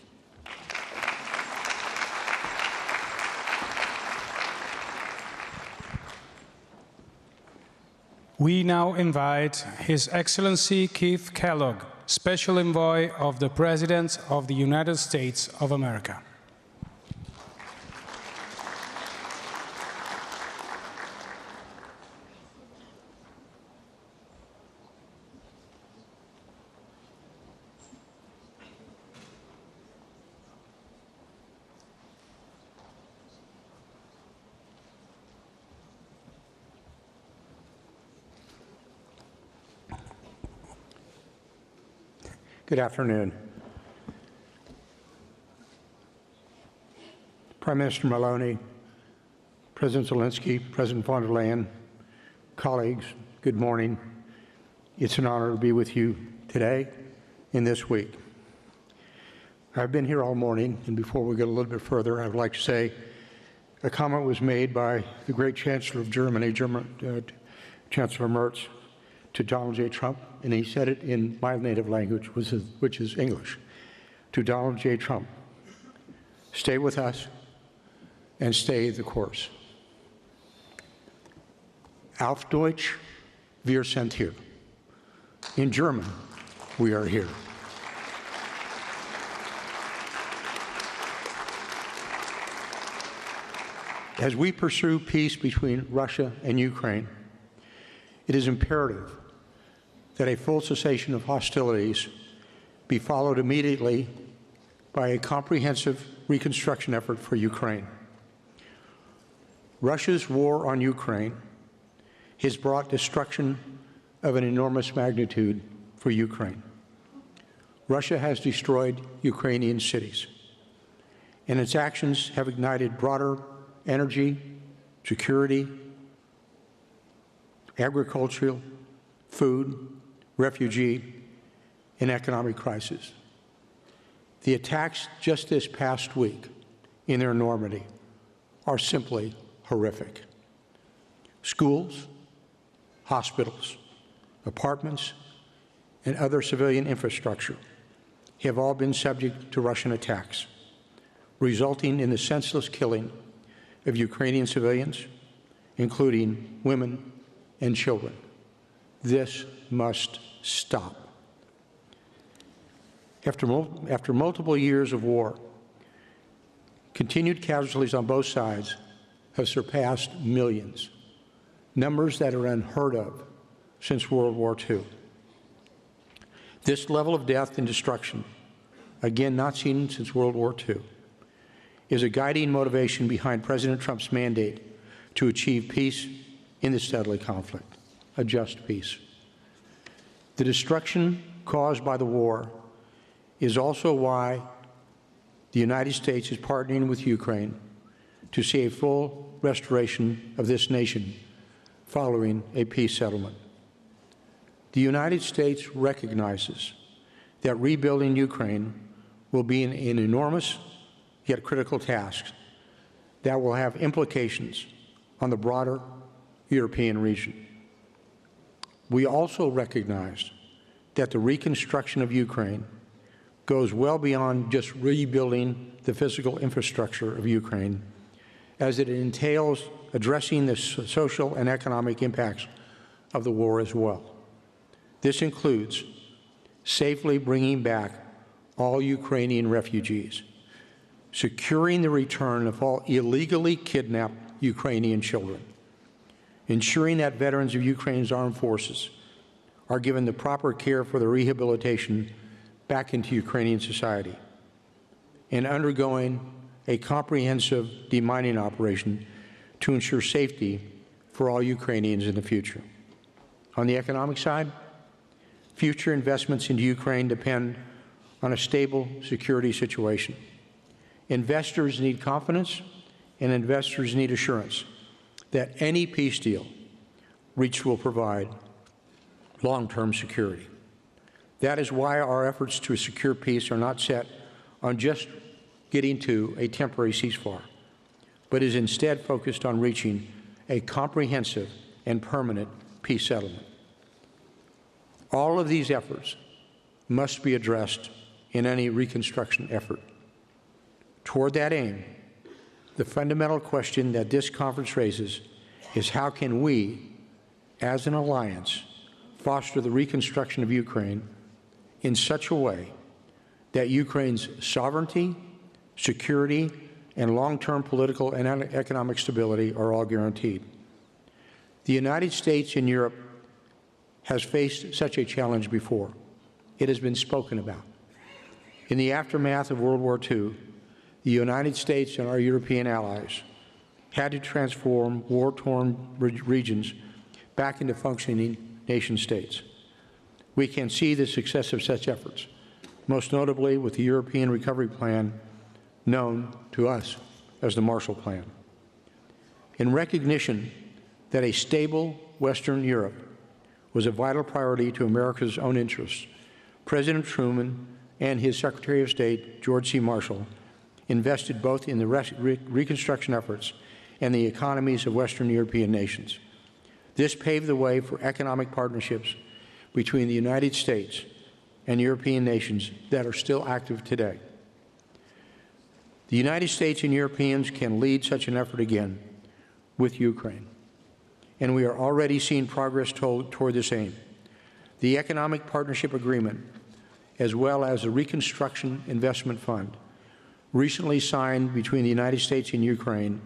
We now invite His Excellency Keith Kellogg, Special Envoy of the President of the United States of America. Good afternoon. Prime Minister Maloney, President Zelenskyy, President von der Leyen, colleagues, good morning. It's an honor to be with you today and this week. I've been here all morning, and before we get a little bit further, I would like to say a comment was made by the great Chancellor of Germany, Chancellor Merz, to Donald J. Trump, and he said it in my native language, which is English. To Donald J. Trump, stay with us and stay the course. Auf Deutsch, wir sind hier. In German, we are here. As we pursue peace between Russia and Ukraine, it is imperative that a full cessation of hostilities be followed immediately by a comprehensive reconstruction effort for Ukraine. Russia's war on Ukraine has brought destruction of an enormous magnitude for Ukraine. Russia has destroyed Ukrainian cities, and its actions have ignited broader energy, security, agricultural, food, refugee, and economic crisis. The attacks just this past week in their enormity are simply horrific. Schools, hospitals, apartments, and other civilian infrastructure have all been subject to Russian attacks, resulting in the senseless killing of Ukrainian civilians, including women and children. This must stop. After multiple years of war, continued casualties on both sides have surpassed millions, numbers that are unheard of since World War II. This level of death and destruction, again not seen since World War II, is a guiding motivation behind President Trump's mandate to achieve peace in this deadly conflict. a just peace. The destruction caused by the war is also why the United States is partnering with Ukraine to see a full restoration of this nation following a peace settlement. The United States recognizes that rebuilding Ukraine will be an enormous yet critical task that will have implications on the broader European region. We also recognize that the reconstruction of Ukraine goes well beyond just rebuilding the physical infrastructure of Ukraine, as it entails addressing the social and economic impacts of the war as well. This includes safely bringing back all Ukrainian refugees, securing the return of all illegally kidnapped Ukrainian children, ensuring that veterans of Ukraine's armed forces are given the proper care for their rehabilitation back into Ukrainian society, and undergoing a comprehensive demining operation to ensure safety for all Ukrainians in the future. On the economic side, future investments into Ukraine depend on a stable security situation. Investors need confidence, and investors need assurance that any peace deal reached will provide long-term security. That is why our efforts to secure peace are not set on just getting to a temporary ceasefire, but is instead focused on reaching a comprehensive and permanent peace settlement. All of these efforts must be addressed in any reconstruction effort. Toward that aim, the fundamental question that this conference raises is how can we, as an alliance, foster the reconstruction of Ukraine in such a way that Ukraine's sovereignty, security, and long-term political and economic stability are all guaranteed. The United States and Europe has faced such a challenge before. It has been spoken about. In the aftermath of World War II, the United States and our European allies had to transform war-torn regions back into functioning nation-states. We can see the success of such efforts, most notably with the European Recovery Plan, known to us as the Marshall Plan. In recognition that a stable Western Europe was a vital priority to America's own interests, President Truman and his Secretary of State, George C. Marshall, invested both in the reconstruction efforts and the economies of Western European nations. This paved the way for economic partnerships between the United States and European nations that are still active today. The United States and Europeans can lead such an effort again with Ukraine, and we are already seeing progress toward this aim. The Economic Partnership Agreement, as well as the Reconstruction Investment Fund, recently signed between the United States and Ukraine,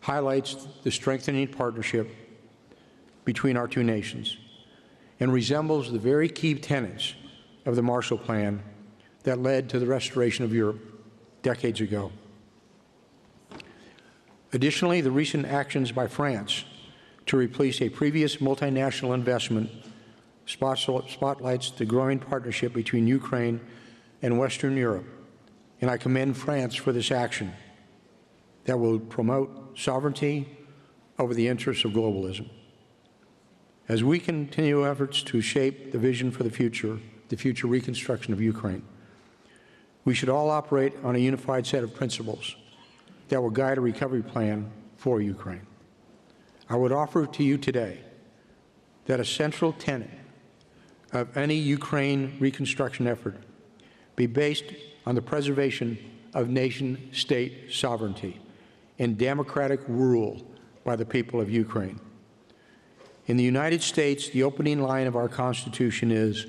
highlights the strengthening partnership between our two nations and resembles the very key tenets of the Marshall Plan that led to the restoration of Europe decades ago. Additionally, the recent actions by France to replace a previous multinational investment spotlights the growing partnership between Ukraine and Western Europe, and I commend France for this action that will promote sovereignty over the interests of globalism. As we continue efforts to shape the vision for the future reconstruction of Ukraine, we should all operate on a unified set of principles that will guide a recovery plan for Ukraine. I would offer to you today that a central tenet of any Ukraine reconstruction effort be based on the preservation of nation-state sovereignty and democratic rule by the people of Ukraine. In the United States, the opening line of our Constitution is,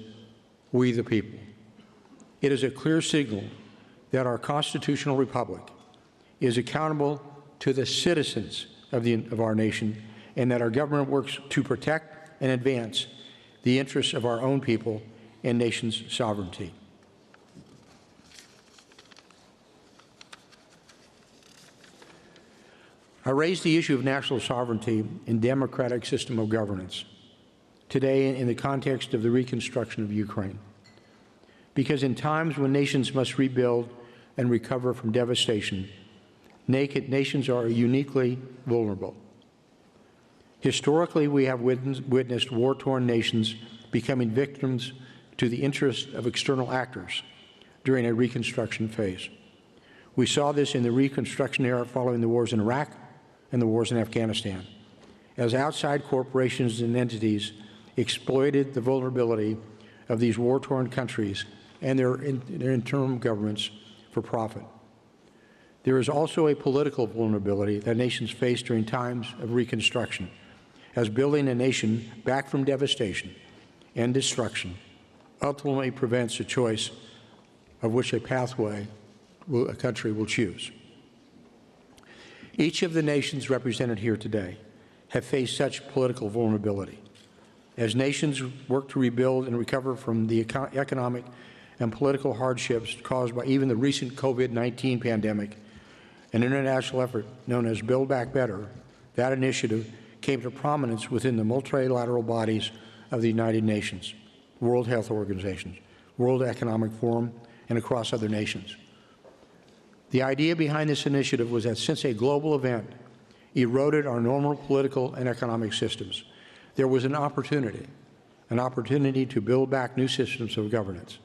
"We the people." It is a clear signal that our constitutional republic is accountable to the citizens of our nation, and that our government works to protect and advance the interests of our own people and nation's sovereignty. I raised the issue of national sovereignty and democratic system of governance today in the context of the reconstruction of Ukraine. Because in times when nations must rebuild and recover from devastation, nations are uniquely vulnerable. Historically, we have witnessed war-torn nations becoming victims to the interests of external actors during a reconstruction phase. We saw this in the reconstruction era following the wars in Iraq and the wars in Afghanistan, as outside corporations and entities exploited the vulnerability of these war-torn countries and their interim governments for profit. There is also a political vulnerability that nations face during times of reconstruction, as building a nation back from devastation and destruction ultimately prevents a choice of which a pathway a country will choose. Each of the nations represented here today have faced such political vulnerability. As nations work to rebuild and recover from the economic and political hardships caused by even the recent COVID-19 pandemic, an international effort known as Build Back Better, that initiative came to prominence within the multilateral bodies of the United Nations, World Health Organization, World Economic Forum, and across other nations. The idea behind this initiative was that since a global event eroded our normal political and economic systems, there was an opportunity to build back new systems of governance.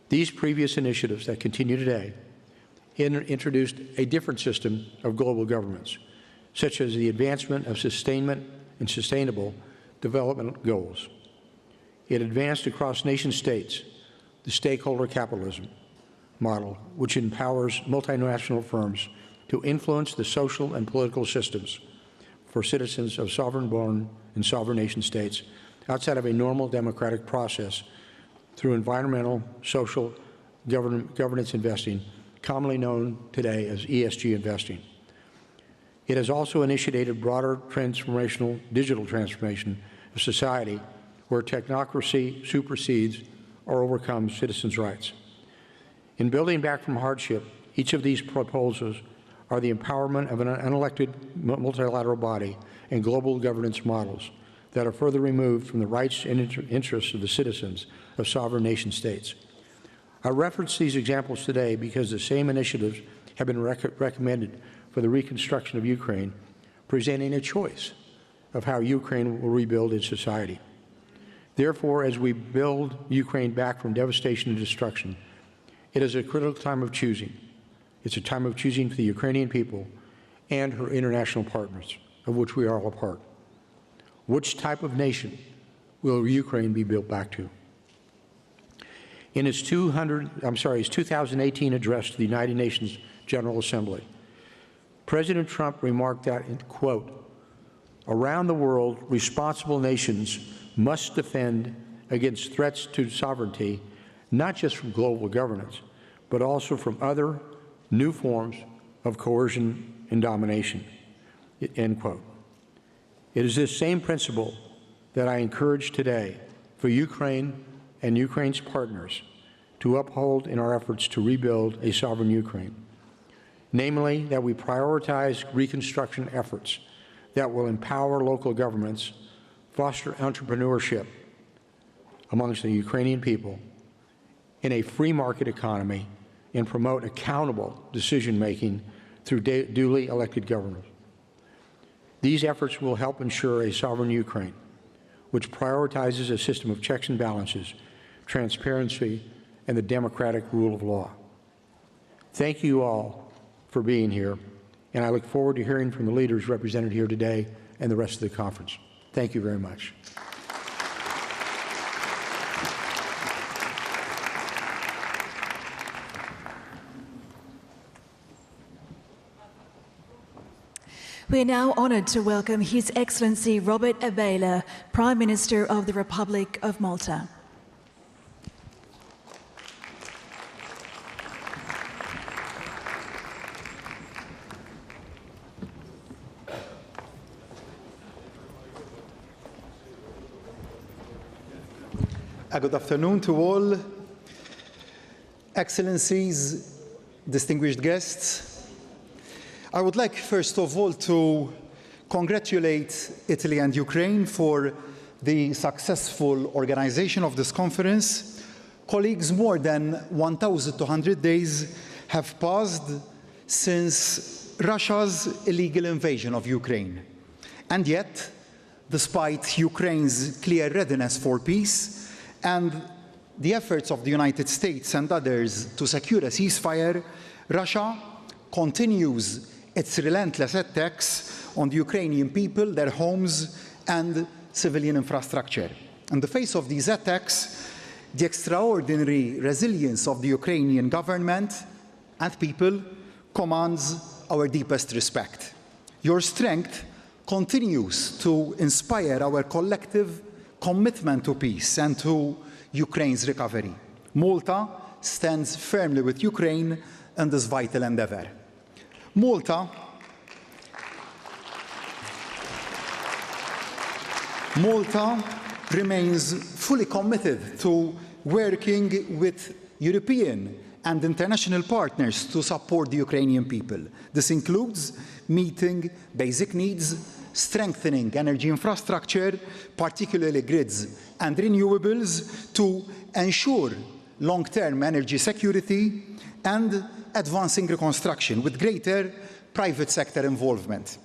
These previous initiatives that continue today introduced a different system of global governments, such as the advancement of sustainment and sustainable development goals. It advanced across nation states the stakeholder capitalism model, which empowers multinational firms to influence the social and political systems for citizens of sovereign-born and sovereign nation states outside of a normal democratic process through environmental, social, governance investing, commonly known today as ESG investing. It has also initiated broader digital transformation of society where technocracy supersedes or overcomes citizens' rights. In building back from hardship, each of these proposals are the empowerment of an unelected multilateral body and global governance models that are further removed from the rights and interests of the citizens of sovereign nation states. I reference these examples today because the same initiatives have been recommended for the reconstruction of Ukraine, presenting a choice of how Ukraine will rebuild its society. Therefore, as we build Ukraine back from devastation and destruction, it is a critical time of choosing. It's a time of choosing for the Ukrainian people and her international partners, of which we are all a part. Which type of nation will Ukraine be built back to? In his 2018 address to the United Nations General Assembly, President Trump remarked that, quote, "Around the world, responsible nations must defend against threats to sovereignty, not just from global governance, but also from other new forms of coercion and domination," end quote. It is this same principle that I encourage today for Ukraine and Ukraine's partners to uphold in our efforts to rebuild a sovereign Ukraine. Namely, that we prioritize reconstruction efforts that will empower local governments, foster entrepreneurship amongst the Ukrainian people in a free market economy, and promote accountable decision-making through duly elected government. These efforts will help ensure a sovereign Ukraine, which prioritizes a system of checks and balances, transparency, and the democratic rule of law. Thank you all for being here, and I look forward to hearing from the leaders represented here today and the rest of the conference. Thank you very much. We are now honoured to welcome His Excellency Robert Abela, Prime Minister of the Republic of Malta. Good afternoon to all. Excellencies, distinguished guests. I would like, first of all, to congratulate Italy and Ukraine for the successful organization of this conference, colleagues, more than 1,200 days have passed since Russia's illegal invasion of Ukraine. And yet, despite Ukraine's clear readiness for peace and the efforts of the United States and others to secure a ceasefire, Russia continues its relentless attacks on the Ukrainian people, their homes, and civilian infrastructure. In the face of these attacks, the extraordinary resilience of the Ukrainian government and people commands our deepest respect. Your strength continues to inspire our collective commitment to peace and to Ukraine's recovery. Malta stands firmly with Ukraine in this vital endeavor. Malta remains fully committed to working with European and international partners to support the Ukrainian people. This includes meeting basic needs, strengthening energy infrastructure, particularly grids and renewables, to ensure long-term energy security, and advancing reconstruction with greater private sector involvement.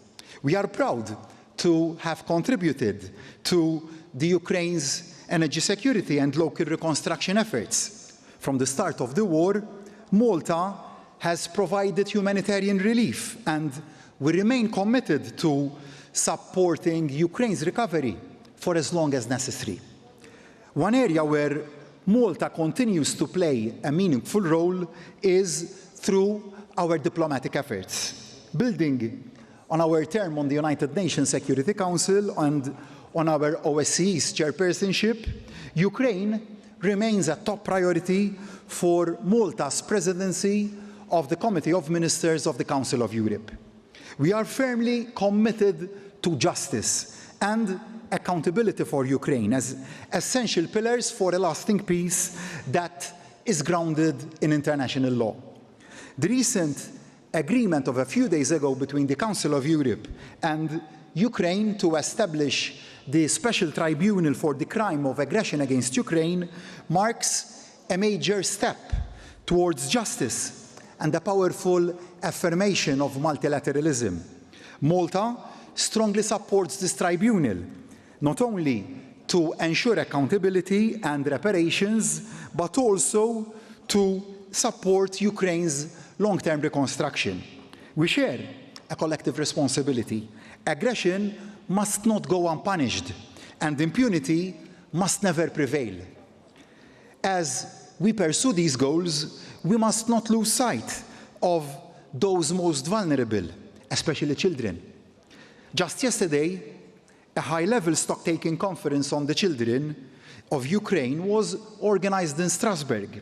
We are proud to have contributed to the Ukraine's energy security and local reconstruction efforts. From the start of the war, Malta has provided humanitarian relief, and we remain committed to supporting Ukraine's recovery for as long as necessary. One area where Malta continues to play a meaningful role is through our diplomatic efforts. Building on our term on the United Nations Security Council and on our OSCE's chairpersonship, Ukraine remains a top priority for Malta's presidency of the Committee of Ministers of the Council of Europe. We are firmly committed to justice and accountability for Ukraine as essential pillars for a lasting peace that is grounded in international law. The recent agreement of a few days ago between the Council of Europe and Ukraine to establish the Special Tribunal for the crime of aggression against Ukraine marks a major step towards justice and a powerful affirmation of multilateralism. Malta strongly supports this tribunal, not only to ensure accountability and reparations, but also to support Ukraine's long-term reconstruction. We share a collective responsibility. Aggression must not go unpunished, and impunity must never prevail. As we pursue these goals, we must not lose sight of those most vulnerable, especially children. Just yesterday, a high-level stock-taking conference on the children of Ukraine was organized in Strasbourg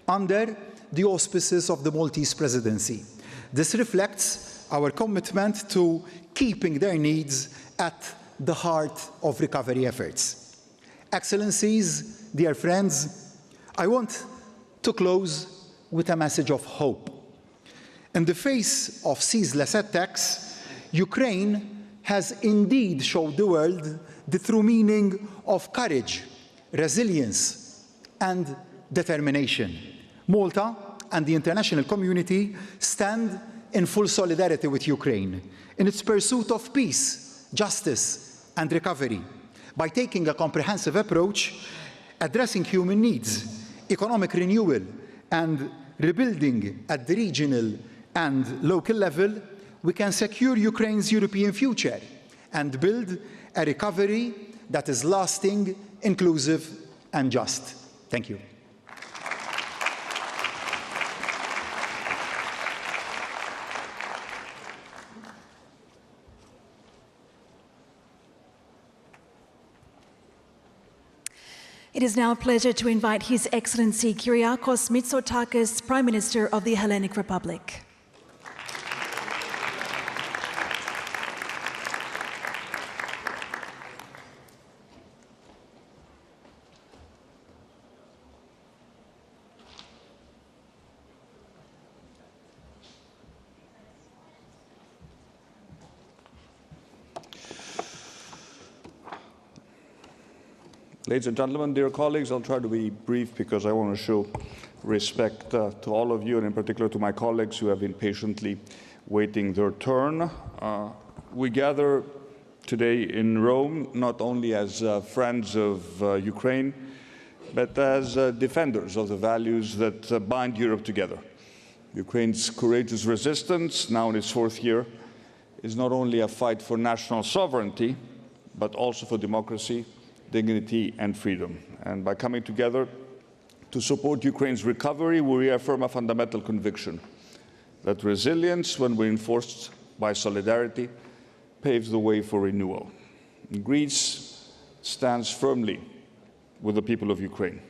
under the auspices of the Maltese presidency. This reflects our commitment to keeping their needs at the heart of recovery efforts. Excellencies, dear friends, I want to close with a message of hope. In the face of ceaseless attacks, Ukraine has indeed showed the world the true meaning of courage, resilience, and determination. Malta and the international community stand in full solidarity with Ukraine in its pursuit of peace, justice, and recovery by taking a comprehensive approach, addressing human needs, economic renewal, and rebuilding at the regional and local level. We can secure Ukraine's European future and build a recovery that is lasting, inclusive, and just. Thank you. It is now a pleasure to invite His Excellency Kyriakos Mitsotakis, Prime Minister of the Hellenic Republic. Ladies and gentlemen, dear colleagues, I'll try to be brief because I want to show respect to all of you, and in particular to my colleagues who have been patiently waiting their turn. We gather today in Rome not only as friends of Ukraine, but as defenders of the values that bind Europe together. Ukraine's courageous resistance, now in its 4th year, is not only a fight for national sovereignty, but also for democracy, dignity and freedom. And by coming together to support Ukraine's recovery, we reaffirm a fundamental conviction that resilience, when reinforced by solidarity, paves the way for renewal. Greece stands firmly with the people of Ukraine,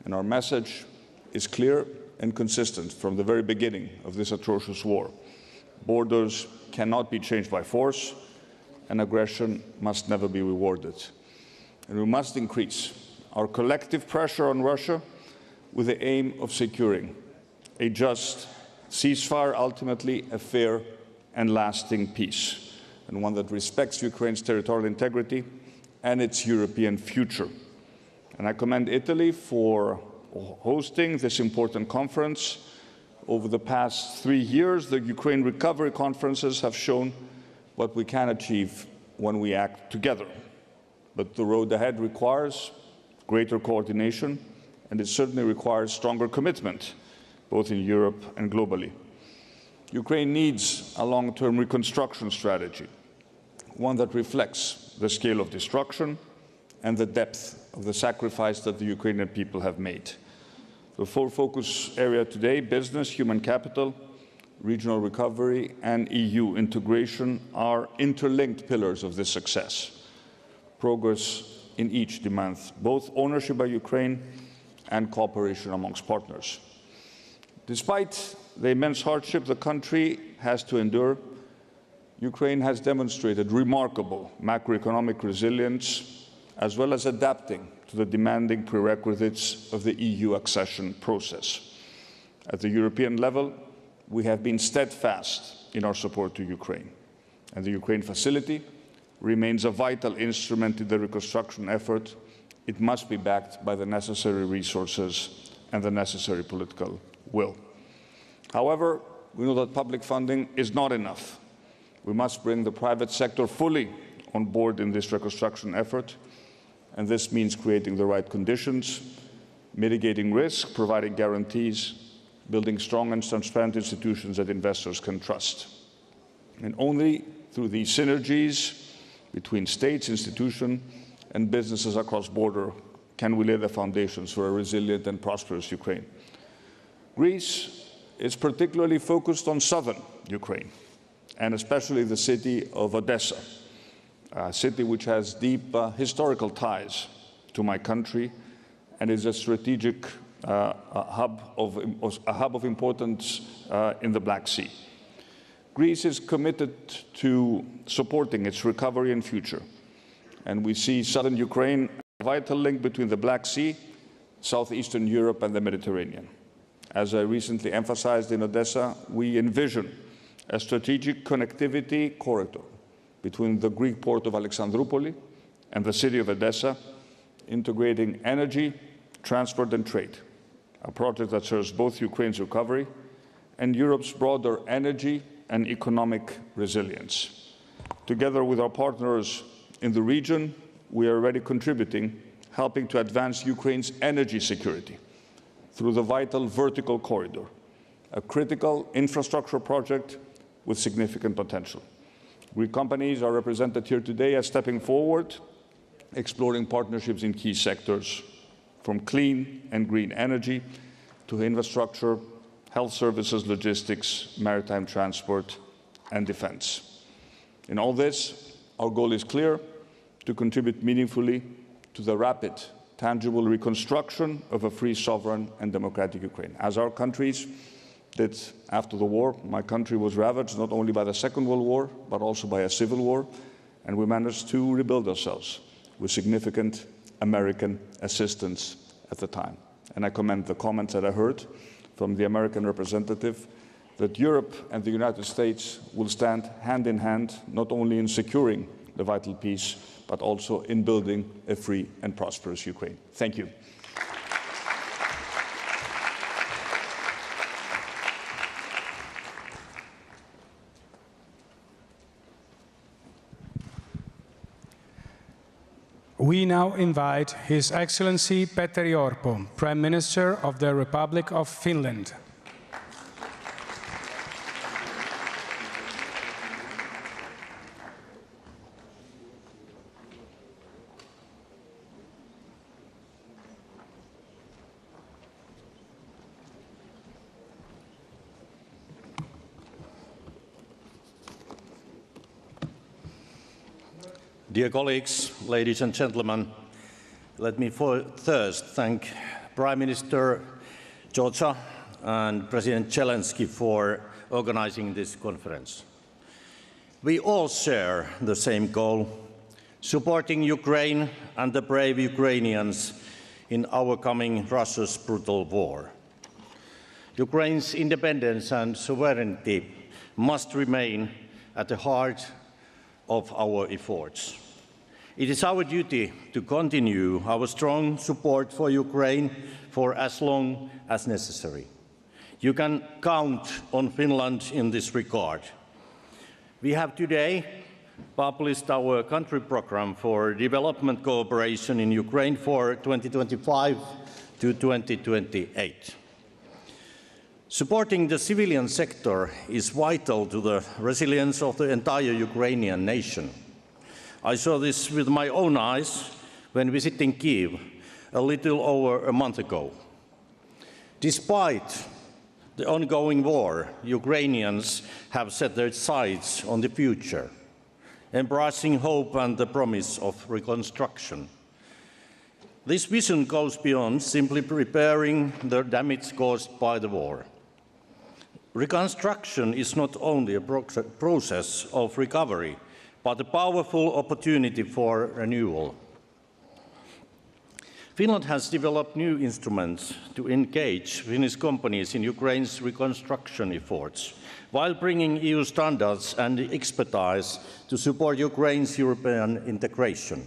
and our message is clear and consistent from the very beginning of this atrocious war. Borders cannot be changed by force, and aggression must never be rewarded. And we must increase our collective pressure on Russia with the aim of securing a just ceasefire, ultimately a fair and lasting peace, and one that respects Ukraine's territorial integrity and its European future. And I commend Italy for hosting this important conference. Over the past 3 years, the Ukraine recovery conferences have shown what we can achieve when we act together. But the road ahead requires greater coordination, and it certainly requires stronger commitment, both in Europe and globally. Ukraine needs a long-term reconstruction strategy, one that reflects the scale of destruction and the depth of the sacrifice that the Ukrainian people have made. The 4 focus areas today, business, human capital, regional recovery, and EU integration, are interlinked pillars of this success. Progress in each demands both ownership by Ukraine and cooperation amongst partners. Despite the immense hardship the country has to endure, Ukraine has demonstrated remarkable macroeconomic resilience, as well as adapting to the demanding prerequisites of the EU accession process. At the European level, we have been steadfast in our support to Ukraine, and the Ukraine facility remains a vital instrument in the reconstruction effort. It must be backed by the necessary resources and the necessary political will. However, we know that public funding is not enough. We must bring the private sector fully on board in this reconstruction effort, and this means creating the right conditions, mitigating risk, providing guarantees, building strong and transparent institutions that investors can trust. And only through these synergies between states, institutions, and businesses across borders can we lay the foundations for a resilient and prosperous Ukraine. Greece is particularly focused on southern Ukraine, and especially the city of Odessa, a city which has deep historical ties to my country and is a strategic hub of importance in the Black Sea. Greece is committed to supporting its recovery and future, and we see southern Ukraine a vital link between the Black Sea, southeastern Europe, and the Mediterranean. As I recently emphasized in Odessa, we envision a strategic connectivity corridor between the Greek port of Alexandroupoli and the city of Odessa, integrating energy, transport, and trade, a project that serves both Ukraine's recovery and Europe's broader energy and economic resilience. Together with our partners in the region, we are already contributing, helping to advance Ukraine's energy security through the vital vertical corridor, a critical infrastructure project with significant potential. Greek companies are represented here today as stepping forward, exploring partnerships in key sectors, from clean and green energy to infrastructure, health services, logistics, maritime transport, and defense. In all this, our goal is clear: to contribute meaningfully to the rapid, tangible reconstruction of a free, sovereign, and democratic Ukraine. As our countries did after the war, my country was ravaged not only by the Second World War, but also by a civil war, and we managed to rebuild ourselves with significant American assistance at the time. And I commend the comments that I heard from the American representative that Europe and the United States will stand hand in hand, not only in securing the vital peace, but also in building a free and prosperous Ukraine. Thank you. We now invite His Excellency Petteri Orpo, Prime Minister of the Republic of Finland. Dear colleagues, ladies and gentlemen, let me first thank Prime Minister Georgia and President Zelenskyy for organizing this conference. We all share the same goal, supporting Ukraine and the brave Ukrainians in overcoming Russia's brutal war. Ukraine's independence and sovereignty must remain at the heart of our efforts. It is our duty to continue our strong support for Ukraine for as long as necessary. You can count on Finland in this regard. We have today published our country program for development cooperation in Ukraine for 2025 to 2028. Supporting the civilian sector is vital to the resilience of the entire Ukrainian nation. I saw this with my own eyes when visiting Kyiv a little over a month ago. Despite the ongoing war, Ukrainians have set their sights on the future, embracing hope and the promise of reconstruction. This vision goes beyond simply repairing the damage caused by the war. Reconstruction is not only a process of recovery, but a powerful opportunity for renewal. Finland has developed new instruments to engage Finnish companies in Ukraine's reconstruction efforts, while bringing EU standards and expertise to support Ukraine's European integration.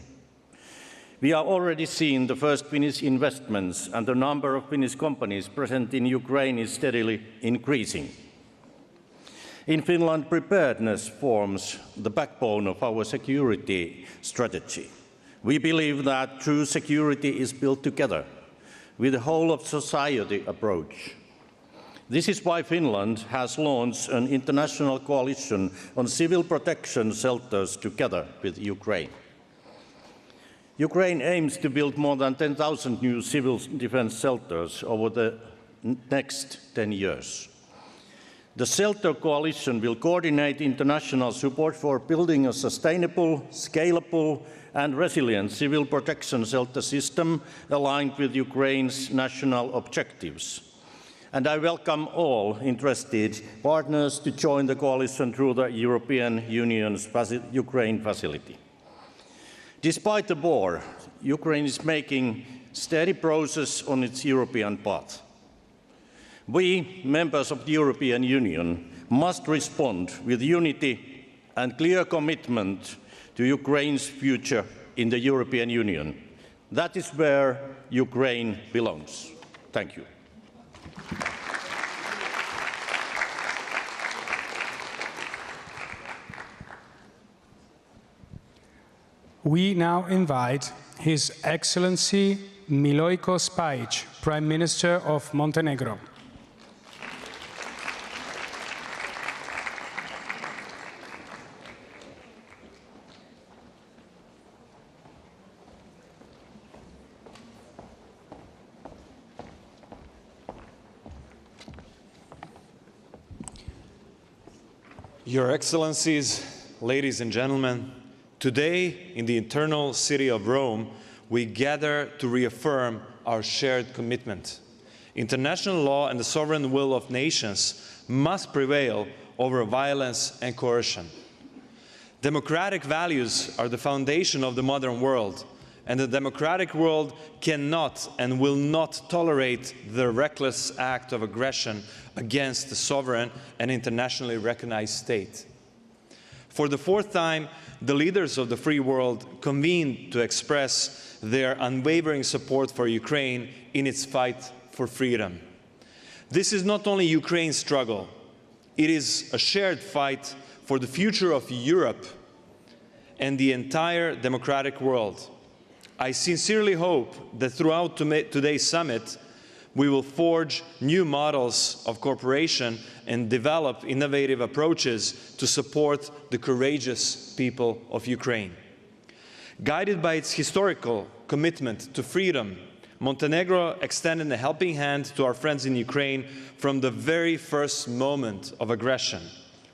We are already seeing the first Finnish investments, and the number of Finnish companies present in Ukraine is steadily increasing. In Finland, preparedness forms the backbone of our security strategy. We believe that true security is built together with a whole-of-society approach. This is why Finland has launched an international coalition on civil protection shelters together with Ukraine. Ukraine aims to build more than 10,000 new civil defense shelters over the next 10 years. The shelter coalition will coordinate international support for building a sustainable, scalable, and resilient civil protection shelter system aligned with Ukraine's national objectives. And I welcome all interested partners to join the coalition through the European Union's Ukraine facility. Despite the war, Ukraine is making steady progress on its European path. We, members of the European Union, must respond with unity and clear commitment to Ukraine's future in the European Union. That is where Ukraine belongs. Thank you. We now invite His Excellency Milojko Spajic, Prime Minister of Montenegro. Your Excellencies, ladies and gentlemen, today in the eternal city of Rome, we gather to reaffirm our shared commitment. International law and the sovereign will of nations must prevail over violence and coercion. Democratic values are the foundation of the modern world, and the democratic world cannot and will not tolerate the reckless act of aggression against the sovereign and internationally recognized state. For the fourth time, the leaders of the free world convened to express their unwavering support for Ukraine in its fight for freedom. This is not only Ukraine's struggle, it is a shared fight for the future of Europe and the entire democratic world. I sincerely hope that throughout today's summit, we will forge new models of cooperation and develop innovative approaches to support the courageous people of Ukraine. Guided by its historical commitment to freedom, Montenegro extended a helping hand to our friends in Ukraine from the very first moment of aggression,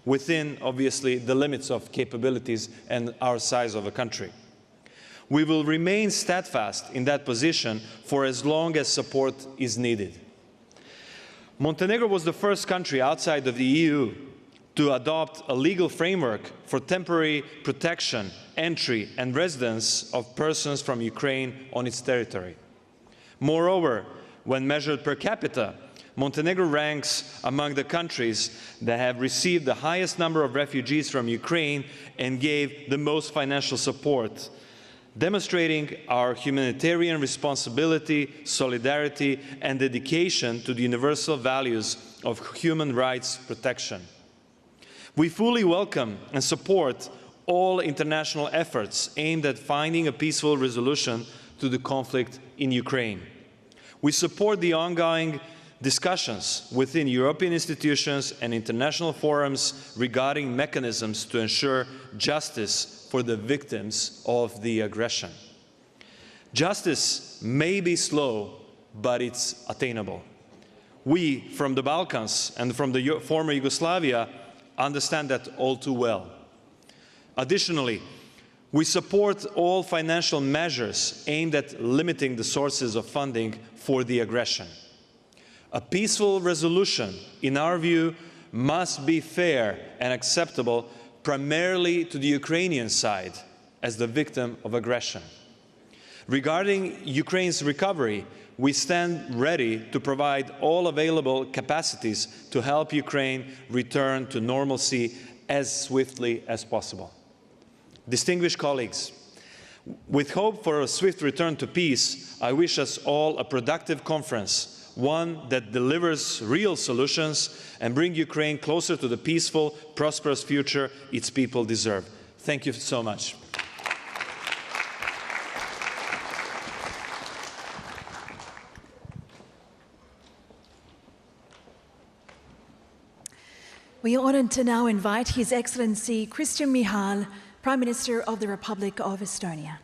within, obviously, the limits of capabilities and our size of a country. We will remain steadfast in that position for as long as support is needed. Montenegro was the first country outside of the EU to adopt a legal framework for temporary protection, entry, and residence of persons from Ukraine on its territory. Moreover, when measured per capita, Montenegro ranks among the countries that have received the highest number of refugees from Ukraine and gave the most financial support, demonstrating our humanitarian responsibility, solidarity, and dedication to the universal values of human rights protection. We fully welcome and support all international efforts aimed at finding a peaceful resolution to the conflict in Ukraine. We support the ongoing discussions within European institutions and international forums regarding mechanisms to ensure justice for the victims of the aggression. Justice may be slow, but it's attainable. We, from the Balkans and from the former Yugoslavia, understand that all too well. Additionally, we support all financial measures aimed at limiting the sources of funding for the aggression. A peaceful resolution, in our view, must be fair and acceptable primarily to the Ukrainian side as the victim of aggression. Regarding Ukraine's recovery, we stand ready to provide all available capacities to help Ukraine return to normalcy as swiftly as possible. Distinguished colleagues, with hope for a swift return to peace, I wish us all a productive conference, one that delivers real solutions and brings Ukraine closer to the peaceful, prosperous future its people deserve. Thank you so much. We are honored to now invite His Excellency Christian Shmyhal, Prime Minister of the Republic of Estonia.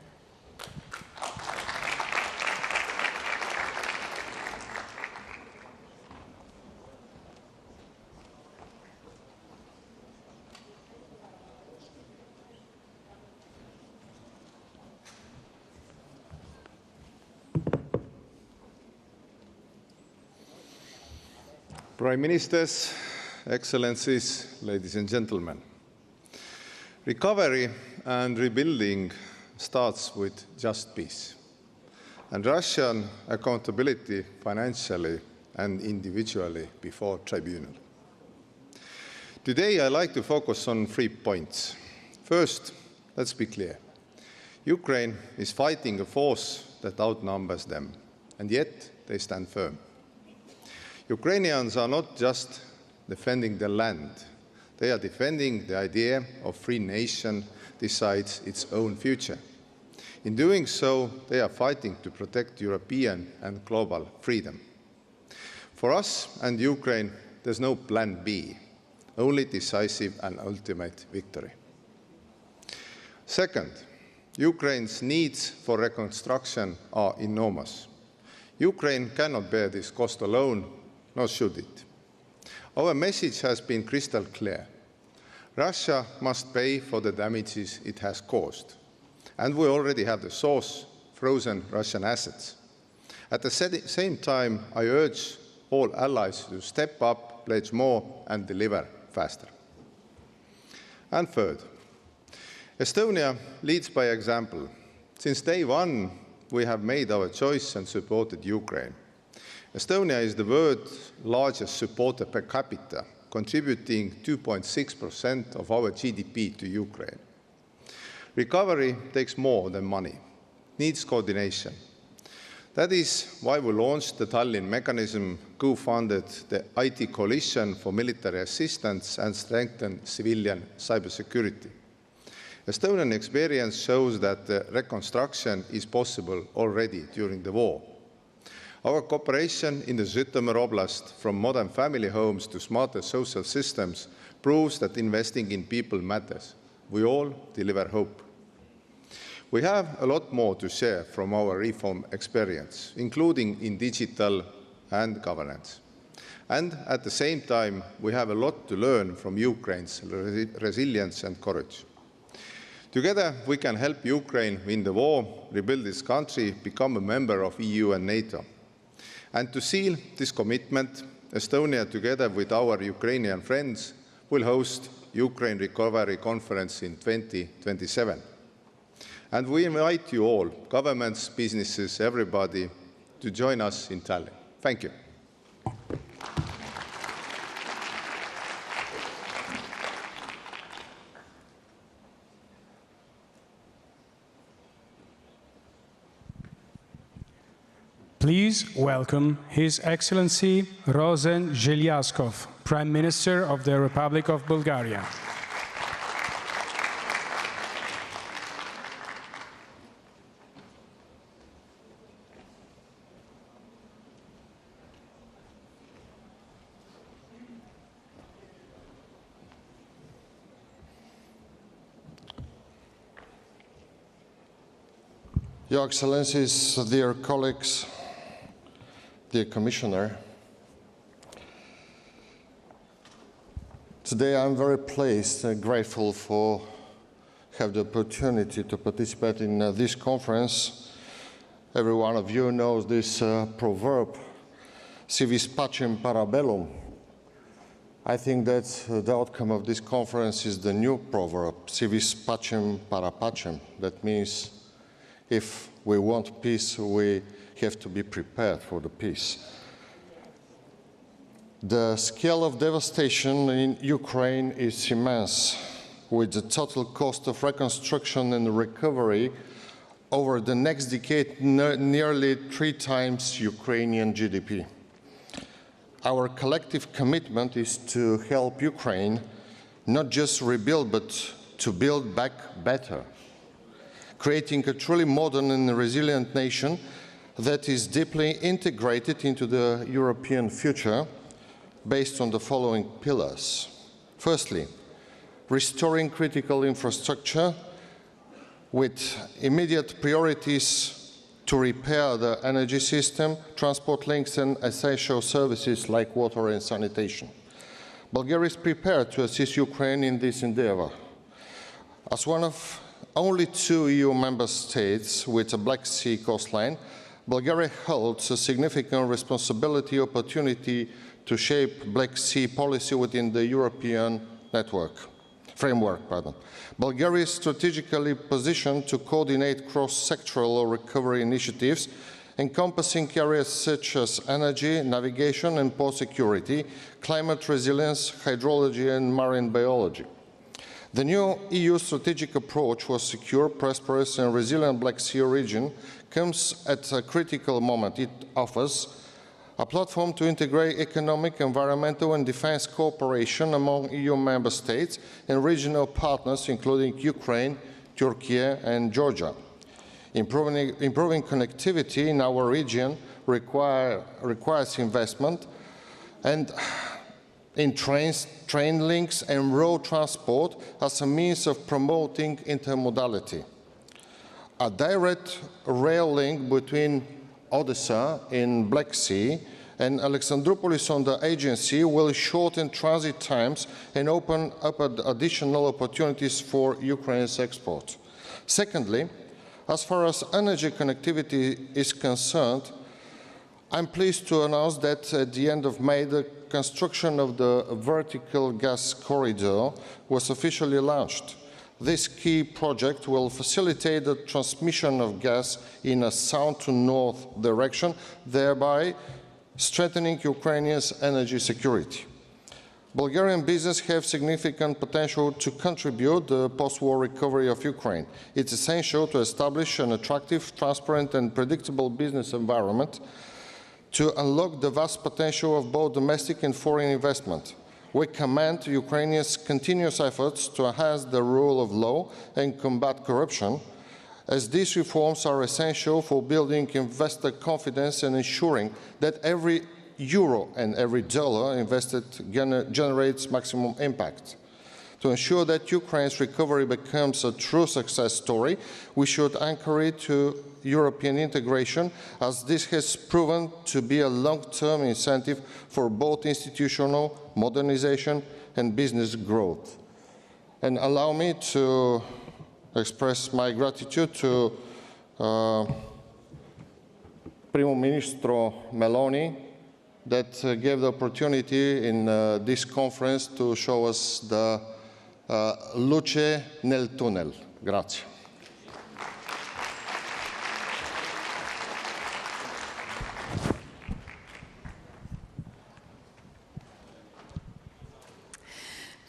Prime Ministers, Excellencies, ladies and gentlemen. Recovery and rebuilding starts with just peace and Russian accountability financially and individually before tribunal. Today I'd like to focus on 3 points. First, let's be clear. Ukraine is fighting a force that outnumbers them, and yet they stand firm. Ukrainians are not just defending their land. They are defending the idea of free nation decides its own future. In doing so, they are fighting to protect European and global freedom. For us and Ukraine, there's no plan B, only decisive and ultimate victory. Second, Ukraine's needs for reconstruction are enormous. Ukraine cannot bear this cost alone, nor should it. Our message has been crystal clear. Russia must pay for the damages it has caused. And we already have the source, frozen Russian assets. At the same time, I urge all allies to step up, pledge more, and deliver faster. And third, Estonia leads by example. Since day one, we have made our choice and supported Ukraine. Estonia is the world's largest supporter per capita, contributing 2.6% of our GDP to Ukraine. Recovery takes more than money, needs coordination. That is why we launched the Tallinn mechanism, co-funded the IT Coalition for Military Assistance, and strengthened civilian cybersecurity. Estonian experience shows that reconstruction is possible already during the war. Our cooperation in the Žytomyr Oblast, from modern family homes to smarter social systems, proves that investing in people matters. We all deliver hope. We have a lot more to share from our reform experience, including in digital and governance. And at the same time, we have a lot to learn from Ukraine's resilience and courage. Together, we can help Ukraine win the war, rebuild its country, become a member of EU and NATO. And to seal this commitment, Estonia, together with our Ukrainian friends, will host Ukraine Recovery Conference in 2027. And we invite you all, governments, businesses, everybody, to join us in Tallinn. Thank you. Please welcome His Excellency Rosen Zhelyaskov, Prime Minister of the Republic of Bulgaria. Your Excellencies, dear colleagues, dear Commissioner, today I'm very pleased and grateful for have the opportunity to participate in this conference. Every one of you knows this proverb, si vis pacem para bellum. I think that the outcome of this conference is the new proverb, si vis pacem para pacem. That means if we want peace, we have to be prepared for the peace. The scale of devastation in Ukraine is immense, with the total cost of reconstruction and recovery over the next decade nearly 3 times Ukrainian GDP. Our collective commitment is to help Ukraine not just rebuild, but to build back better, creating a truly modern and resilient nation that is deeply integrated into the European future based on the following pillars. Firstly, restoring critical infrastructure with immediate priorities to repair the energy system, transport links and essential services like water and sanitation. Bulgaria is prepared to assist Ukraine in this endeavor. As one of only 2 EU member states with a Black Sea coastline, Bulgaria holds a significant responsibility opportunity to shape Black Sea policy within the European framework. Bulgaria is strategically positioned to coordinate cross-sectoral recovery initiatives encompassing areas such as energy, navigation and port security, climate resilience, hydrology and marine biology. The new EU strategic approach for a secure, prosperous and resilient Black Sea region comes at a critical moment. It offers a platform to integrate economic, environmental and defense cooperation among EU member states and regional partners, including Ukraine, Turkey and Georgia. Improving connectivity in our region requires investment and in train links and road transport as a means of promoting intermodality. A direct rail link between Odessa in Black Sea and Alexandroupolis on the Aegean Sea will shorten transit times and open up additional opportunities for Ukraine's export. Secondly, as far as energy connectivity is concerned, I'm pleased to announce that at the end of May, the construction of the vertical gas corridor was officially launched. This key project will facilitate the transmission of gas in a south to north direction, thereby strengthening Ukraine's energy security. Bulgarian business have significant potential to contribute to the post-war recovery of Ukraine. It's essential to establish an attractive, transparent and predictable business environment to unlock the vast potential of both domestic and foreign investment. We commend Ukraine's continuous efforts to enhance the rule of law and combat corruption, as these reforms are essential for building investor confidence and ensuring that every euro and every dollar invested generates maximum impact. To ensure that Ukraine's recovery becomes a true success story, we should anchor it to European integration, as this has proven to be a long-term incentive for both institutional modernization and business growth. And allow me to express my gratitude to Primo Ministro Meloni that gave the opportunity in this conference to show us the luce nel tunnel. Grazie.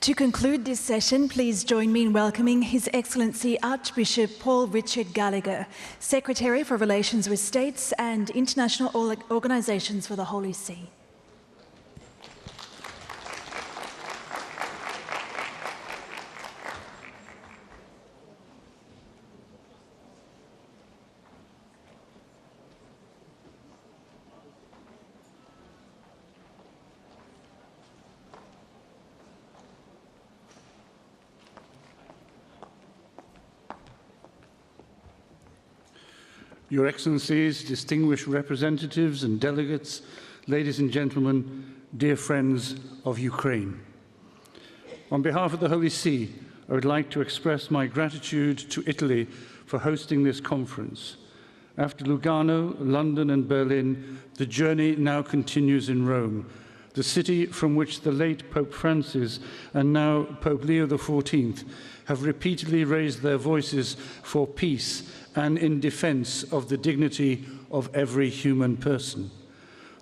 To conclude this session, please join me in welcoming His Excellency Archbishop Paul Richard Gallagher, Secretary for Relations with States and International Organizations for the Holy See. Your Excellencies, distinguished representatives and delegates, ladies and gentlemen, dear friends of Ukraine. On behalf of the Holy See, I would like to express my gratitude to Italy for hosting this conference. After Lugano, London and Berlin, the journey now continues in Rome, the city from which the late Pope Francis and now Pope Leo XIV have repeatedly raised their voices for peace and in defense of the dignity of every human person.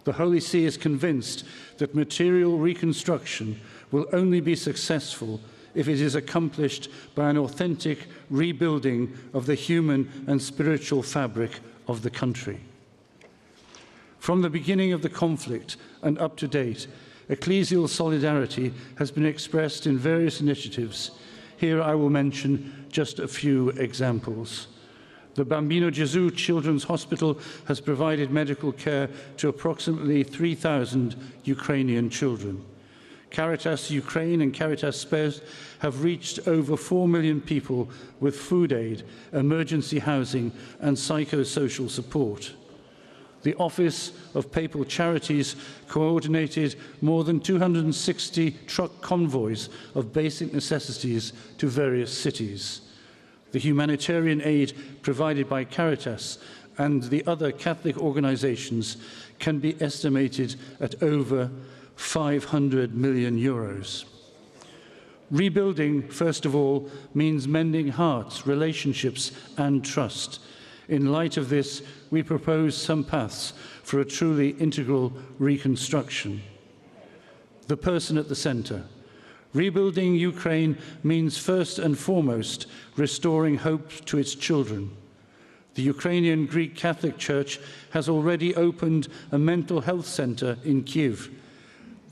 The Holy See is convinced that material reconstruction will only be successful if it is accomplished by an authentic rebuilding of the human and spiritual fabric of the country. From the beginning of the conflict and up to date, ecclesial solidarity has been expressed in various initiatives. Here I will mention just a few examples. The Bambino Gesù Children's Hospital has provided medical care to approximately 3,000 Ukrainian children. Caritas Ukraine and Caritas Spes have reached over 4 million people with food aid, emergency housing and psychosocial support. The Office of Papal Charities coordinated more than 260 truck convoys of basic necessities to various cities. The humanitarian aid provided by Caritas and the other Catholic organizations can be estimated at over 500 million euros. Rebuilding, first of all, means mending hearts, relationships and trust. In light of this, we propose some paths for a truly integral reconstruction. The person at the center. Rebuilding Ukraine means first and foremost restoring hope to its children. The Ukrainian Greek Catholic Church has already opened a mental health center in Kyiv.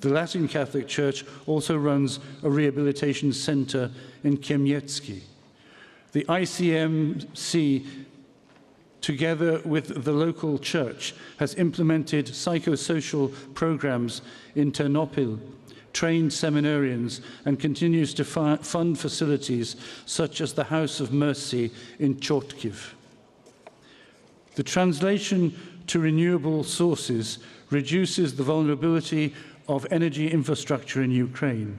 The Latin Catholic Church also runs a rehabilitation center in Chemyetsky. The ICMC, together with the local church, has implemented psychosocial programs in Ternopil, trained seminarians, and continues to fund facilities such as the House of Mercy in Chortkiv. The translation to renewable sources reduces the vulnerability of energy infrastructure in Ukraine.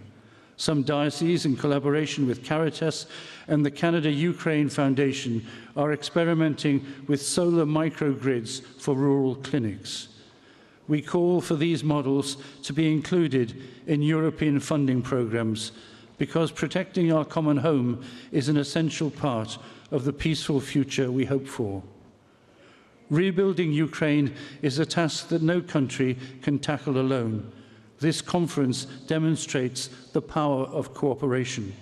Some dioceses, in collaboration with Caritas and the Canada-Ukraine Foundation, are experimenting with solar microgrids for rural clinics. We call for these models to be included in European funding programs because protecting our common home is an essential part of the peaceful future we hope for. Rebuilding Ukraine is a task that no country can tackle alone. This conference demonstrates the power of cooperation.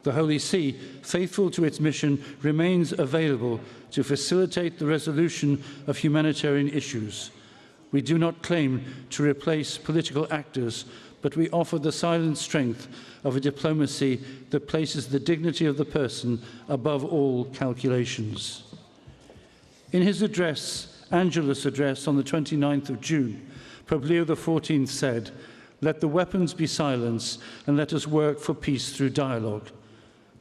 The Holy See, faithful to its mission, remains available to facilitate the resolution of humanitarian issues. We do not claim to replace political actors, but we offer the silent strength of a diplomacy that places the dignity of the person above all calculations. In his address, Angelus' address on the 29th of June, Pope Leo XIV said, "Let the weapons be silenced and let us work for peace through dialogue."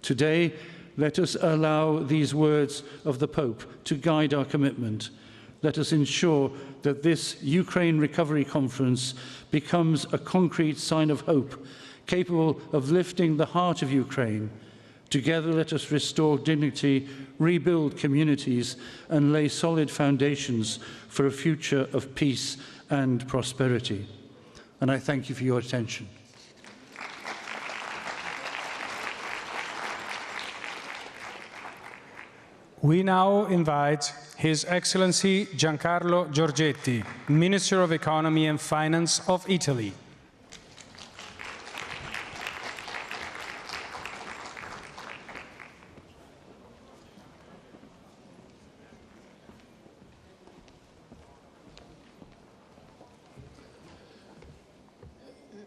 Today, let us allow these words of the Pope to guide our commitment. Let us ensure that this Ukraine Recovery Conference becomes a concrete sign of hope, capable of lifting the heart of Ukraine. Together, let us restore dignity, rebuild communities, and lay solid foundations for a future of peace and prosperity. And I thank you for your attention. We now invite His Excellency Giancarlo Giorgetti, Minister of Economy and Finance of Italy.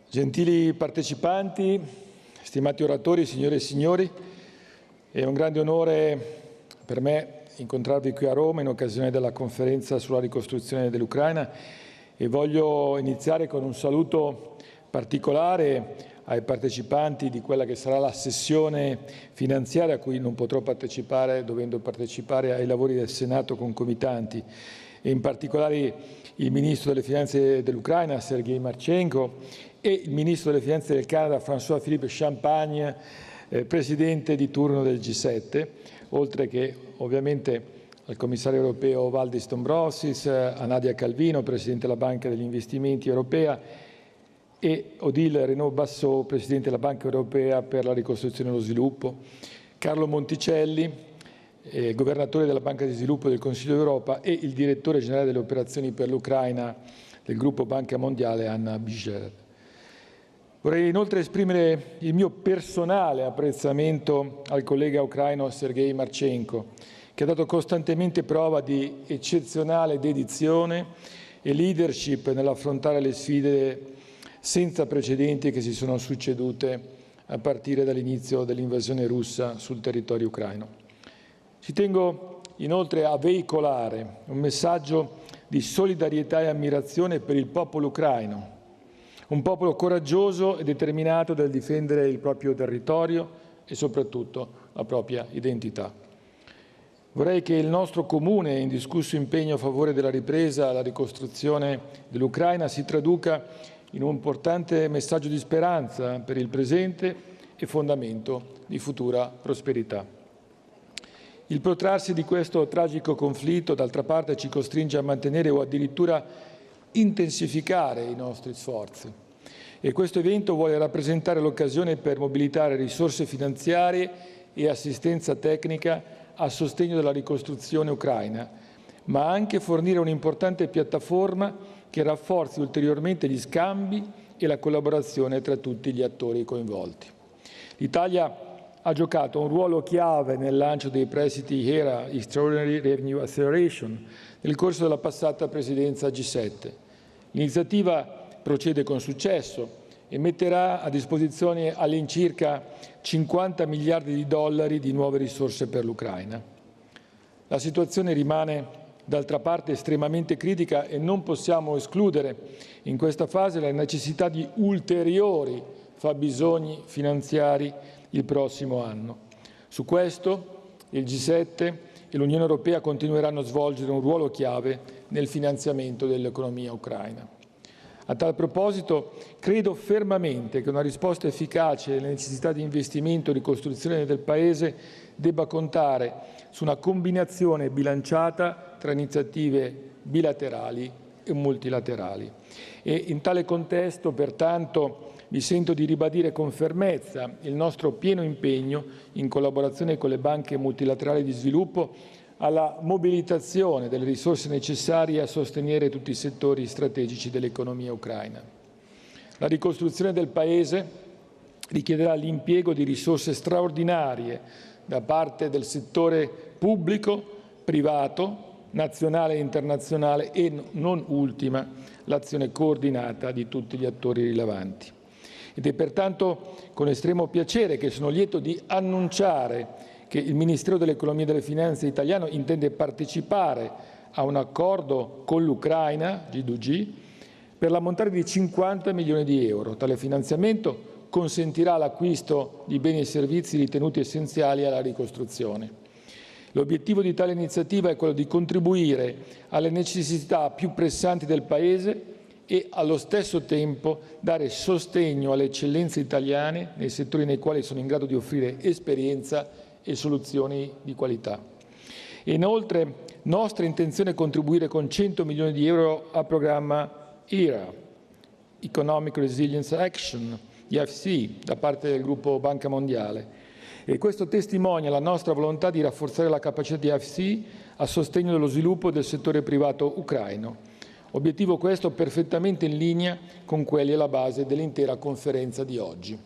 Gentili partecipanti, stimati oratori, signore e signori, è un grande onore per me incontrarvi qui a Roma in occasione della Conferenza sulla ricostruzione dell'Ucraina e voglio iniziare con un saluto particolare ai partecipanti di quella che sarà la sessione finanziaria a cui non potrò partecipare, dovendo partecipare ai lavori del Senato concomitanti, e in particolare il Ministro delle Finanze dell'Ucraina, Sergei Marchenko, e il Ministro delle Finanze del Canada, François-Philippe Champagne, Presidente di turno del G7, oltre che ovviamente al Commissario europeo Valdis Dombrovskis, a Nadia Calvino, Presidente della Banca degli Investimenti Europea, e Odile Renaud-Bassot, Presidente della Banca Europea per la Ricostruzione e lo Sviluppo, Carlo Monticelli, Governatore della Banca di Sviluppo del Consiglio d'Europa, e il Direttore Generale delle Operazioni per l'Ucraina del Gruppo Banca Mondiale, Anna Biger. Vorrei inoltre esprimere il mio personale apprezzamento al collega ucraino Sergei Marchenko, che ha dato costantemente prova di eccezionale dedizione e leadership nell'affrontare le sfide senza precedenti che si sono succedute a partire dall'inizio dell'invasione russa sul territorio ucraino. Ci tengo inoltre a veicolare un messaggio di solidarietà e ammirazione per il popolo ucraino, un popolo coraggioso e determinato nel difendere il proprio territorio e soprattutto la propria identità. Vorrei che il nostro comune e indiscusso impegno a favore della ripresa e la ricostruzione dell'Ucraina si traduca in un importante messaggio di speranza per il presente e fondamento di futura prosperità. Il protrarsi di questo tragico conflitto, d'altra parte, ci costringe a mantenere o addirittura intensificare i nostri sforzi. E questo evento vuole rappresentare l'occasione per mobilitare risorse finanziarie e assistenza tecnica a sostegno della ricostruzione ucraina, ma anche fornire un'importante piattaforma che rafforzi ulteriormente gli scambi e la collaborazione tra tutti gli attori coinvolti. L'Italia ha giocato un ruolo chiave nel lancio dei prestiti HERA, Extraordinary Revenue Acceleration, nel corso della passata presidenza G7. L'iniziativa procede con successo e metterà a disposizione all'incirca 50 miliardi di dollari di nuove risorse per l'Ucraina. La situazione rimane d'altra parte estremamente critica e non possiamo escludere in questa fase la necessità di ulteriori fabbisogni finanziari il prossimo anno. Su questo il G7 e l'Unione Europea continueranno a svolgere un ruolo chiave nel finanziamento dell'economia ucraina. A tal proposito, credo fermamente che una risposta efficace alle necessità di investimento e ricostruzione del Paese debba contare su una combinazione bilanciata tra iniziative bilaterali e multilaterali. E in tale contesto, pertanto, mi sento di ribadire con fermezza il nostro pieno impegno, in collaborazione con le banche multilaterali di sviluppo, alla mobilitazione delle risorse necessarie a sostenere tutti i settori strategici dell'economia ucraina. La ricostruzione del Paese richiederà l'impiego di risorse straordinarie da parte del settore pubblico, privato, nazionale e internazionale e, non ultima, l'azione coordinata di tutti gli attori rilevanti. Ed è pertanto con estremo piacere che sono lieto di annunciare che il Ministero dell'Economia e delle Finanze italiano intende partecipare a un accordo con l'Ucraina, G2G, per l'ammontare di 50 milioni di euro. Tale finanziamento consentirà l'acquisto di beni e servizi ritenuti essenziali alla ricostruzione. L'obiettivo di tale iniziativa è quello di contribuire alle necessità più pressanti del Paese e allo stesso tempo dare sostegno alle eccellenze italiane nei settori nei quali sono in grado di offrire esperienza e soluzioni di qualità. Inoltre, nostra intenzione è contribuire con 100 milioni di euro al programma ERA, Economic Resilience Action, EFC, da parte del gruppo Banca Mondiale. E questo testimonia la nostra volontà di rafforzare la capacità di EFC a sostegno dello sviluppo del settore privato ucraino. Obiettivo questo perfettamente in linea con quelli alla base dell'intera conferenza di oggi.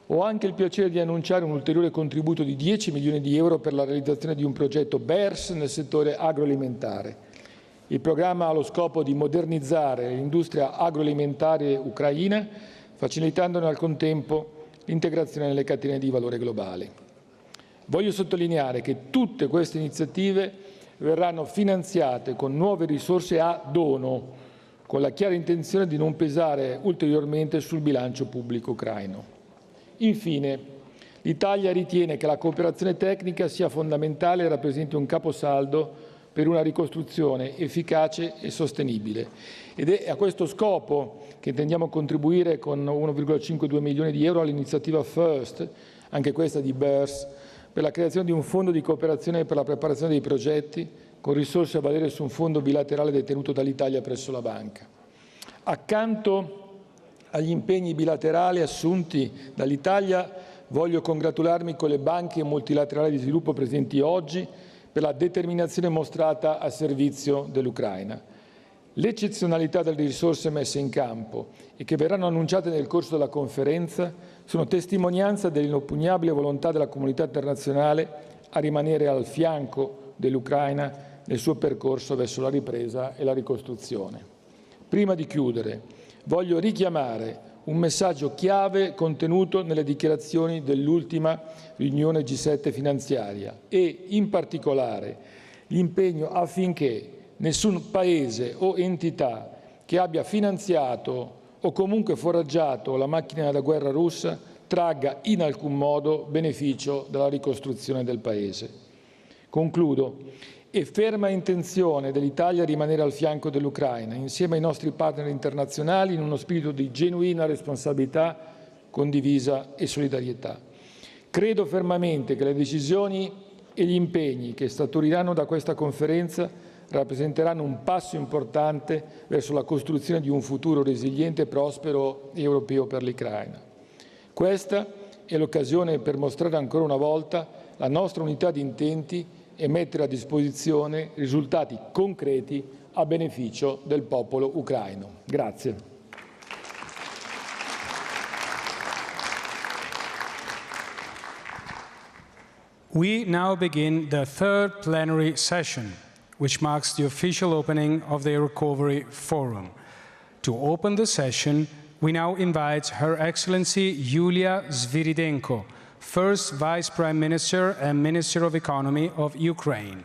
Ho anche il piacere di annunciare un ulteriore contributo di 10 milioni di euro per la realizzazione di un progetto BERS nel settore agroalimentare. Il programma ha lo scopo di modernizzare l'industria agroalimentare ucraina, facilitandone al contempo l'integrazione nelle catene di valore globale. Voglio sottolineare che tutte queste iniziative verranno finanziate con nuove risorse a dono, con la chiara intenzione di non pesare ulteriormente sul bilancio pubblico ucraino. Infine, l'Italia ritiene che la cooperazione tecnica sia fondamentale e rappresenti un caposaldo per una ricostruzione efficace e sostenibile. Ed è a questo scopo che intendiamo contribuire con 1,52 milioni di euro all'iniziativa FIRST, anche questa di BERS, per la creazione di un fondo di cooperazione per la preparazione dei progetti, con risorse a valere su un fondo bilaterale detenuto dall'Italia presso la banca. Accanto agli impegni bilaterali assunti dall'Italia, voglio congratularmi con le banche multilaterali di sviluppo presenti oggi per la determinazione mostrata a servizio dell'Ucraina. L'eccezionalità delle risorse messe in campo e che verranno annunciate nel corso della conferenza sono testimonianza dell'inoppugnabile volontà della comunità internazionale a rimanere al fianco dell'Ucraina nel suo percorso verso la ripresa e la ricostruzione. Prima di chiudere, voglio richiamare un messaggio chiave contenuto nelle dichiarazioni dell'ultima riunione G7 finanziaria e, in particolare, l'impegno affinché nessun Paese o entità che abbia finanziato o comunque foraggiato la macchina da guerra russa tragga in alcun modo beneficio dalla ricostruzione del Paese. Concludo. È ferma intenzione dell'Italia rimanere al fianco dell'Ucraina, insieme ai nostri partner internazionali, in uno spirito di genuina responsabilità condivisa e solidarietà. Credo fermamente che le decisioni e gli impegni che scaturiranno da questa conferenza rappresenteranno un passo importante verso la costruzione di un futuro resiliente, prospero e europeo per l'Ucraina. Questa è l'occasione per mostrare ancora una volta la nostra unità di intenti e mettere a disposizione risultati concreti a beneficio del popolo ucraino. Grazie. We now begin the third plenary session, which marks the official opening of the Recovery Forum. To open the session, we now invite Her Excellency Yulia Sviridenko, First Vice Prime Minister and Minister of Economy of Ukraine.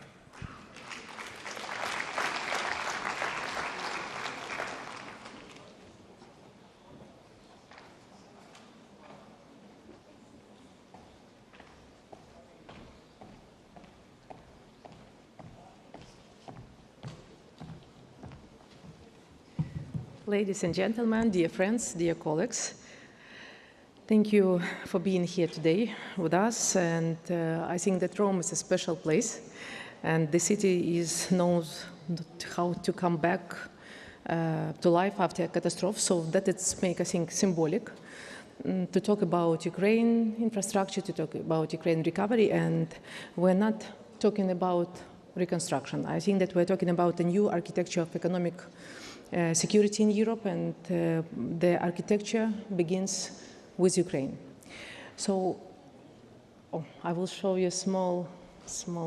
Ladies and gentlemen, dear friends, dear colleagues, thank you for being here today with us. And I think that Rome is a special place, and the city knows how to come back to life after a catastrophe. So that it's make, I think, symbolic to talk about Ukraine infrastructure, to talk about Ukraine recovery, and we're not talking about reconstruction. I think that we're talking about a new architecture of economic security in Europe, and the architecture begins with Ukraine. So I will show you a small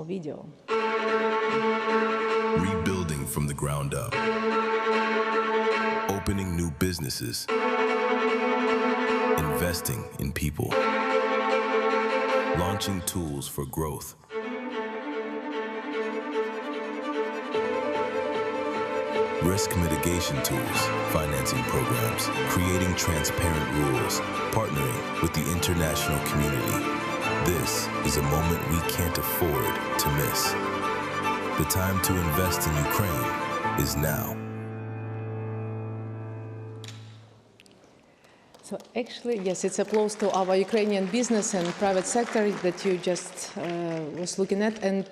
video. Rebuilding from the ground up. Opening new businesses. Investing in people. Launching tools for growth. Risk mitigation tools, financing programs, creating transparent rules, partnering with the international community. This is a moment we can't afford to miss. The time to invest in Ukraine is now. So actually, yes, it's close to our Ukrainian business and private sector that you just was looking at. And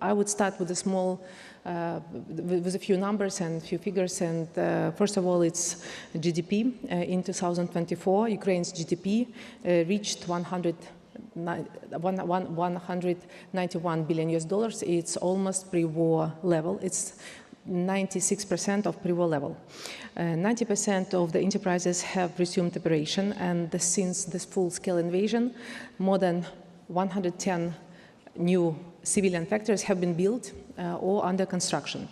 I would start with a small, with a few numbers and a few figures. And first of all, it's GDP. In 2024, Ukraine's GDP reached $191 billion. It's almost pre-war level. It's 96% of pre-war level. 90% of the enterprises have resumed operation, and since this full-scale invasion, more than 110 new civilian factories have been built or under construction.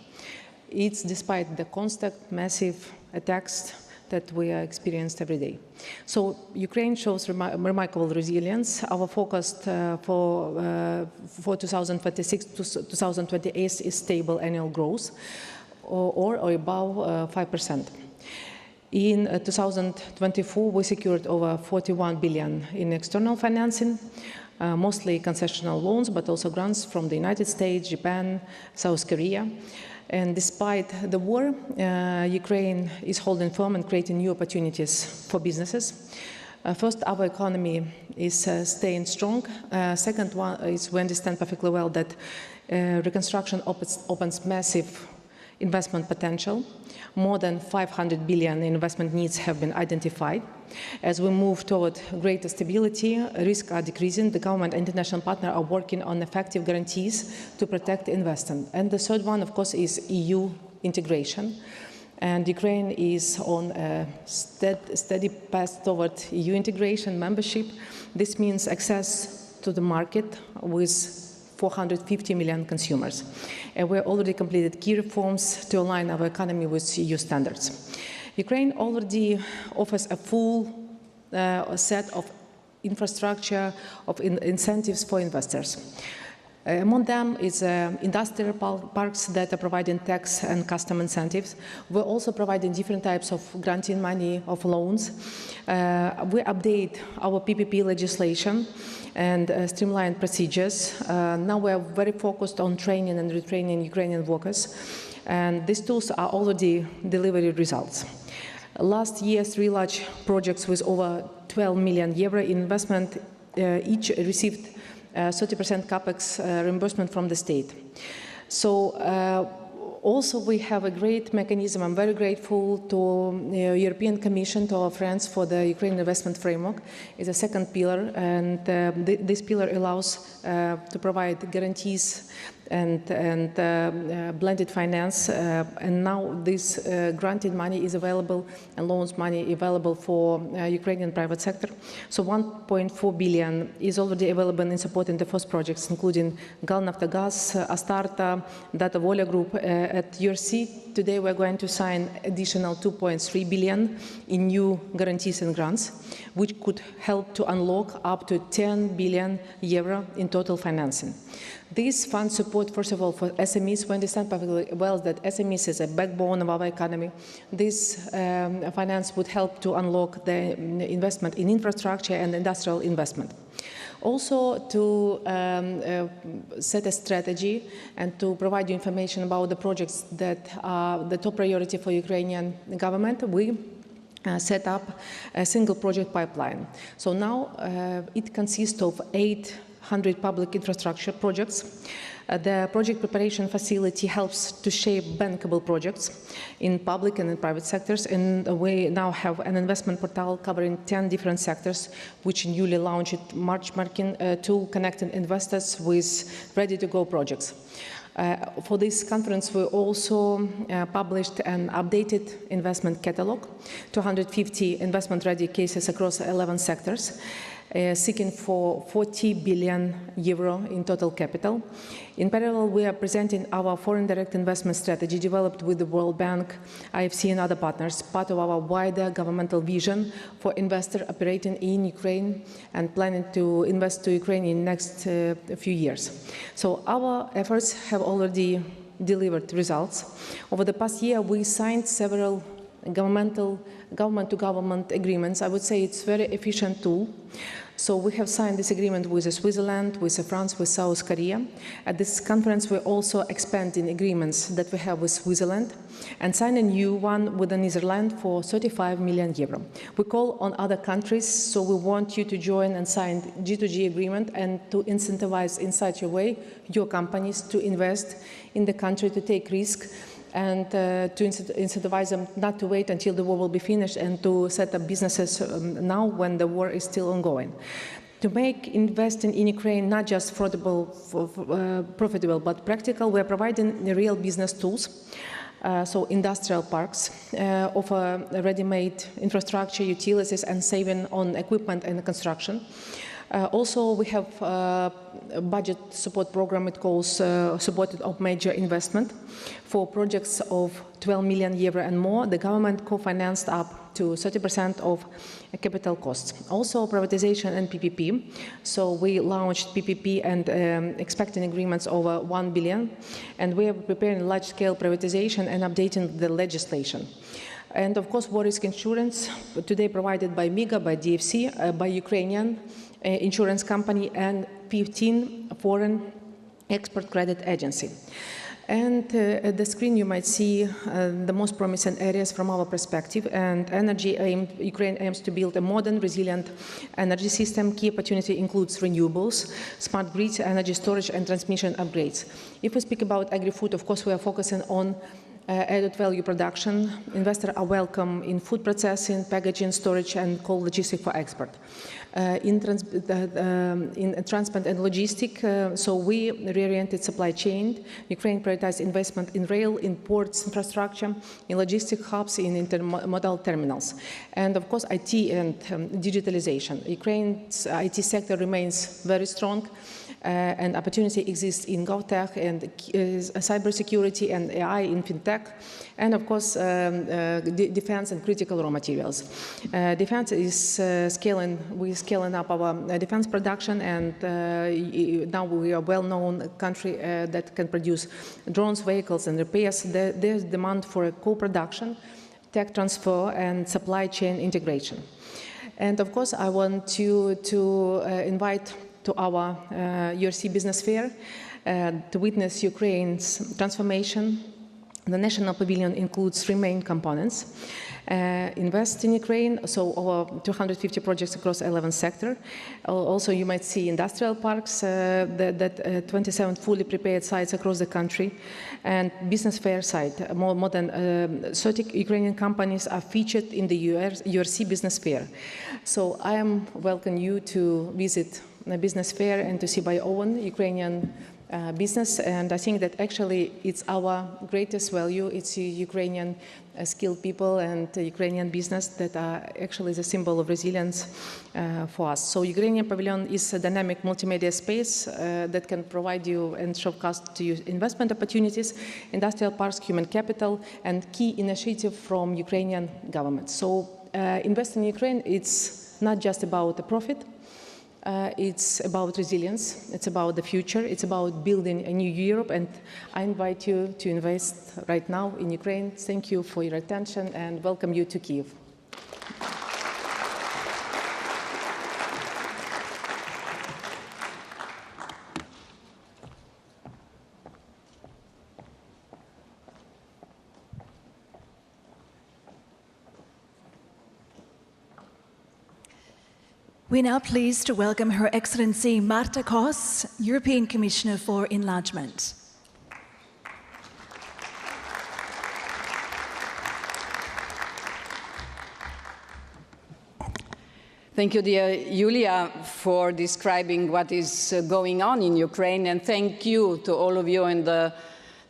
It's despite the constant massive attacks that we are experienced every day. So Ukraine shows remarkable resilience. Our focus for 2026 to 2028 is stable annual growth, or above 5%. In 2024, we secured over 41 billion in external financing, mostly concessional loans, but also grants from the United States, Japan, South Korea. And despite the war, Ukraine is holding firm and creating new opportunities for businesses. First, our economy is staying strong. Second one is we understand perfectly well that reconstruction opens massive investment potential. More than 500 billion in investment needs have been identified. As we move toward greater stability, risks are decreasing. The government and international partners are working on effective guarantees to protect investment. And the third one, of course, is EU integration. And Ukraine is on a steady path toward EU integration membership. This means access to the market with 450 million consumers. And we already completed key reforms to align our economy with EU standards. Ukraine already offers a full set of infrastructure, of incentives for investors. Among them is industrial parks that are providing tax and custom incentives. We're also providing different types of granting money, of loans. We update our PPP legislation and streamline procedures. Now we're very focused on training and retraining Ukrainian workers. And these tools are already delivering results. Last year, 3 large projects with over 12 million euro in investment each received 30% capex reimbursement from the state. So also we have a great mechanism. I'm very grateful to the European Commission, to our friends for the Ukraine investment framework. It's a second pillar, and this pillar allows to provide guarantees and blended finance. And now this granted money is available, and loans money available for Ukrainian private sector. So 1.4 billion is already available in supporting the first projects, including Galnaftogaz, Astarta, Data Volia Group. At URC, today we're going to sign additional 2.3 billion in new guarantees and grants, which could help to unlock up to 10 billion euro in total financing. These funds support, first of all, for SMEs. We understand perfectly well that SMEs is a backbone of our economy. This finance would help to unlock the investment in infrastructure and industrial investment. Also to set a strategy and to provide you information about the projects that are the top priority for Ukrainian government, we set up a single project pipeline. So now it consists of 800 public infrastructure projects. The project preparation facility helps to shape bankable projects in public and in private sectors, and we now have an investment portal covering 10 different sectors, which newly launched March marking tool connecting investors with ready-to-go projects. For this conference, we also published an updated investment catalog, 250 investment-ready cases across 11 sectors, seeking for 40 billion euro in total capital. In parallel, we are presenting our foreign direct investment strategy developed with the World Bank, IFC and other partners, part of our wider governmental vision for investors operating in Ukraine and planning to invest to Ukraine in the next few years. So our efforts have already delivered results. Over the past year, we signed several government-to-government agreements. I would say it's a very efficient tool. So we have signed this agreement with Switzerland, with France, with South Korea. At this conference, we're also expanding agreements that we have with Switzerland and sign a new one with the Netherlands for 35 million euro. We call on other countries, so we want you to join and sign G2G agreement and to incentivize in such a way your companies to invest in the country, to take risk, and to incentivize them not to wait until the war will be finished and to set up businesses now when the war is still ongoing. To make investing in Ukraine not just profitable but practical, we are providing real business tools. So industrial parks offer ready-made infrastructure, utilities, and saving on equipment and construction. Also, we have a budget support program. It calls supported of major investment for projects of 12 million euro and more. The government co-financed up to 30% of capital costs. Also, privatization and PPP. So we launched PPP and expecting agreements over 1 billion. And we are preparing large-scale privatization and updating the legislation. And of course, war risk insurance, today provided by MIGA, by DFC, by Ukrainian insurance company, and 15 foreign export credit agency. And at the screen you might see the most promising areas from our perspective. And Ukraine aims to build a modern, resilient energy system. Key opportunity includes renewables, smart grids, energy storage, and transmission upgrades. If we speak about agri-food, of course, we are focusing on added value production. Investors are welcome in food processing, packaging, storage, and cold logistics for export. In transport and logistics, so we reoriented supply chain. Ukraine prioritized investment in rail, in ports infrastructure, in logistic hubs, in intermodal terminals. And of course, IT and digitalization. Ukraine's IT sector remains very strong. And opportunity exists in GovTech and cybersecurity and AI in FinTech, and of course, defense and critical raw materials. Defense is we're scaling up our defense production, and now we are a well-known country that can produce drones, vehicles, and repairs. There's demand for a co-production, tech transfer, and supply chain integration. And of course, I want to invite to our URC Business Fair to witness Ukraine's transformation. The National Pavilion includes 3 main components. Invest in Ukraine, so over 250 projects across 11 sectors. Also, you might see industrial parks, 27 fully prepared sites across the country, and business fair site. More than 30 Ukrainian companies are featured in the URC Business Fair. So I am welcoming you to visit the business fair and to see by own Ukrainian business, and I think that actually it's our greatest value. It's Ukrainian skilled people and Ukrainian business that are actually the symbol of resilience for us. So Ukrainian Pavilion is a dynamic multimedia space that can provide you and showcase to you investment opportunities, industrial parks, human capital, and key initiative from Ukrainian government. So investing in Ukraine, it's not just about the profit. It's about resilience, it's about the future, it's about building a new Europe, and I invite you to invest right now in Ukraine. Thank you for your attention and welcome you to Kyiv. We're now pleased to welcome Her Excellency Marta Kos, European Commissioner for Enlargement. Thank you, dear Julia, for describing what is going on in Ukraine, and thank you to all of you in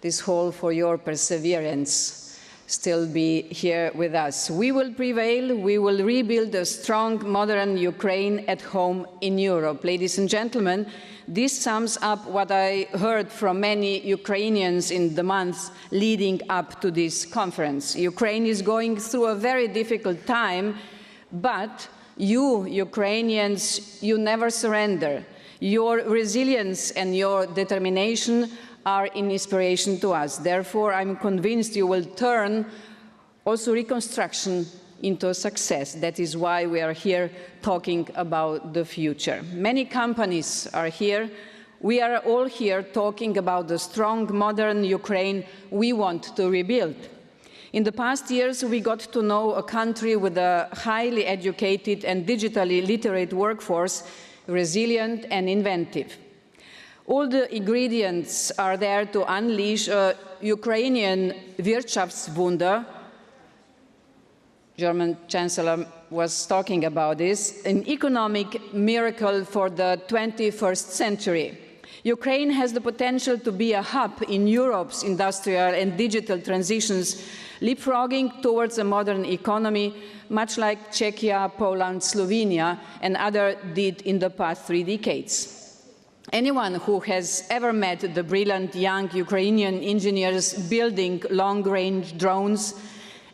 this hall for your perseverance. Still be here with us. We will prevail. We will rebuild a strong, modern Ukraine at home in Europe. Ladies and gentlemen, this sums up what I heard from many Ukrainians in the months leading up to this conference. Ukraine is going through a very difficult time, but you, Ukrainians, you never surrender. Your resilience and your determination are an inspiration to us. Therefore, I'm convinced you will turn also reconstruction into success. That is why we are here talking about the future. Many companies are here. We are all here talking about the strong, modern Ukraine we want to rebuild. In the past years, we got to know a country with a highly educated and digitally literate workforce, resilient and inventive. All the ingredients are there to unleash a Ukrainian Wirtschaftswunder. German Chancellor was talking about this, an economic miracle for the 21st century. Ukraine has the potential to be a hub in Europe's industrial and digital transitions, leapfrogging towards a modern economy, much like Czechia, Poland, Slovenia, and others did in the past 3 decades. Anyone who has ever met the brilliant young Ukrainian engineers building long-range drones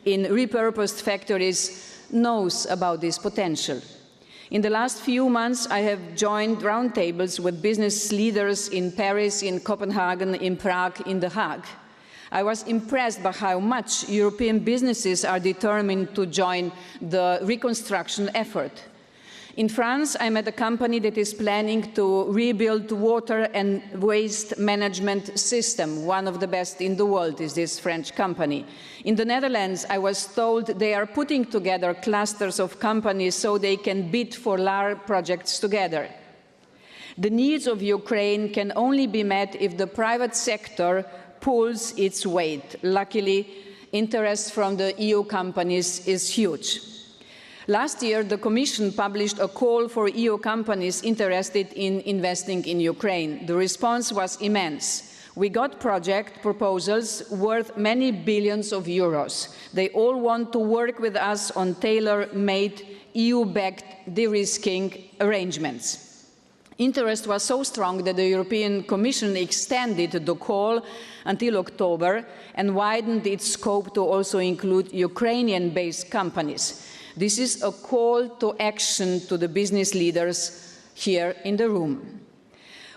in repurposed factories knows about this potential. In the last few months, I have joined roundtables with business leaders in Paris, in Copenhagen, in Prague, in The Hague. I was impressed by how much European businesses are determined to join the reconstruction effort. In France, I met a company that is planning to rebuild water and waste management system. One of the best in the world is this French company. In the Netherlands, I was told they are putting together clusters of companies so they can bid for large projects together. The needs of Ukraine can only be met if the private sector pulls its weight. Luckily, interest from the EU companies is huge. Last year, the Commission published a call for EU companies interested in investing in Ukraine. The response was immense. We got project proposals worth many billions of euros. They all want to work with us on tailor-made, EU-backed de-risking arrangements. Interest was so strong that the European Commission extended the call until October and widened its scope to also include Ukrainian-based companies. This is a call to action to the business leaders here in the room.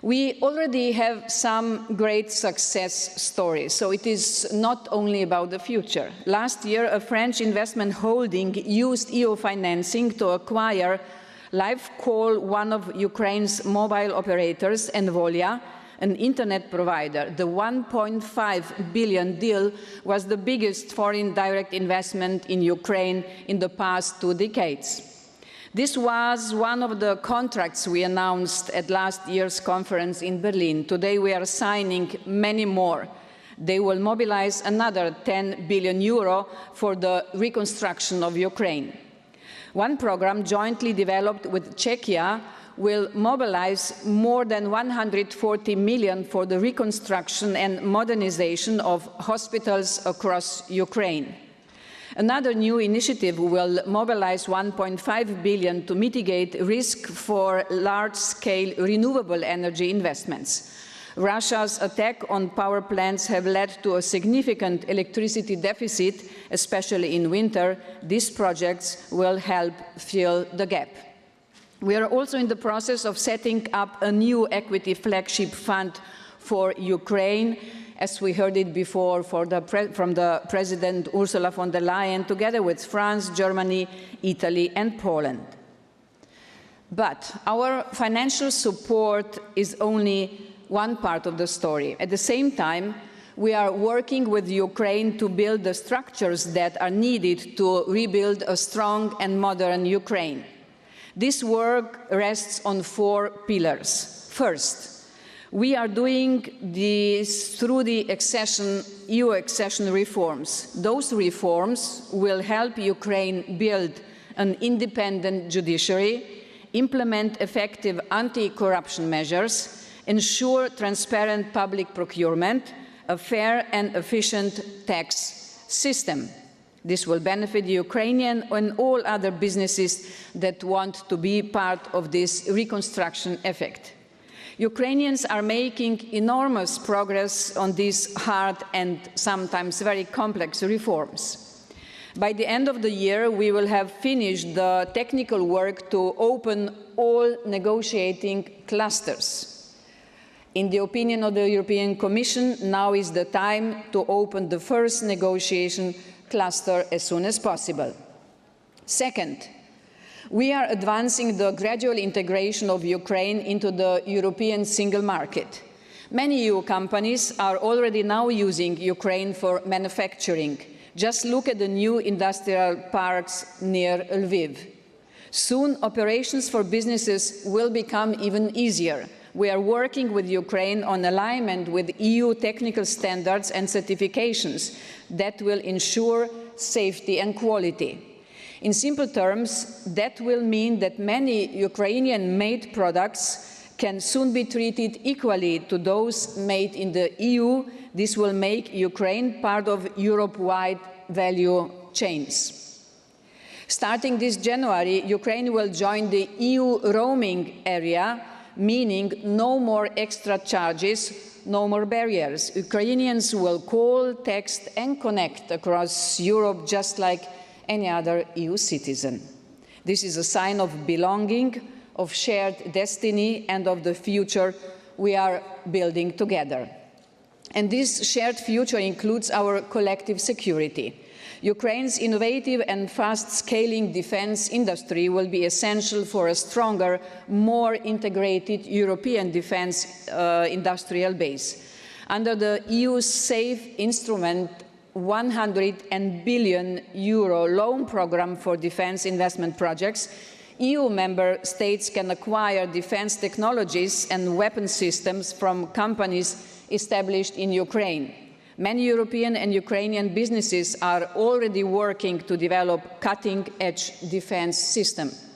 We already have some great success stories, so it is not only about the future. Last year, a French investment holding used EU financing to acquire LiveCall, one of Ukraine's mobile operators, and Volia, an internet provider. The 1.5 billion deal was the biggest foreign direct investment in Ukraine in the past 2 decades. This was one of the contracts we announced at last year's conference in Berlin. Today we are signing many more. They will mobilize another 10 billion euro for the reconstruction of Ukraine. One program jointly developed with Czechia will mobilize more than 140 million for the reconstruction and modernization of hospitals across Ukraine. Another new initiative will mobilize 1.5 billion to mitigate risk for large-scale renewable energy investments. Russia's attack on power plants have led to a significant electricity deficit, especially in winter. These projects will help fill the gap. We are also in the process of setting up a new equity flagship fund for Ukraine, as we heard it before from the President Ursula von der Leyen, together with France, Germany, Italy, and Poland. But our financial support is only one part of the story. At the same time, we are working with Ukraine to build the structures that are needed to rebuild a strong and modern Ukraine. This work rests on 4 pillars. First, we are doing this through the EU accession reforms. Those reforms will help Ukraine build an independent judiciary, implement effective anti-corruption measures, ensure transparent public procurement, a fair and efficient tax system. This will benefit the Ukrainian and all other businesses that want to be part of this reconstruction effort. Ukrainians are making enormous progress on these hard and sometimes very complex reforms. By the end of the year, we will have finished the technical work to open all negotiating clusters. In the opinion of the European Commission, now is the time to open the first negotiation cluster as soon as possible. Second, we are advancing the gradual integration of Ukraine into the European single market. Many EU companies are already now using Ukraine for manufacturing. Just look at the new industrial parks near Lviv. Soon, operations for businesses will become even easier. We are working with Ukraine on alignment with EU technical standards and certifications that will ensure safety and quality. In simple terms, that will mean that many Ukrainian-made products can soon be treated equally to those made in the EU. This will make Ukraine part of Europe-wide value chains. Starting this January, Ukraine will join the EU roaming area, meaning no more extra charges, no more barriers. Ukrainians will call, text, and connect across Europe just like any other EU citizen. This is a sign of belonging, of shared destiny, and of the future we are building together. And this shared future includes our collective security. Ukraine's innovative and fast-scaling defense industry will be essential for a stronger, more integrated European defense industrial base. Under the EU's SAFE instrument, €100 billion loan program for defense investment projects, EU member states can acquire defense technologies and weapon systems from companies established in Ukraine. Many European and Ukrainian businesses are already working to develop cutting-edge defense systems.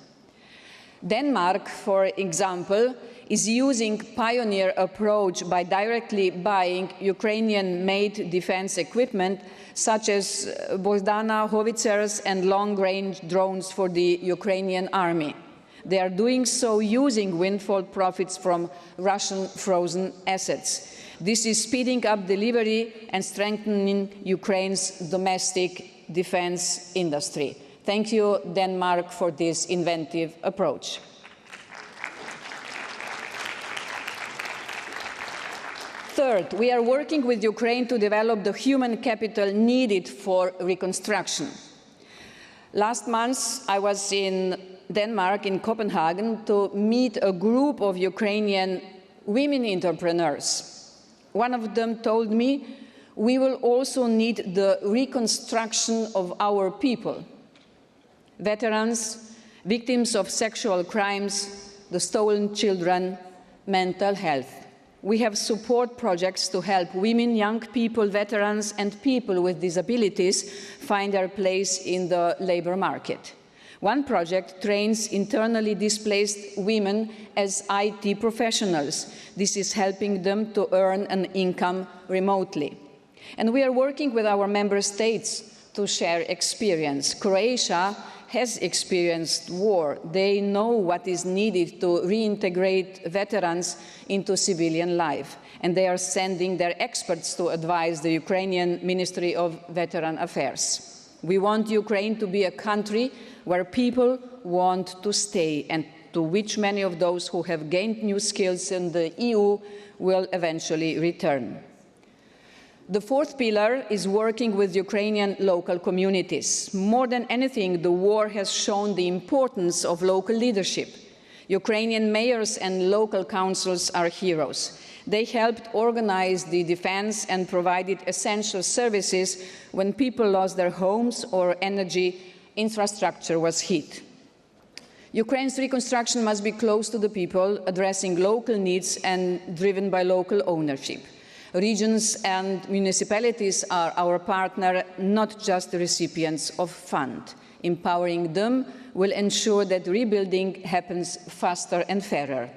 Denmark, for example, is using pioneer approach by directly buying Ukrainian-made defense equipment such as Bogdana howitzers and long-range drones for the Ukrainian army. They are doing so using windfall profits from Russian frozen assets. This is speeding up delivery and strengthening Ukraine's domestic defense industry. Thank you, Denmark, for this inventive approach. Third, we are working with Ukraine to develop the human capital needed for reconstruction. Last month, I was in Denmark, in Copenhagen, to meet a group of Ukrainian women entrepreneurs. One of them told me, we will also need the reconstruction of our people. Veterans, victims of sexual crimes, the stolen children, mental health. We have support projects to help women, young people, veterans, and people with disabilities find their place in the labor market. One project trains internally displaced women as IT professionals. This is helping them to earn an income remotely. And we are working with our member states to share experience. Croatia has experienced war. They know what is needed to reintegrate veterans into civilian life. And they are sending their experts to advise the Ukrainian Ministry of Veteran Affairs. We want Ukraine to be a country where people want to stay and to which many of those who have gained new skills in the EU will eventually return. The fourth pillar is working with Ukrainian local communities. More than anything, the war has shown the importance of local leadership. Ukrainian mayors and local councils are heroes. They helped organize the defense and provided essential services when people lost their homes or energy infrastructure was hit. Ukraine's reconstruction must be close to the people, addressing local needs and driven by local ownership. Regions and municipalities are our partner, not just the recipients of funds. Empowering them will ensure that rebuilding happens faster and fairer.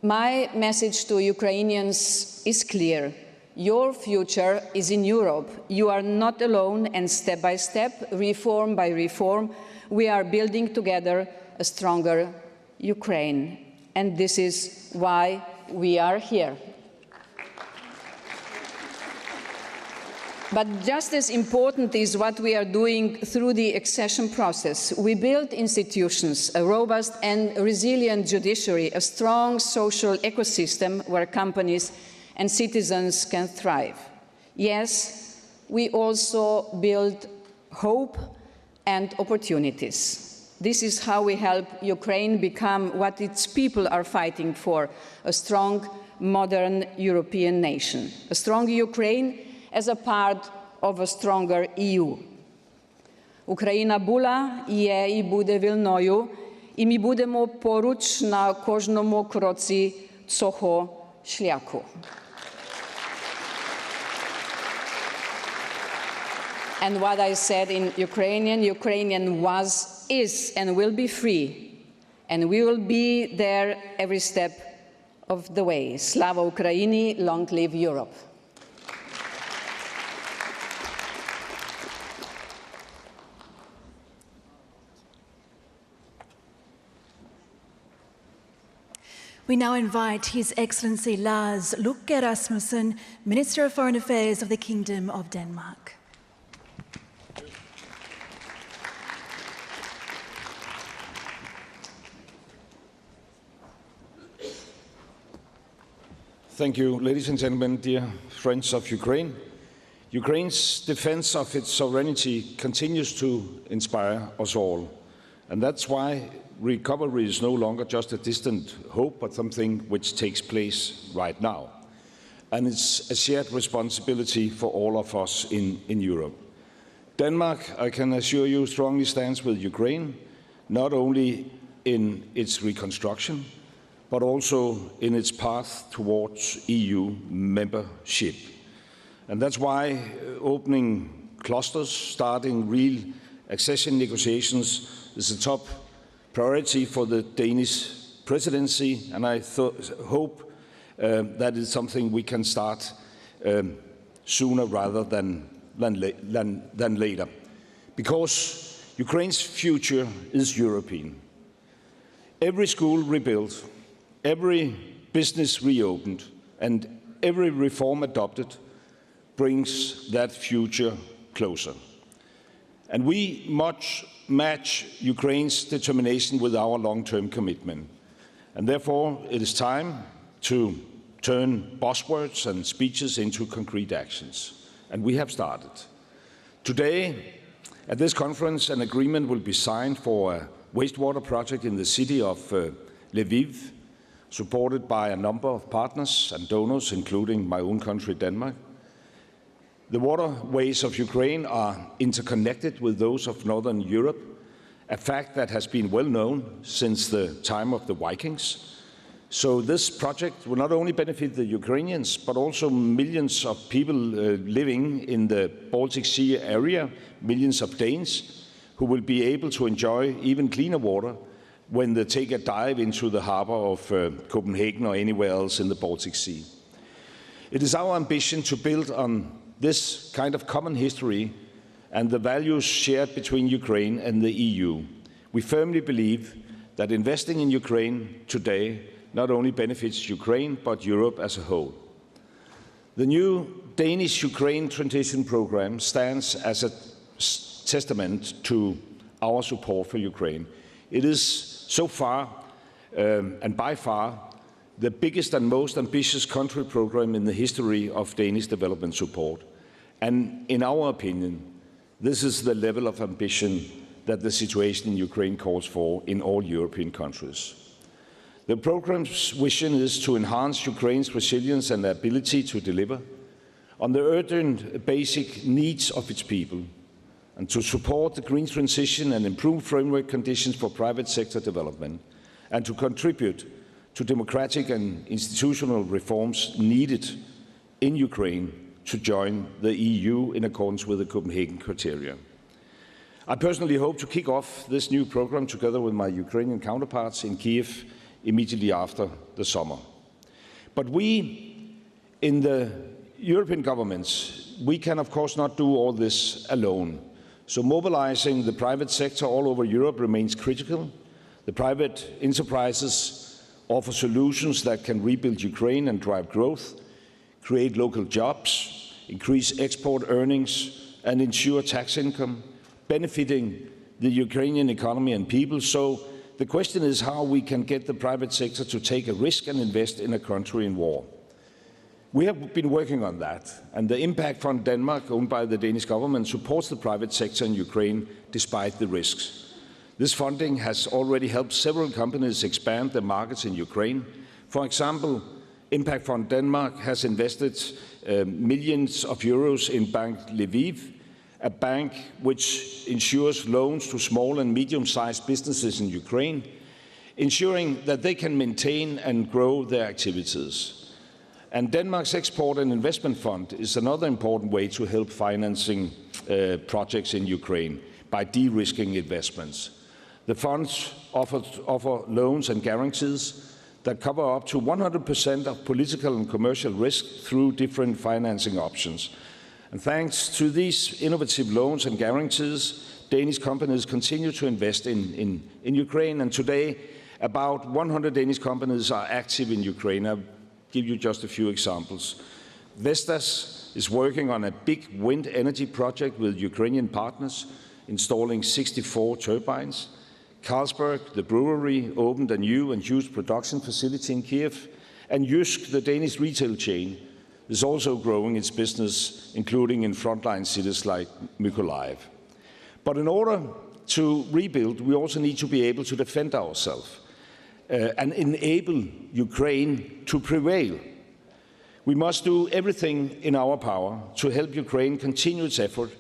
My message to Ukrainians is clear. Your future is in Europe. You are not alone, and step by step, reform by reform, we are building together a stronger Ukraine. And this is why we are here. But just as important is what we are doing through the accession process. We build institutions, a robust and resilient judiciary, a strong social ecosystem where companies and citizens can thrive. Yes, we also build hope and opportunities. This is how we help Ukraine become what its people are fighting for, a strong, modern European nation. A strong Ukraine as a part of a stronger EU. Україна була, є і буде вільною, і ми будемо поруч на кожному кроці цього шляху. And what I said in Ukrainian was, is, and will be free. And we will be there every step of the way. Slava Ukraini, long live Europe. We now invite His Excellency Lars Løkke Rasmussen, Minister of Foreign Affairs of the Kingdom of Denmark. Thank you, ladies and gentlemen, dear friends of Ukraine. Ukraine's defense of its sovereignty continues to inspire us all. And that's why recovery is no longer just a distant hope, but something which takes place right now. And it's a shared responsibility for all of us in Europe. Denmark, I can assure you, strongly stands with Ukraine, not only in its reconstruction, but also in its path towards EU membership. And that's why opening clusters, starting real accession negotiations is a top priority for the Danish presidency, and I hope that is something we can start sooner rather than later. Because Ukraine's future is European. Every school rebuilt, every business reopened, and every reform adopted brings that future closer. And we must match Ukraine's determination with our long-term commitment. And therefore, it is time to turn buzzwords and speeches into concrete actions. And we have started. Today, at this conference, an agreement will be signed for a wastewater project in the city of Lviv, supported by a number of partners and donors, including my own country, Denmark. The waterways of Ukraine are interconnected with those of Northern Europe, a fact that has been well known since the time of the Vikings. So this project will not only benefit the Ukrainians, but also millions of people living in the Baltic Sea area, millions of Danes, who will be able to enjoy even cleaner water when they take a dive into the harbor of Copenhagen or anywhere else in the Baltic Sea. It is our ambition to build on this kind of common history and the values shared between Ukraine and the EU. We firmly believe that investing in Ukraine today not only benefits Ukraine, but Europe as a whole. The new Danish-Ukraine transition program stands as a testament to our support for Ukraine. It is so far, and by far, the biggest and most ambitious country program in the history of Danish development support. And in our opinion, this is the level of ambition that the situation in Ukraine calls for in all European countries. The program's vision is to enhance Ukraine's resilience and ability to deliver on the urgent basic needs of its people, and to support the green transition and improve framework conditions for private sector development, and to contribute to democratic and institutional reforms needed in Ukraine to join the EU in accordance with the Copenhagen criteria. I personally hope to kick off this new program together with my Ukrainian counterparts in Kiev immediately after the summer. But we, in the European governments, we can of course not do all this alone. So mobilizing the private sector all over Europe remains critical. The private enterprises offer solutions that can rebuild Ukraine and drive growth, create local jobs, increase export earnings, and ensure tax income, benefiting the Ukrainian economy and people. So the question is how we can get the private sector to take a risk and invest in a country in war. We have been working on that, and the Impact Fund Denmark, owned by the Danish government, supports the private sector in Ukraine despite the risks. This funding has already helped several companies expand their markets in Ukraine. For example, Impact Fund Denmark has invested millions of euros in Bank Lviv, a bank which ensures loans to small and medium-sized businesses in Ukraine, ensuring that they can maintain and grow their activities. And Denmark's Export and Investment Fund is another important way to help financing projects in Ukraine by de-risking investments. The funds offer loans and guarantees that cover up to 100% of political and commercial risk through different financing options. And thanks to these innovative loans and guarantees, Danish companies continue to invest in Ukraine. And today, about 100 Danish companies are active in Ukraine. I'll give you just a few examples. Vestas is working on a big wind energy project with Ukrainian partners, installing 64 turbines. Carlsberg, the brewery, opened a new and huge production facility in Kiev. And Jysk, the Danish retail chain, is also growing its business, including in frontline cities like Mykolaiv. But in order to rebuild, we also need to be able to defend ourselves and enable Ukraine to prevail. We must do everything in our power to help Ukraine continue its effort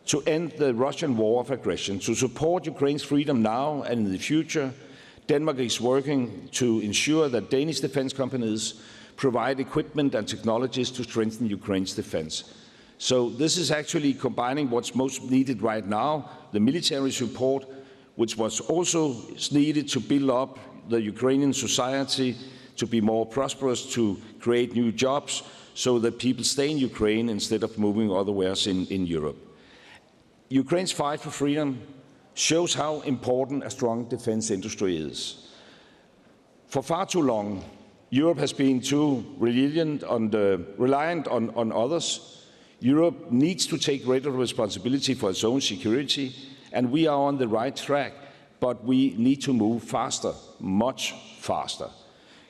to end the Russian war of aggression, to support Ukraine's freedom now and in the future. Denmark is working to ensure that Danish defense companies provide equipment and technologies to strengthen Ukraine's defense. So this is actually combining what's most needed right now, the military support, which was also needed to build up the Ukrainian society to be more prosperous, to create new jobs, so that people stay in Ukraine instead of moving otherwhere in Europe. Ukraine's fight for freedom shows how important a strong defense industry is. For far too long, Europe has been too reliant on others. Europe needs to take greater responsibility for its own security, and we are on the right track, but we need to move faster, much faster,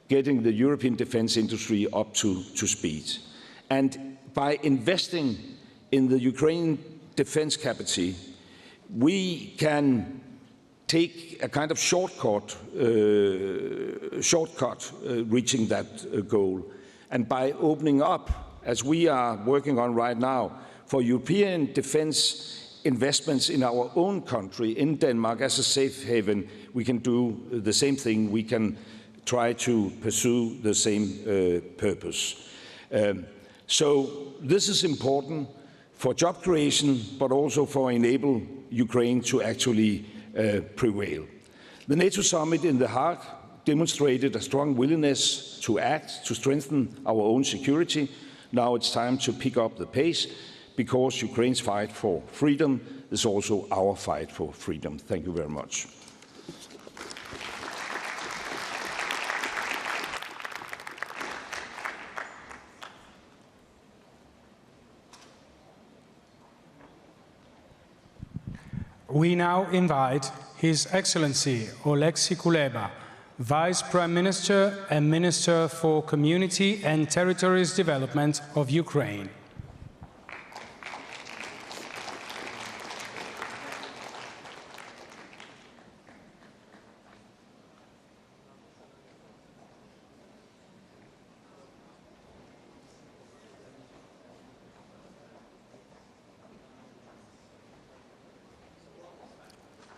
getting the European defense industry up to speed. And by investing in the Ukrainian defense capacity, we can take a kind of shortcut reaching that goal. And by opening up, as we are working on right now, for European defense investments in our own country, in Denmark, as a safe haven, we can do the same thing. We can try to pursue the same purpose. So this is important for job creation, but also for enable Ukraine to actually prevail. The NATO summit in The Hague demonstrated a strong willingness to act, to strengthen our own security. Now it's time to pick up the pace, because Ukraine's fight for freedom is also our fight for freedom. Thank you very much. We now invite His Excellency Oleksiy Kuleba, Vice Prime Minister and Minister for Community and Territories Development of Ukraine.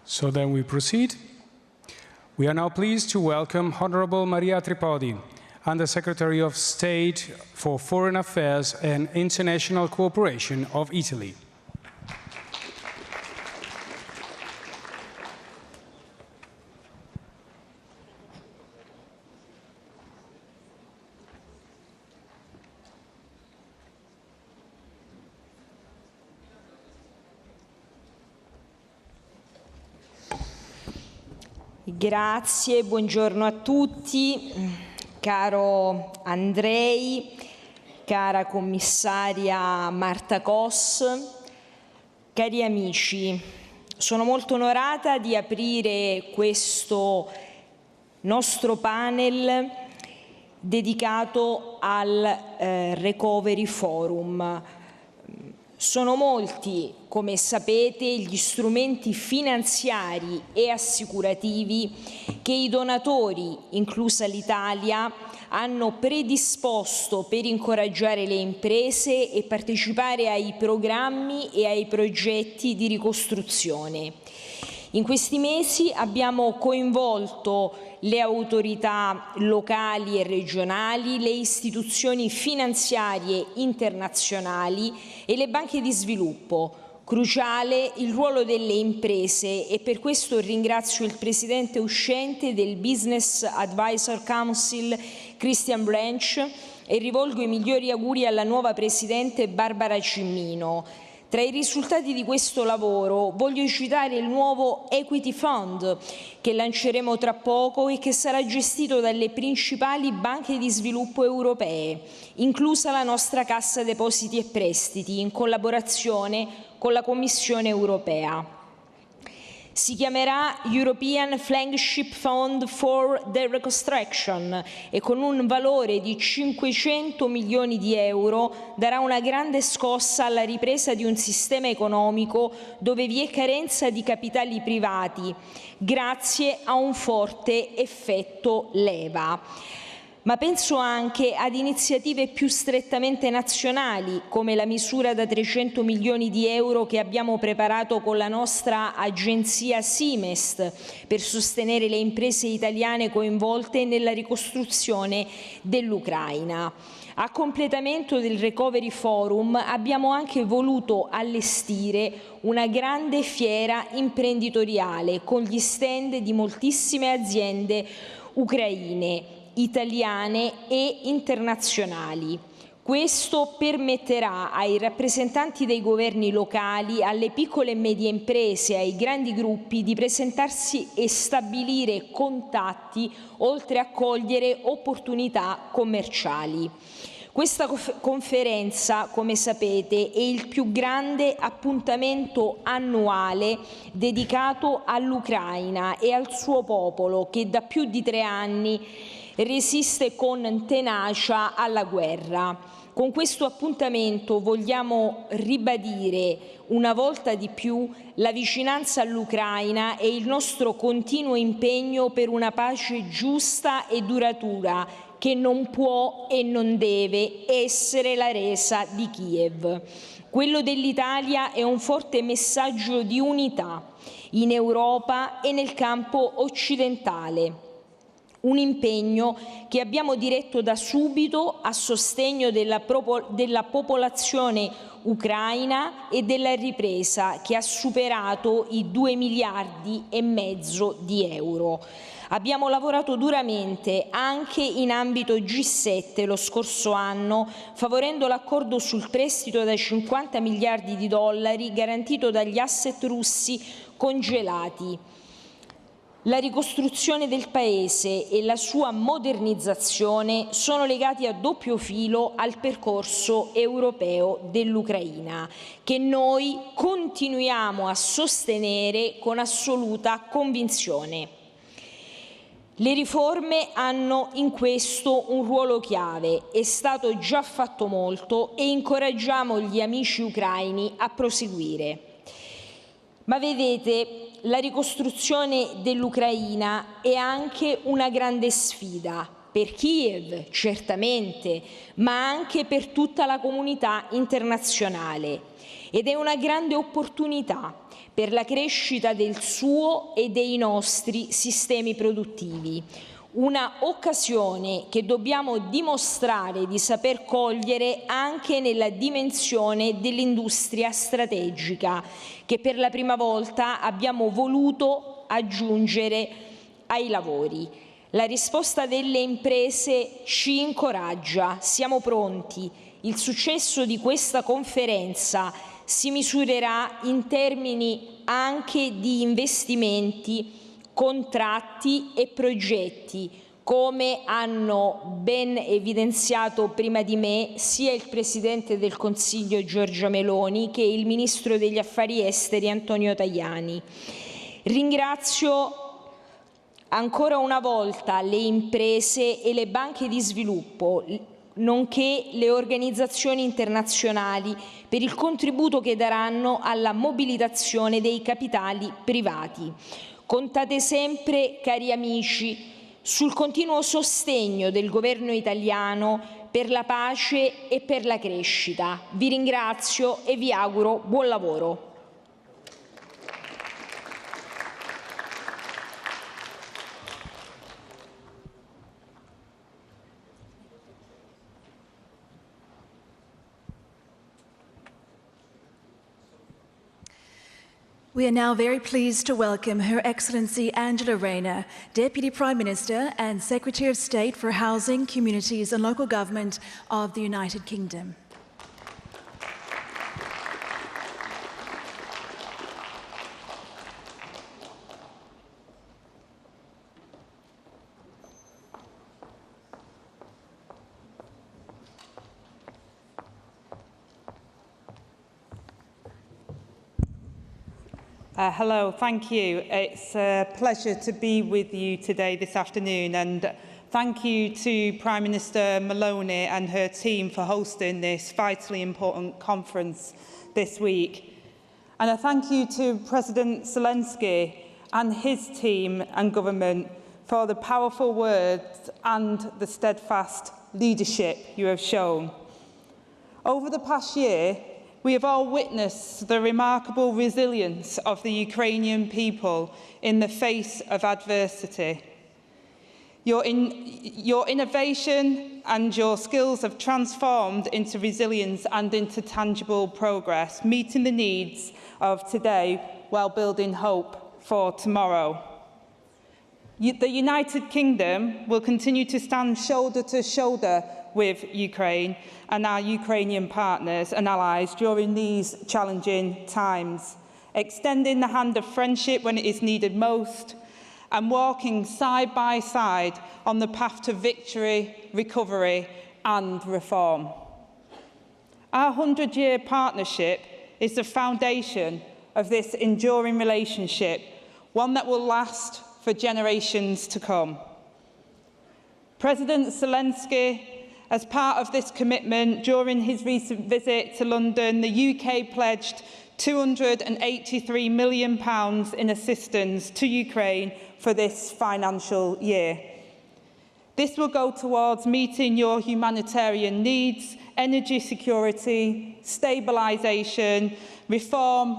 So then we proceed. We are now pleased to welcome Honorable Maria Tripodi, Under-Secretary of State for Foreign Affairs and International Cooperation of Italy. Grazie, buongiorno a tutti, caro Andrei, cara commissaria Marta Kos, cari amici, sono molto onorata di aprire questo nostro panel dedicato al Recovery Forum. Sono molti, come sapete, gli strumenti finanziari e assicurativi che i donatori, inclusa l'Italia, hanno predisposto per incoraggiare le imprese e partecipare ai programmi e ai progetti di ricostruzione. In questi mesi abbiamo coinvolto le autorità locali e regionali, le istituzioni finanziarie internazionali e le banche di sviluppo. Cruciale il ruolo delle imprese e per questo ringrazio il Presidente uscente del Business Advisor Council, Christian Branch, e rivolgo i migliori auguri alla nuova Presidente Barbara Cimmino. Tra i risultati di questo lavoro voglio citare il nuovo Equity Fund che lanceremo tra poco e che sarà gestito dalle principali banche di sviluppo europee, inclusa la nostra Cassa Depositi e Prestiti, in collaborazione con la Commissione europea. Si chiamerà European Flagship Fund for the Reconstruction e con un valore di 500 milioni di euro darà una grande scossa alla ripresa di un sistema economico dove vi è carenza di capitali privati, grazie a un forte effetto leva. Ma penso anche ad iniziative più strettamente nazionali, come la misura da 300 milioni di euro che abbiamo preparato con la nostra agenzia Simest per sostenere le imprese italiane coinvolte nella ricostruzione dell'Ucraina. A completamento del Recovery Forum abbiamo anche voluto allestire una grande fiera imprenditoriale con gli stand di moltissime aziende ucraine, italiane e internazionali. Questo permetterà ai rappresentanti dei governi locali, alle piccole e medie imprese e ai grandi gruppi di presentarsi e stabilire contatti, oltre a cogliere opportunità commerciali. Questa conferenza, come sapete, è il più grande appuntamento annuale dedicato all'Ucraina e al suo popolo che da più di 3 anni resiste con tenacia alla guerra. Con questo appuntamento vogliamo ribadire una volta di più la vicinanza all'Ucraina e il nostro continuo impegno per una pace giusta e duratura che non può e non deve essere la resa di Kiev. Quello dell'Italia è un forte messaggio di unità in Europa e nel campo occidentale. Un impegno che abbiamo diretto da subito a sostegno della popolazione ucraina e della ripresa che ha superato i 2,5 miliardi di euro. Abbiamo lavorato duramente anche in ambito G7 lo scorso anno, favorendo l'accordo sul prestito da 50 miliardi di dollari garantito dagli asset russi congelati. La ricostruzione del Paese e la sua modernizzazione sono legati a doppio filo al percorso europeo dell'Ucraina, che noi continuiamo a sostenere con assoluta convinzione. Le riforme hanno in questo un ruolo chiave, è stato già fatto molto e incoraggiamo gli amici ucraini a proseguire. Ma vedete, la ricostruzione dell'Ucraina è anche una grande sfida per Kiev, certamente, ma anche per tutta la comunità internazionale. Ed è una grande opportunità per la crescita del suo e dei nostri sistemi produttivi. Una occasione che dobbiamo dimostrare di saper cogliere anche nella dimensione dell'industria strategica, che per la prima volta abbiamo voluto aggiungere ai lavori. La risposta delle imprese ci incoraggia, siamo pronti. Il successo di questa conferenza si misurerà in termini anche di investimenti, contratti e progetti, come hanno ben evidenziato prima di me sia il Presidente del Consiglio Giorgia Meloni che il Ministro degli Affari Esteri Antonio Tajani. Ringrazio ancora una volta le imprese e le banche di sviluppo, nonché le organizzazioni internazionali per il contributo che daranno alla mobilitazione dei capitali privati. Contate sempre, cari amici, sul continuo sostegno del governo italiano per la pace e per la crescita. Vi ringrazio e vi auguro buon lavoro. We are now very pleased to welcome Her Excellency Angela Rayner, Deputy Prime Minister and Secretary of State for Housing, Communities and Local Government of the United Kingdom. Hello, thank you. It's a pleasure to be with you today, this afternoon, and thank you to Prime Minister Meloni and her team for hosting this vitally important conference this week. And I thank you to President Zelenskyy and his team and government for the powerful words and the steadfast leadership you have shown. Over the past year, we have all witnessed the remarkable resilience of the Ukrainian people in the face of adversity. Your innovation and your skills have transformed into resilience and into tangible progress, meeting the needs of today while building hope for tomorrow. The United Kingdom will continue to stand shoulder to shoulder with Ukraine and our Ukrainian partners and allies during these challenging times, extending the hand of friendship when it is needed most and walking side by side on the path to victory, recovery and reform. Our 100-year partnership is the foundation of this enduring relationship, one that will last for generations to come. President Zelenskyy, as part of this commitment, during his recent visit to London, the UK pledged £283 million in assistance to Ukraine for this financial year. This will go towards meeting your humanitarian needs, energy security, stabilisation, reform,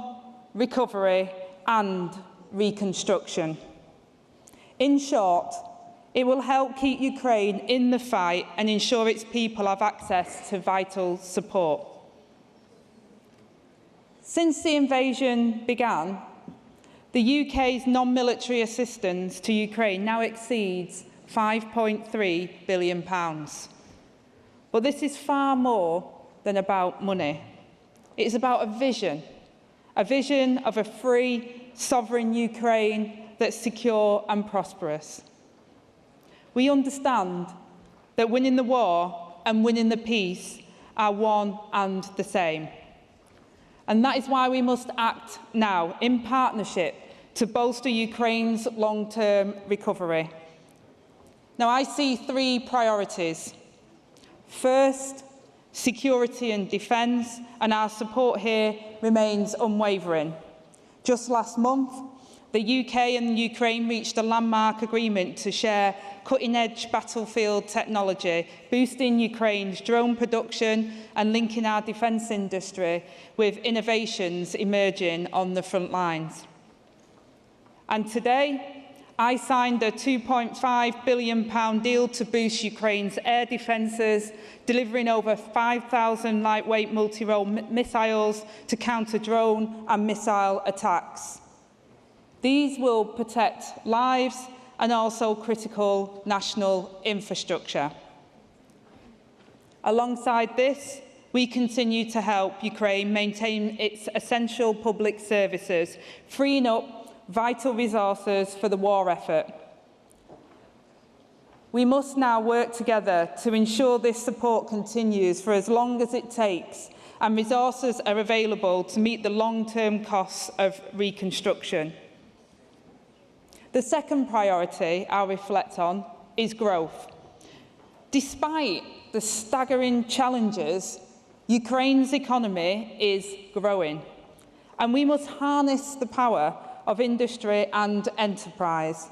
recovery and reconstruction. In short, it will help keep Ukraine in the fight and ensure its people have access to vital support. Since the invasion began, the UK's non-military assistance to Ukraine now exceeds £5.3 billion. But this is far more than about money. It's about a vision of a free, sovereign Ukraine that's secure and prosperous. We understand that winning the war and winning the peace are one and the same. And that is why we must act now in partnership to bolster Ukraine's long-term recovery. Now, I see three priorities. First, security and defence, and our support here remains unwavering. Just last month, the UK and Ukraine reached a landmark agreement to share cutting-edge battlefield technology, boosting Ukraine's drone production and linking our defence industry with innovations emerging on the front lines. And today, I signed a £2.5 billion deal to boost Ukraine's air defences, delivering over 5,000 lightweight multi-role missiles to counter drone and missile attacks. These will protect lives and also critical national infrastructure. Alongside this, we continue to help Ukraine maintain its essential public services, freeing up vital resources for the war effort. We must now work together to ensure this support continues for as long as it takes and resources are available to meet the long-term costs of reconstruction. The second priority I'll reflect on is growth. Despite the staggering challenges, Ukraine's economy is growing, and we must harness the power of industry and enterprise.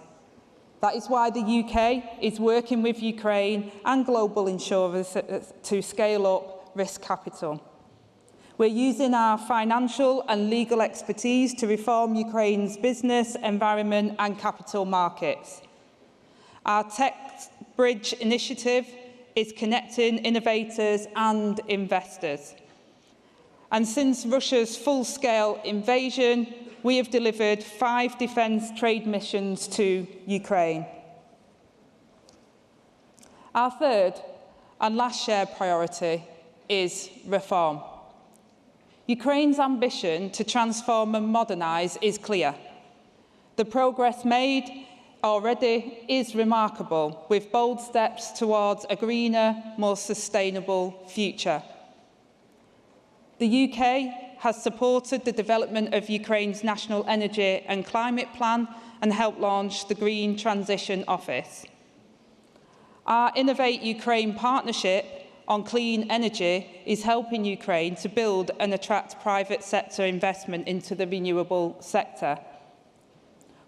That is why the UK is working with Ukraine and global insurers to scale up risk capital. We're using our financial and legal expertise to reform Ukraine's business, environment and capital markets. Our Tech Bridge initiative is connecting innovators and investors. And since Russia's full-scale invasion, we have delivered 5 defence trade missions to Ukraine. Our third and last shared priority is reform. Ukraine's ambition to transform and modernise is clear. The progress made already is remarkable, with bold steps towards a greener, more sustainable future. The UK has supported the development of Ukraine's National Energy and Climate Plan and helped launch the Green Transition Office. Our Innovate Ukraine partnership on clean energy is helping Ukraine to build and attract private sector investment into the renewable sector.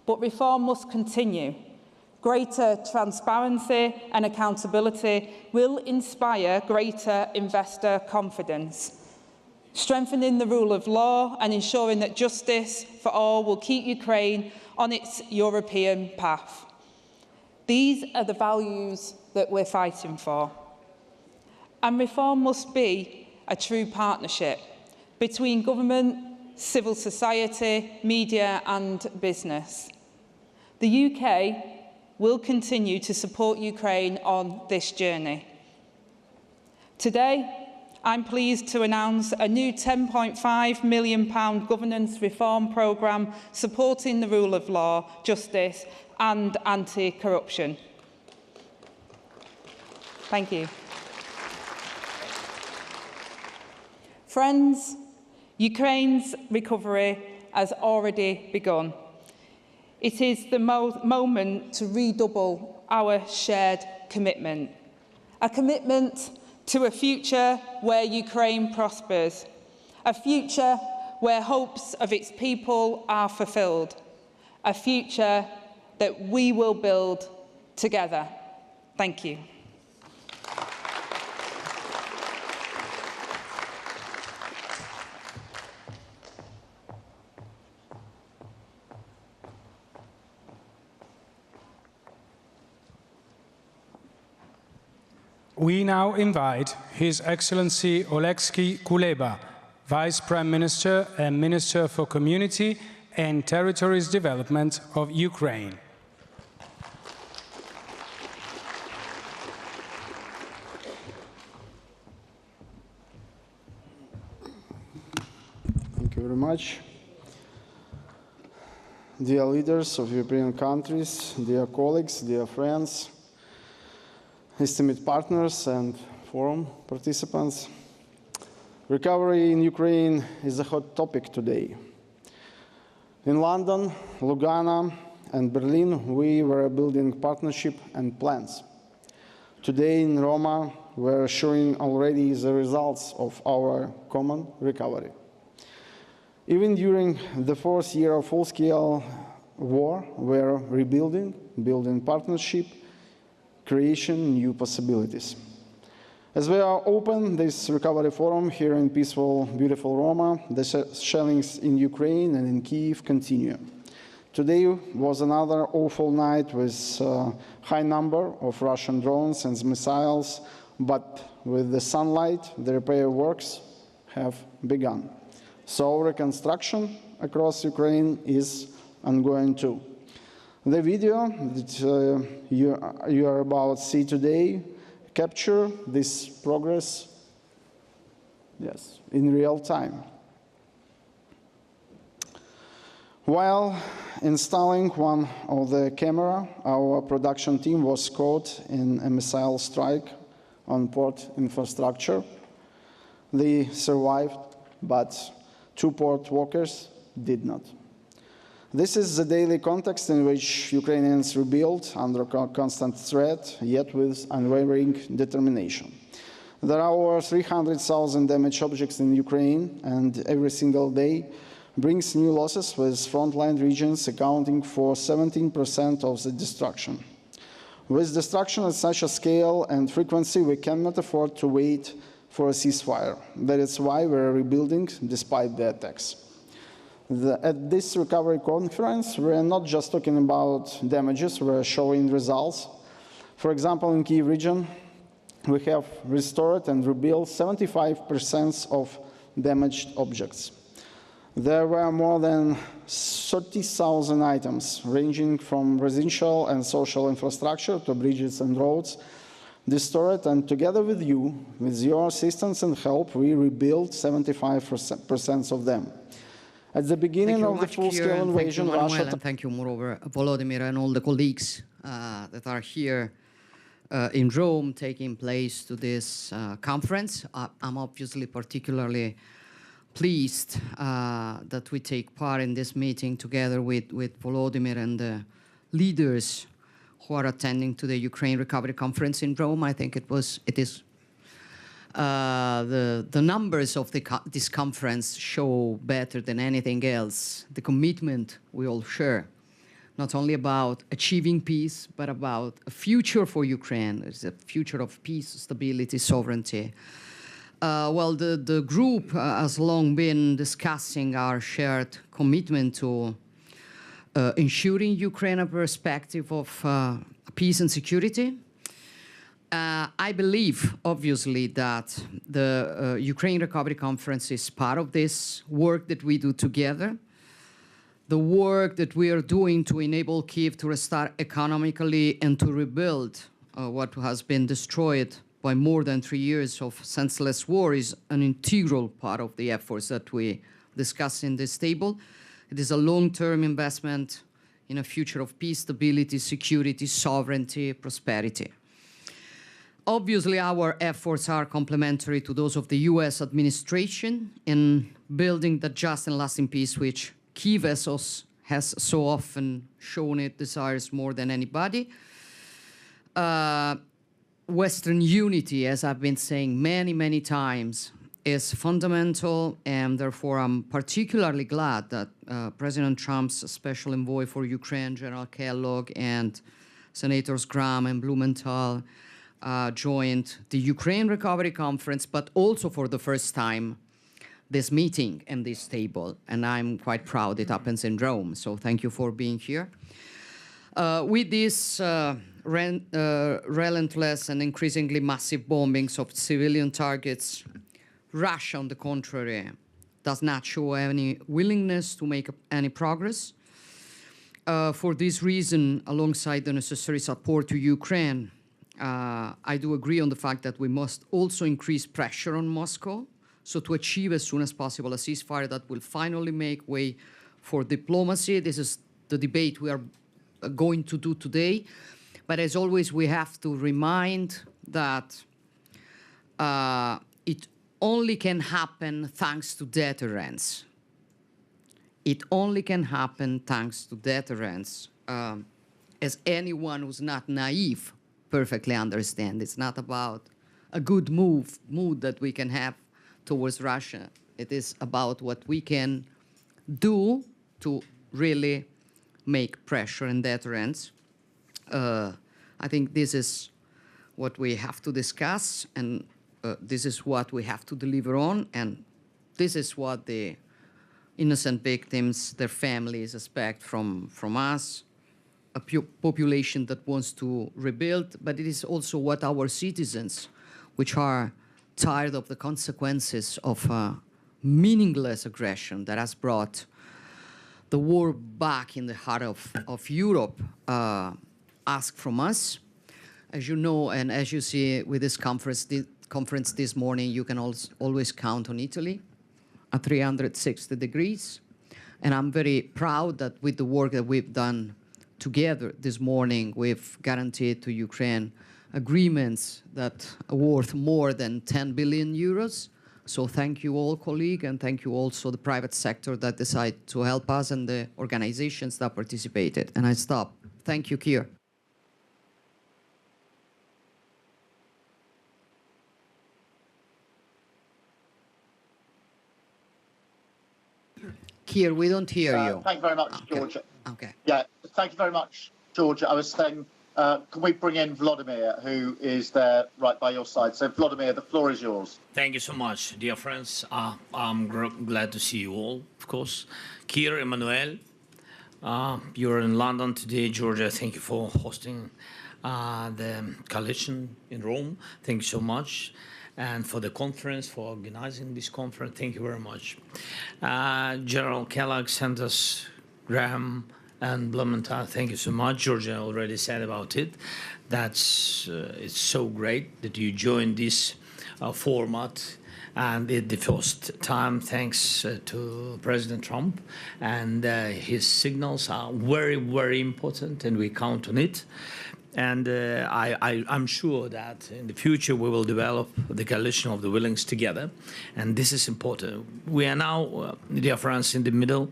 But reform must continue. Greater transparency and accountability will inspire greater investor confidence. Strengthening the rule of law and ensuring that justice for all will keep Ukraine on its European path. These are the values that we're fighting for. And reform must be a true partnership between government, civil society, media and business. The UK will continue to support Ukraine on this journey. Today, I'm pleased to announce a new £10.5 million governance reform programme supporting the rule of law, justice and anti-corruption. Thank you. Friends, Ukraine's recovery has already begun. It is the moment to redouble our shared commitment. A commitment to a future where Ukraine prospers. A future where hopes of its people are fulfilled. A future that we will build together. Thank you. We now invite His Excellency Oleksiy Kuleba, Vice Prime Minister and Minister for Community and Territories Development of Ukraine. Thank you very much. Dear leaders of European countries, dear colleagues, dear friends, esteemed partners and forum participants, recovery in Ukraine is a hot topic today. In London, Lugano, and Berlin, we were building partnership and plans. Today in Roma, we're showing already the results of our common recovery. Even during the 4th year of full-scale war, we're rebuilding, building partnership, creation new possibilities. As we are open this recovery forum here in peaceful, beautiful Roma, the shellings in Ukraine and in Kyiv continue. Today was another awful night with a high number of Russian drones and missiles, but with the sunlight, the repair works have begun. So reconstruction across Ukraine is ongoing too. The video that you are about to see today capture this progress, yes, in real time. While installing one of the camera, our production team was caught in a missile strike on port infrastructure. They survived, but 2 port workers did not. This is the daily context in which Ukrainians rebuild under constant threat, yet with unwavering determination. There are over 300,000 damaged objects in Ukraine, and every single day brings new losses, with frontline regions accounting for 17% of the destruction. With destruction at such a scale and frequency, we cannot afford to wait for a ceasefire. That is why we are rebuilding despite the attacks. At this recovery conference, we are not just talking about damages, we are showing results. For example, in Kyiv region, we have restored and rebuilt 75% of damaged objects. There were more than 30,000 items, ranging from residential and social infrastructure to bridges and roads, destroyed, and together with you, with your assistance and help, we rebuilt 75% of them. At the beginning of the full-scale invasion, Russia... And thank you, moreover, Volodymyr and all the colleagues that are here in Rome taking place to this conference. I'm obviously particularly pleased that we take part in this meeting together with Volodymyr and the leaders who are attending to the Ukraine Recovery Conference in Rome. I think it is the numbers of this conference show better than anything else the commitment we all share, not only about achieving peace, but about a future for Ukraine. It's a future of peace, stability, sovereignty. Well, the group has long been discussing our shared commitment to ensuring Ukraine a perspective of peace and security. I believe, obviously, that the Ukraine Recovery Conference is part of this work that we do together, the work that we are doing to enable Kyiv to restart economically and to rebuild what has been destroyed by more than 3 years of senseless war is an integral part of the efforts that we discuss in this table. It is a long-term investment in a future of peace, stability, security, sovereignty, prosperity. Obviously, our efforts are complementary to those of the US administration in building the just and lasting peace which Kyiv has so often shown it desires more than anybody. Western unity, as I've been saying many, many times, is fundamental, and therefore I'm particularly glad that President Trump's special envoy for Ukraine, General Kellogg, and Senators Graham and Blumenthal joined the Ukraine Recovery Conference, but also for the first time this meeting and this table. And I'm quite proud it happens in Rome, so thank you for being here. With these relentless and increasingly massive bombings of civilian targets, Russia, on the contrary, does not show any willingness to make any progress. For this reason, alongside the necessary support to Ukraine, I do agree on the fact that we must also increase pressure on Moscow, so to achieve as soon as possible a ceasefire that will finally make way for diplomacy. This is the debate we are going to do today. But as always, we have to remind that it only can happen thanks to deterrence. It only can happen thanks to deterrence. As anyone who's not naive perfectly understands, it's not about a good mood that we can have towards Russia. It is about what we can do to really make pressure and deterrence. I think this is what we have to discuss, and this is what we have to deliver on, and this is what the innocent victims, their families expect from us, a population that wants to rebuild, but it is also what our citizens, which are tired of the consequences of meaningless aggression that has brought the war back in the heart of Europe, ask from us. As you know, and as you see with this conference this morning, you can always count on Italy at 360 degrees. And I'm very proud that with the work that we've done together this morning, we've guaranteed to Ukraine agreements that are worth more than 10 billion euros. So thank you all, colleagues, and thank you also the private sector that decided to help us and the organizations that participated. And I stop. Thank you, Keir. Keir, we don't hear you. Thank you very much, Georgia. Okay. Yeah, thank you very much, Georgia. I was saying, can we bring in Vladimir, who is there right by your side? So, Vladimir, the floor is yours. Thank you so much, dear friends. I'm glad to see you all, of course. Keir, Emmanuel, you're in London today. Georgia, thank you for hosting the coalition in Rome. Thank you so much. And for the conference, for organizing this conference, thank you very much. General Kellogg, Sanders, Graham, and Blumenthal, thank you so much. Georgia already said about it. That's it's so great that you joined this format, and the first time, thanks to President Trump, and his signals are very, very important, and we count on it. And I'm sure that in the future we will develop the coalition of the willings together, and this is important. We are now, dear friends, in the middle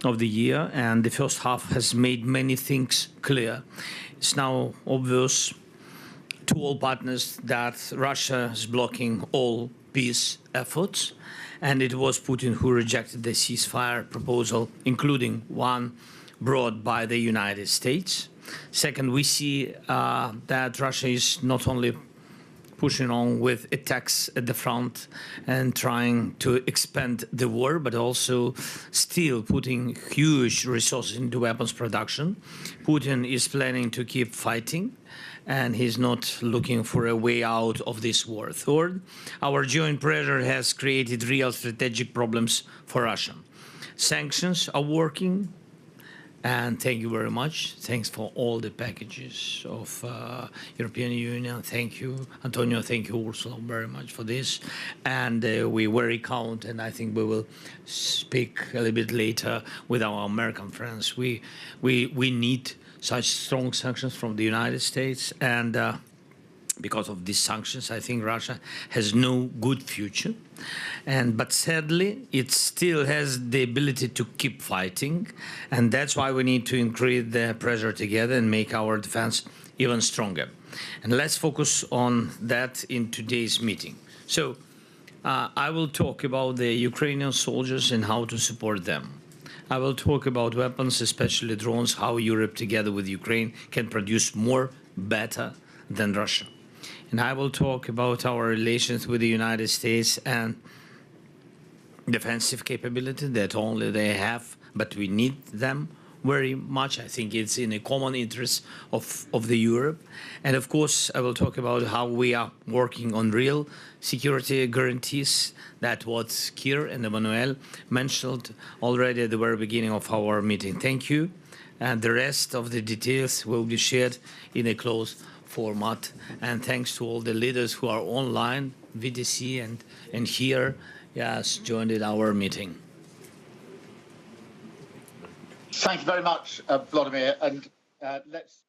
of the year, and the first half has made many things clear. It's now obvious to all partners that Russia is blocking all peace efforts, and it was Putin who rejected the ceasefire proposal, including one brought by the United States. Second, we see that Russia is not only pushing on with attacks at the front and trying to expand the war, but also still putting huge resources into weapons production. Putin is planning to keep fighting, and he's not looking for a way out of this war. Third, our joint pressure has created real strategic problems for Russia. Sanctions are working, and thank you very much. Thanks for all the packages of European Union. Thank you, Antonio. Thank you, Ursula, very much for this. And we very count, and I think we will speak a little bit later with our American friends. We need such strong sanctions from the United States, and because of these sanctions, I think Russia has no good future. But sadly, it still has the ability to keep fighting. And that's why we need to increase the pressure together and make our defense even stronger. And let's focus on that in today's meeting. So I will talk about the Ukrainian soldiers and how to support them. I will talk about weapons, especially drones, how Europe together with Ukraine can produce more, better than Russia. And I will talk about our relations with the United States and defensive capability that only they have, but we need them very much. I think it's in a common interest of the Europe. And of course, I will talk about how we are working on real security guarantees. That what Keir and Emmanuel mentioned already at the very beginning of our meeting. Thank you. And the rest of the details will be shared in a closed format. And thanks to all the leaders who are online, VDC and here, yes, joined in our meeting. Thank you very much, Vladimir. And let's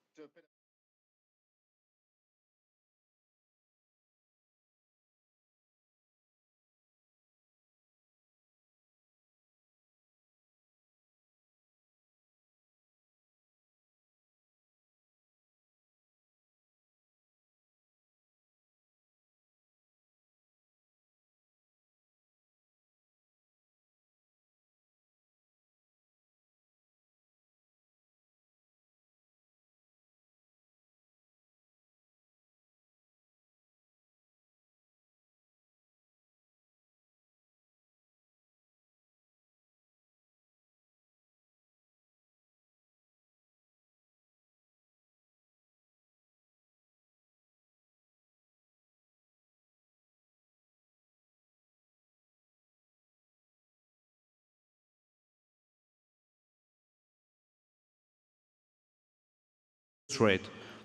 threat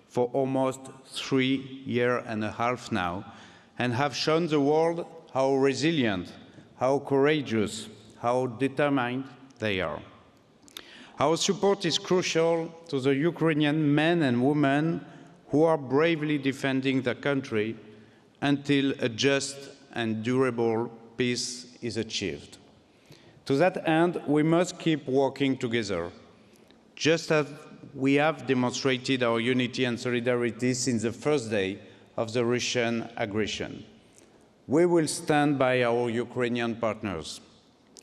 for almost 3.5 years now, and have shown the world how resilient, how courageous, how determined they are. Our support is crucial to the Ukrainian men and women who are bravely defending their country until a just and durable peace is achieved. To that end, we must keep working together, just as we have demonstrated our unity and solidarity since the first day of the Russian aggression. We will stand by our Ukrainian partners.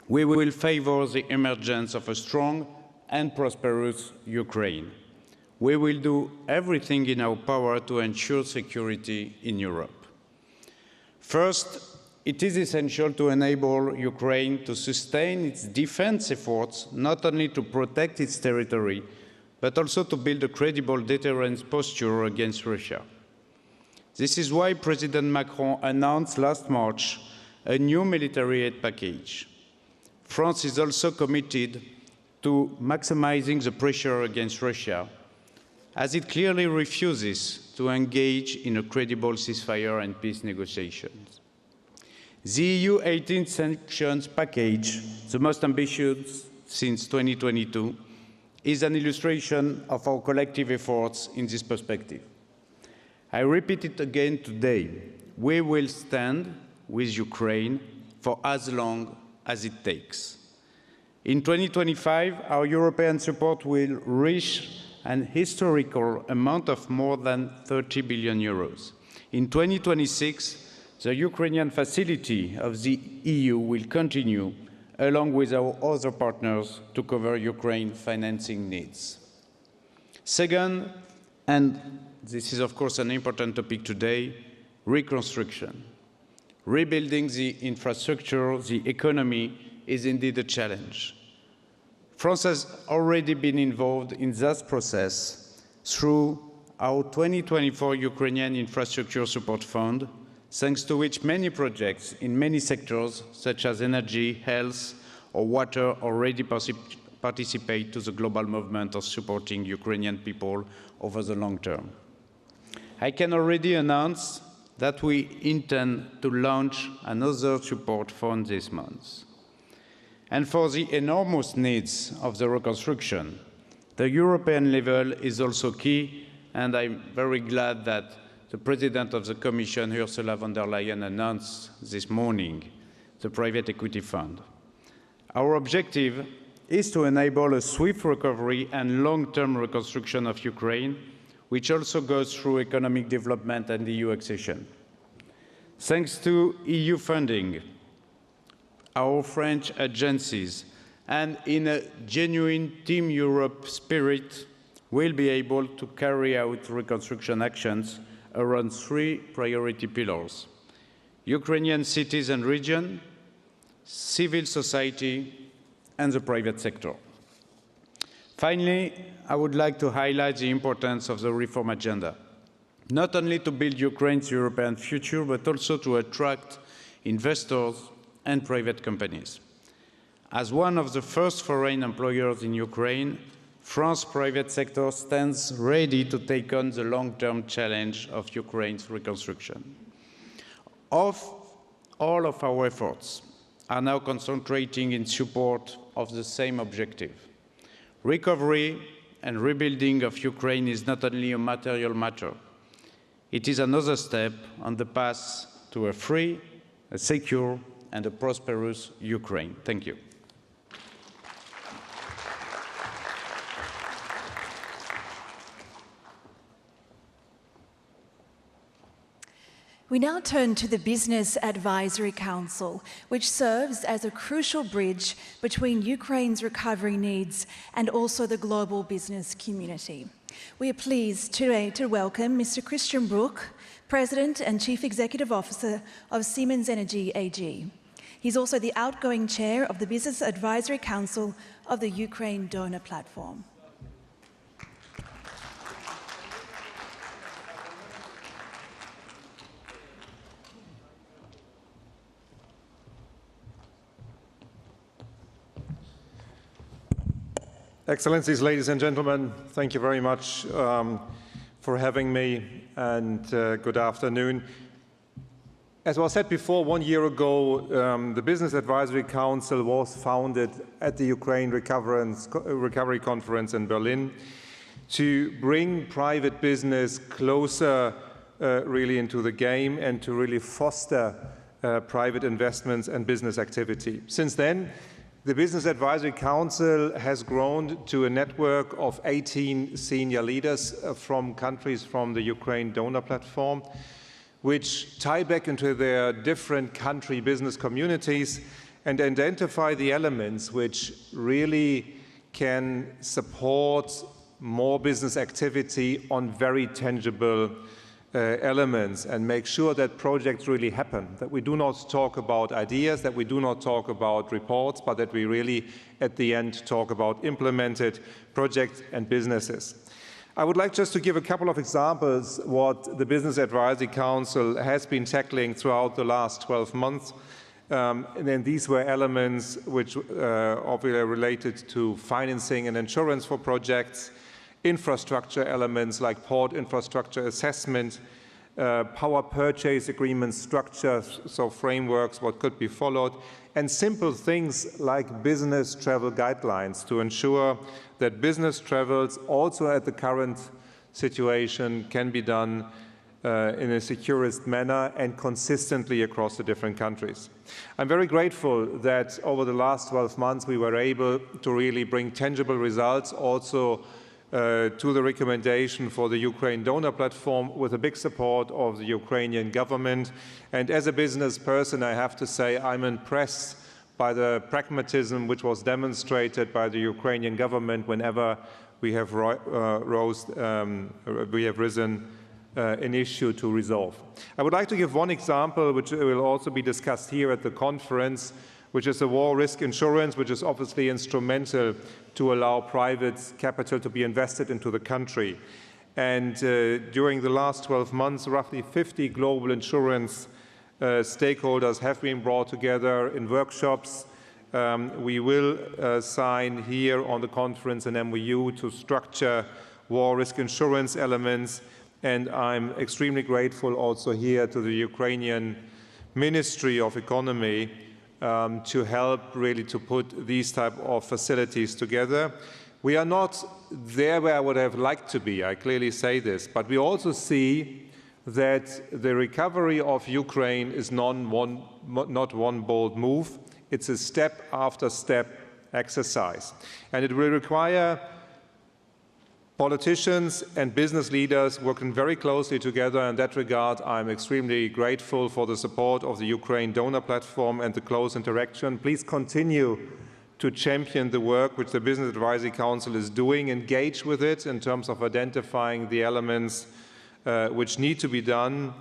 We will favor the emergence of a strong and prosperous Ukraine. We will do everything in our power to ensure security in Europe. First, it is essential to enable Ukraine to sustain its defense efforts, not only to protect its territory, but also to build a credible deterrence posture against Russia. This is why President Macron announced last March a new military aid package. France is also committed to maximizing the pressure against Russia, as it clearly refuses to engage in a credible ceasefire and peace negotiations. The EU 18 sanctions package, the most ambitious since 2022, is an illustration of our collective efforts in this perspective. I repeat it again today. We will stand with Ukraine for as long as it takes. In 2025, our European support will reach an historical amount of more than 30 billion euros. In 2026, the Ukrainian facility of the EU will continue, along with our other partners, to cover Ukraine's financing needs. Second, and this is of course an important topic today, reconstruction. Rebuilding the infrastructure, the economy, is indeed a challenge. France has already been involved in that process through our 2024 Ukrainian Infrastructure Support Fund, thanks to which many projects in many sectors, such as energy, health, or water, already participate to the global movement of supporting Ukrainian people over the long term. I can already announce that we intend to launch another support fund this month. And for the enormous needs of the reconstruction, the European level is also key, and I'm very glad that the President of the Commission, Ursula von der Leyen, announced this morning the private equity fund. Our objective is to enable a swift recovery and long-term reconstruction of Ukraine, which also goes through economic development and EU accession. Thanks to EU funding, our French agencies, and in a genuine Team Europe spirit, will be able to carry out reconstruction actions around 3 priority pillars: Ukrainian cities and region, civil society, and the private sector. Finally, I would like to highlight the importance of the reform agenda, not only to build Ukraine's European future, but also to attract investors and private companies. As one of the first foreign employers in Ukraine, France's private sector stands ready to take on the long-term challenge of Ukraine's reconstruction. All of our efforts are now concentrating in support of the same objective. Recovery and rebuilding of Ukraine is not only a material matter, it is another step on the path to a free, a secure, and a prosperous Ukraine. Thank you. We now turn to the Business Advisory Council, which serves as a crucial bridge between Ukraine's recovery needs and also the global business community. We are pleased today to welcome Mr. Christian Bruch, President and Chief Executive Officer of Siemens Energy AG. He's also the outgoing chair of the Business Advisory Council of the Ukraine Donor Platform. Excellencies, ladies and gentlemen, thank you very much for having me, and good afternoon. As was said before, 1 year ago, the Business Advisory Council was founded at the Ukraine Recovery Conference in Berlin to bring private business closer really into the game and to really foster private investments and business activity. Since then, the Business Advisory Council has grown to a network of 18 senior leaders from countries from the Ukraine donor platform, which tie back into their different country business communities and identify the elements which really can support more business activity on very tangible elements and make sure that projects really happen, that we do not talk about ideas, that we do not talk about reports, but that we really, at the end, talk about implemented projects and businesses. I would like just to give a couple of examples what the Business Advisory Council has been tackling throughout the last 12 months. And then these were elements which obviously are related to financing and insurance for projects, infrastructure elements like port infrastructure assessment, power purchase agreement structures, so frameworks, what could be followed, and simple things like business travel guidelines to ensure that business travels also at the current situation can be done in a securest manner and consistently across the different countries. I'm very grateful that over the last 12 months we were able to really bring tangible results also to the recommendation for the Ukraine donor platform with a big support of the Ukrainian government. And as a business person, I have to say I'm impressed by the pragmatism which was demonstrated by the Ukrainian government whenever we have risen an issue to resolve. I would like to give one example which will also be discussed here at the conference, which is the war risk insurance, which is obviously instrumental to allow private capital to be invested into the country. And during the last 12 months, roughly 50 global insurance stakeholders have been brought together in workshops. We will sign here on the conference an MOU to structure war risk insurance elements. And I'm extremely grateful also here to the Ukrainian Ministry of Economy to help really to put these type of facilities together. We are not there where I would have liked to be, I clearly say this, but we also see that the recovery of Ukraine is not one bold move. It's a step after step exercise. And it will require politicians and business leaders working very closely together. In that regard, I'm extremely grateful for the support of the Ukraine donor platform and the close interaction. Please continue to champion the work which the Business Advisory Council is doing, engage with it in terms of identifying the elements which need to be done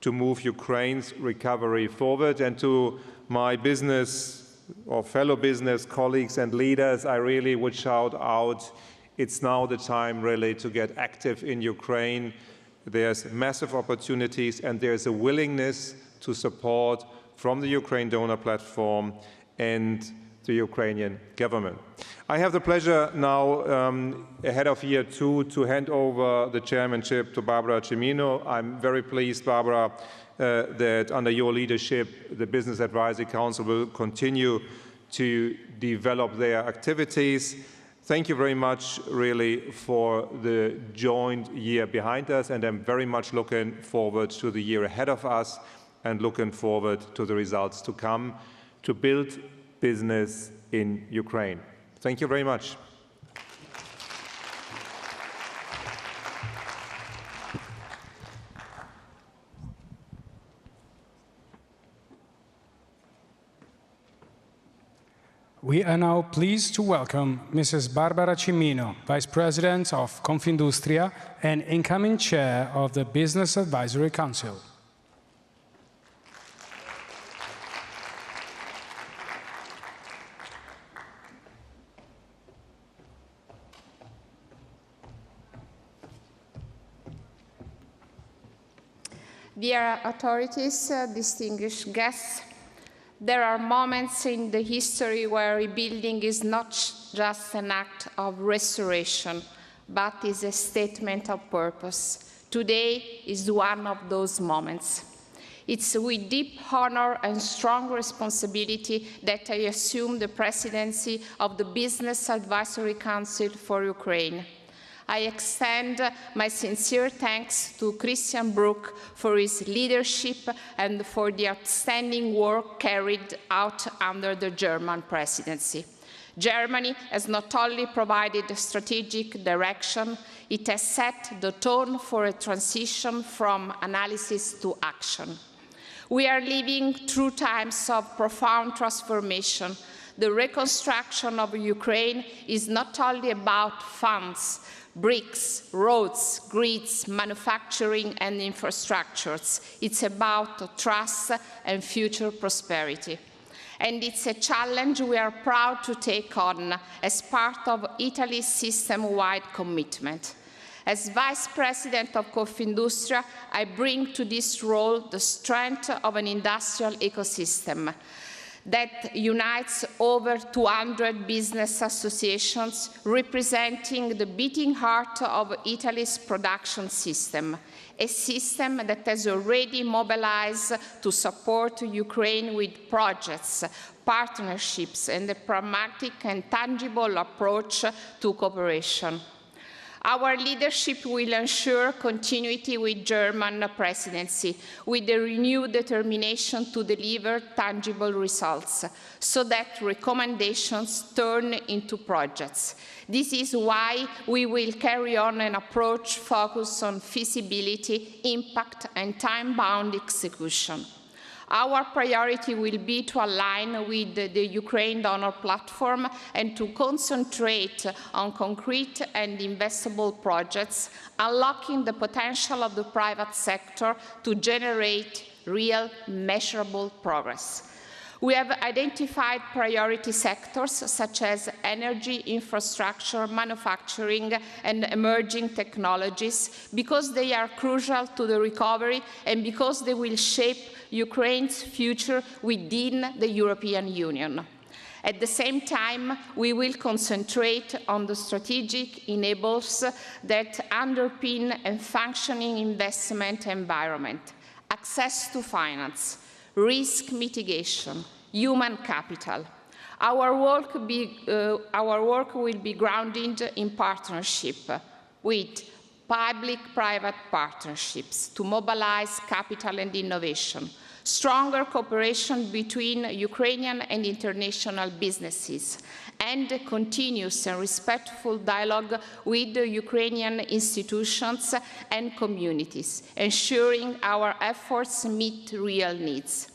to move Ukraine's recovery forward. And to my business or fellow business colleagues and leaders, I really would shout out, it's now the time really to get active in Ukraine. There's massive opportunities and there's a willingness to support from the Ukraine donor platform and the Ukrainian government. I have the pleasure now, ahead of year 2, to hand over the chairmanship to Barbara Cimino. I'm very pleased, Barbara, that under your leadership, the Business Advisory Council will continue to develop their activities. Thank you very much, really, for the joint year behind us, and I'm very much looking forward to the year ahead of us and looking forward to the results to come to build business in Ukraine. Thank you very much. We are now pleased to welcome Mrs. Barbara Cimino, Vice President of Confindustria and incoming Chair of the Business Advisory Council. Dear authorities, distinguished guests, There are moments in the history where rebuilding is not just an act of restoration, but is a statement of purpose. Today is one of those moments. It's with deep honor and strong responsibility that I assume the presidency of the Business Advisory Council for Ukraine. I extend my sincere thanks to Christian Bruck for his leadership and for the outstanding work carried out under the German presidency. Germany has not only provided strategic direction, it has set the tone for a transition from analysis to action. We are living through times of profound transformation. The reconstruction of Ukraine is not only about funds, bricks, roads, grids, manufacturing and infrastructures. It's about trust and future prosperity. And it's a challenge we are proud to take on as part of Italy's system-wide commitment. As Vice President of Confindustria, I bring to this role the strength of an industrial ecosystem that unites over 200 business associations representing the beating heart of Italy's production system, a system that has already mobilized to support Ukraine with projects, partnerships, and a pragmatic and tangible approach to cooperation. Our leadership will ensure continuity with German presidency, with a renewed determination to deliver tangible results, so that recommendations turn into projects. This is why we will carry on an approach focused on feasibility, impact, and time-bound execution. Our priority will be to align with the Ukraine donor platform and to concentrate on concrete and investable projects, unlocking the potential of the private sector to generate real, measurable progress. We have identified priority sectors such as energy, infrastructure, manufacturing, and emerging technologies because they are crucial to the recovery and because they will shape Ukraine's future within the European Union. At the same time, we will concentrate on the strategic enablers that underpin a functioning investment environment: access to finance, risk mitigation, human capital. Our work will be grounded in partnership with public-private partnerships to mobilize capital and innovation, stronger cooperation between Ukrainian and international businesses, and a continuous and respectful dialogue with the Ukrainian institutions and communities, ensuring our efforts meet real needs.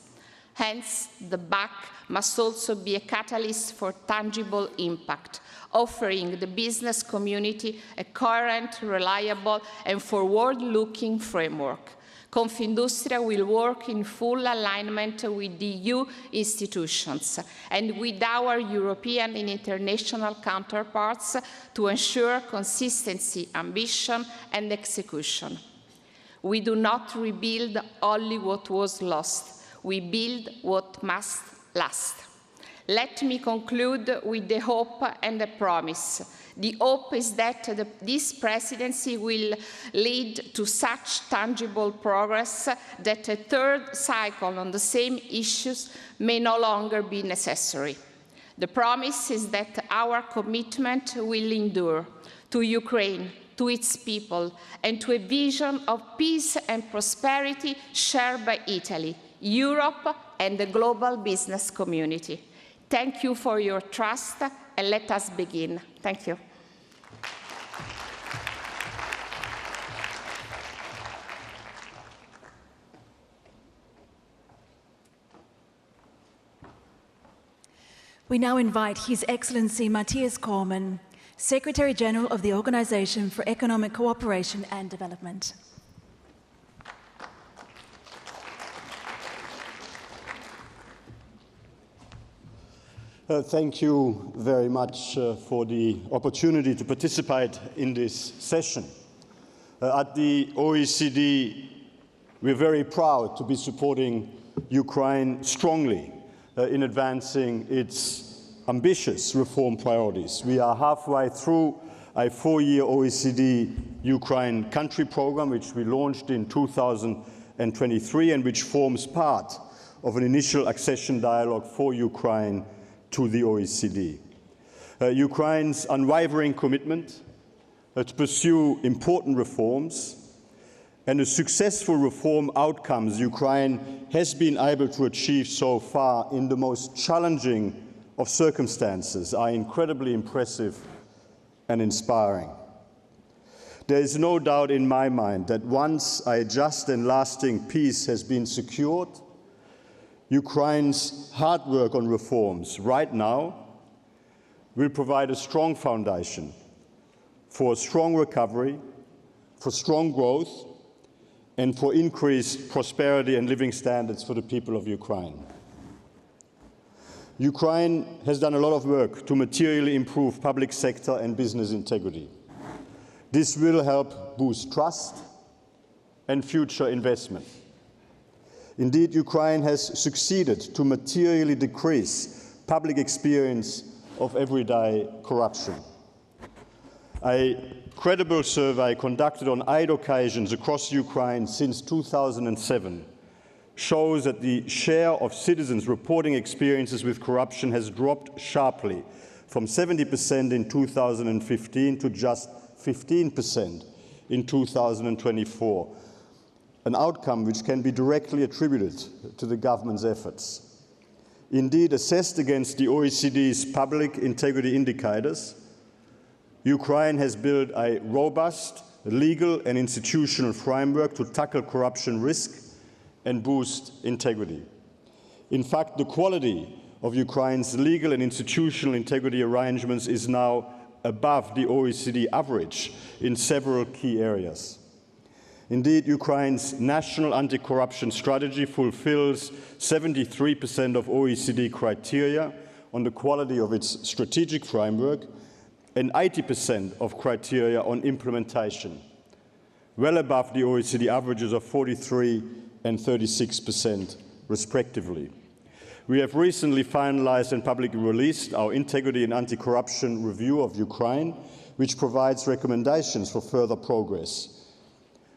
Hence, the BAC must also be a catalyst for tangible impact, offering the business community a current, reliable, and forward-looking framework. Confindustria will work in full alignment with the EU institutions and with our European and international counterparts to ensure consistency, ambition, and execution. We do not rebuild only what was lost. We build what must last. Let me conclude with the hope and the promise. The hope is that this presidency will lead to such tangible progress that a third cycle on the same issues may no longer be necessary. The promise is that our commitment will endure to Ukraine, to its people, and to a vision of peace and prosperity shared by Italy, Europe, and the global business community. Thank you for your trust, and let us begin. Thank you. We now invite His Excellency Matthias Cormann, Secretary General of the Organization for Economic Cooperation and Development. Thank you very much for the opportunity to participate in this session. At the OECD, we're very proud to be supporting Ukraine strongly in advancing its ambitious reform priorities. We are halfway through a 4-year OECD Ukraine country program, which we launched in 2023 and which forms part of an initial accession dialogue for Ukraine to the OECD. Ukraine's unwavering commitment to pursue important reforms and the successful reform outcomes Ukraine has been able to achieve so far in the most challenging of circumstances are incredibly impressive and inspiring. There is no doubt in my mind that once a just and lasting peace has been secured, Ukraine's hard work on reforms right now will provide a strong foundation for a strong recovery, for strong growth, and for increased prosperity and living standards for the people of Ukraine. Ukraine has done a lot of work to materially improve public sector and business integrity. This will help boost trust and future investment. Indeed, Ukraine has succeeded to materially decrease public experience of everyday corruption. A credible survey conducted on 8 occasions across Ukraine since 2007 shows that the share of citizens reporting experiences with corruption has dropped sharply from 70% in 2015 to just 15% in 2024, an outcome which can be directly attributed to the government's efforts. Indeed, assessed against the OECD's public integrity indicators, Ukraine has built a robust legal and institutional framework to tackle corruption risk and boost integrity. In fact, the quality of Ukraine's legal and institutional integrity arrangements is now above the OECD average in several key areas. Indeed, Ukraine's national anti-corruption strategy fulfills 73% of OECD criteria on the quality of its strategic framework and 80% of criteria on implementation, well above the OECD averages of 43% and 36% respectively. We have recently finalized and publicly released our Integrity and Anti-Corruption Review of Ukraine, which provides recommendations for further progress.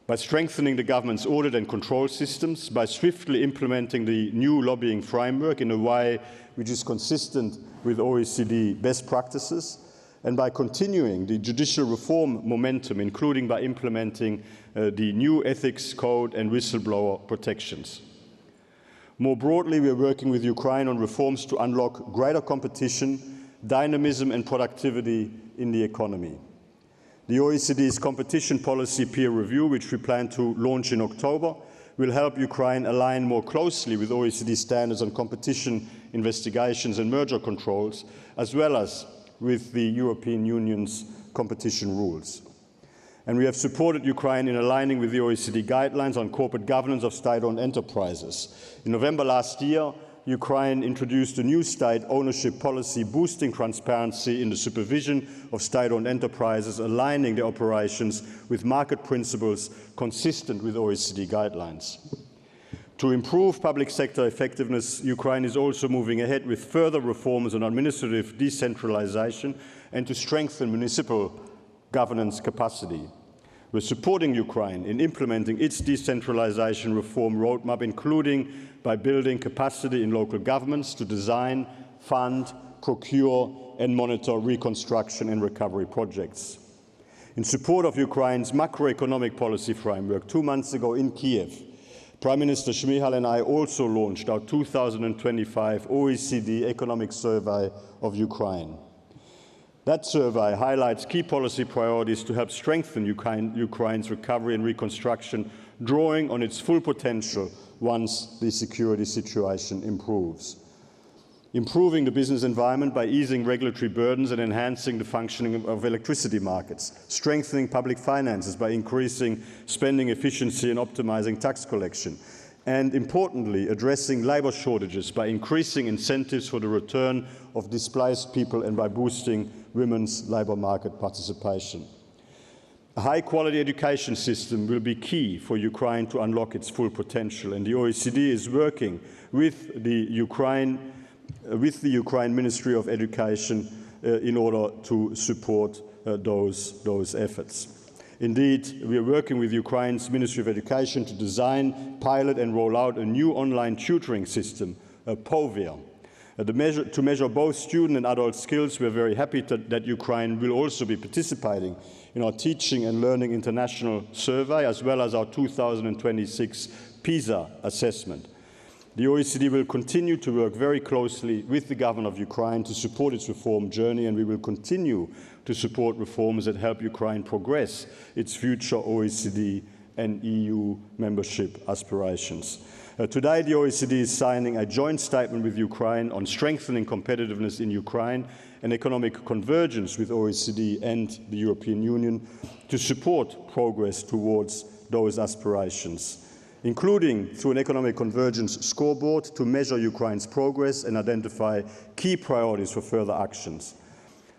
By strengthening the government's audit and control systems, by swiftly implementing the new lobbying framework in a way which is consistent with OECD best practices, and by continuing the judicial reform momentum, including by implementing the new ethics code and whistleblower protections. More broadly, we are working with Ukraine on reforms to unlock greater competition, dynamism and productivity in the economy. The OECD's competition policy peer review, which we plan to launch in October, will help Ukraine align more closely with OECD standards on competition investigations and merger controls, as well as with the European Union's competition rules. And we have supported Ukraine in aligning with the OECD guidelines on corporate governance of state-owned enterprises. In November last year, Ukraine introduced a new state ownership policy boosting transparency in the supervision of state-owned enterprises, aligning their operations with market principles consistent with OECD guidelines. To improve public sector effectiveness, Ukraine is also moving ahead with further reforms on administrative decentralization and to strengthen municipal governance capacity. We're supporting Ukraine in implementing its decentralization reform roadmap, including by building capacity in local governments to design, fund, procure and monitor reconstruction and recovery projects. In support of Ukraine's macroeconomic policy framework, 2 months ago in Kiev, Prime Minister Shmyhal and I also launched our 2025 OECD Economic Survey of Ukraine. That survey highlights key policy priorities to help strengthen Ukraine's recovery and reconstruction, drawing on its full potential once the security situation improves. Improving the business environment by easing regulatory burdens and enhancing the functioning of electricity markets, strengthening public finances by increasing spending efficiency and optimizing tax collection, and importantly, addressing labour shortages by increasing incentives for the return of displaced people and by boosting women's labour market participation. A high-quality education system will be key for Ukraine to unlock its full potential, and the OECD is working with the Ukraine with the Ukraine Ministry of Education in order to support those efforts. Indeed, we are working with Ukraine's Ministry of Education to design, pilot and roll out a new online tutoring system, POVIR. To measure both student and adult skills, we are very happy that Ukraine will also be participating in our Teaching and Learning International Survey, as well as our 2026 PISA assessment. The OECD will continue to work very closely with the government of Ukraine to support its reform journey, and we will continue to support reforms that help Ukraine progress its future OECD and EU membership aspirations. Today, the OECD is signing a joint statement with Ukraine on strengthening competitiveness in Ukraine and economic convergence with OECD and the European Union to support progress towards those aspirations, including through an economic convergence scoreboard to measure Ukraine's progress and identify key priorities for further actions.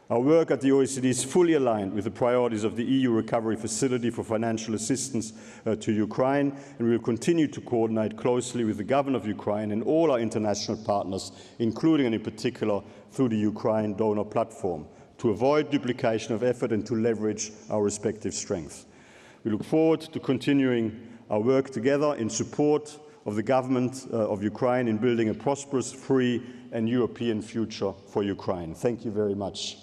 Our work at the OECD is fully aligned with the priorities of the EU Recovery Facility for financial assistance to Ukraine, and we will continue to coordinate closely with the government of Ukraine and all our international partners, including and in particular through the Ukraine Donor Platform, to avoid duplication of effort and to leverage our respective strengths. We look forward to continuing our work together in support of the government of Ukraine in building a prosperous, free and European future for Ukraine. Thank you very much.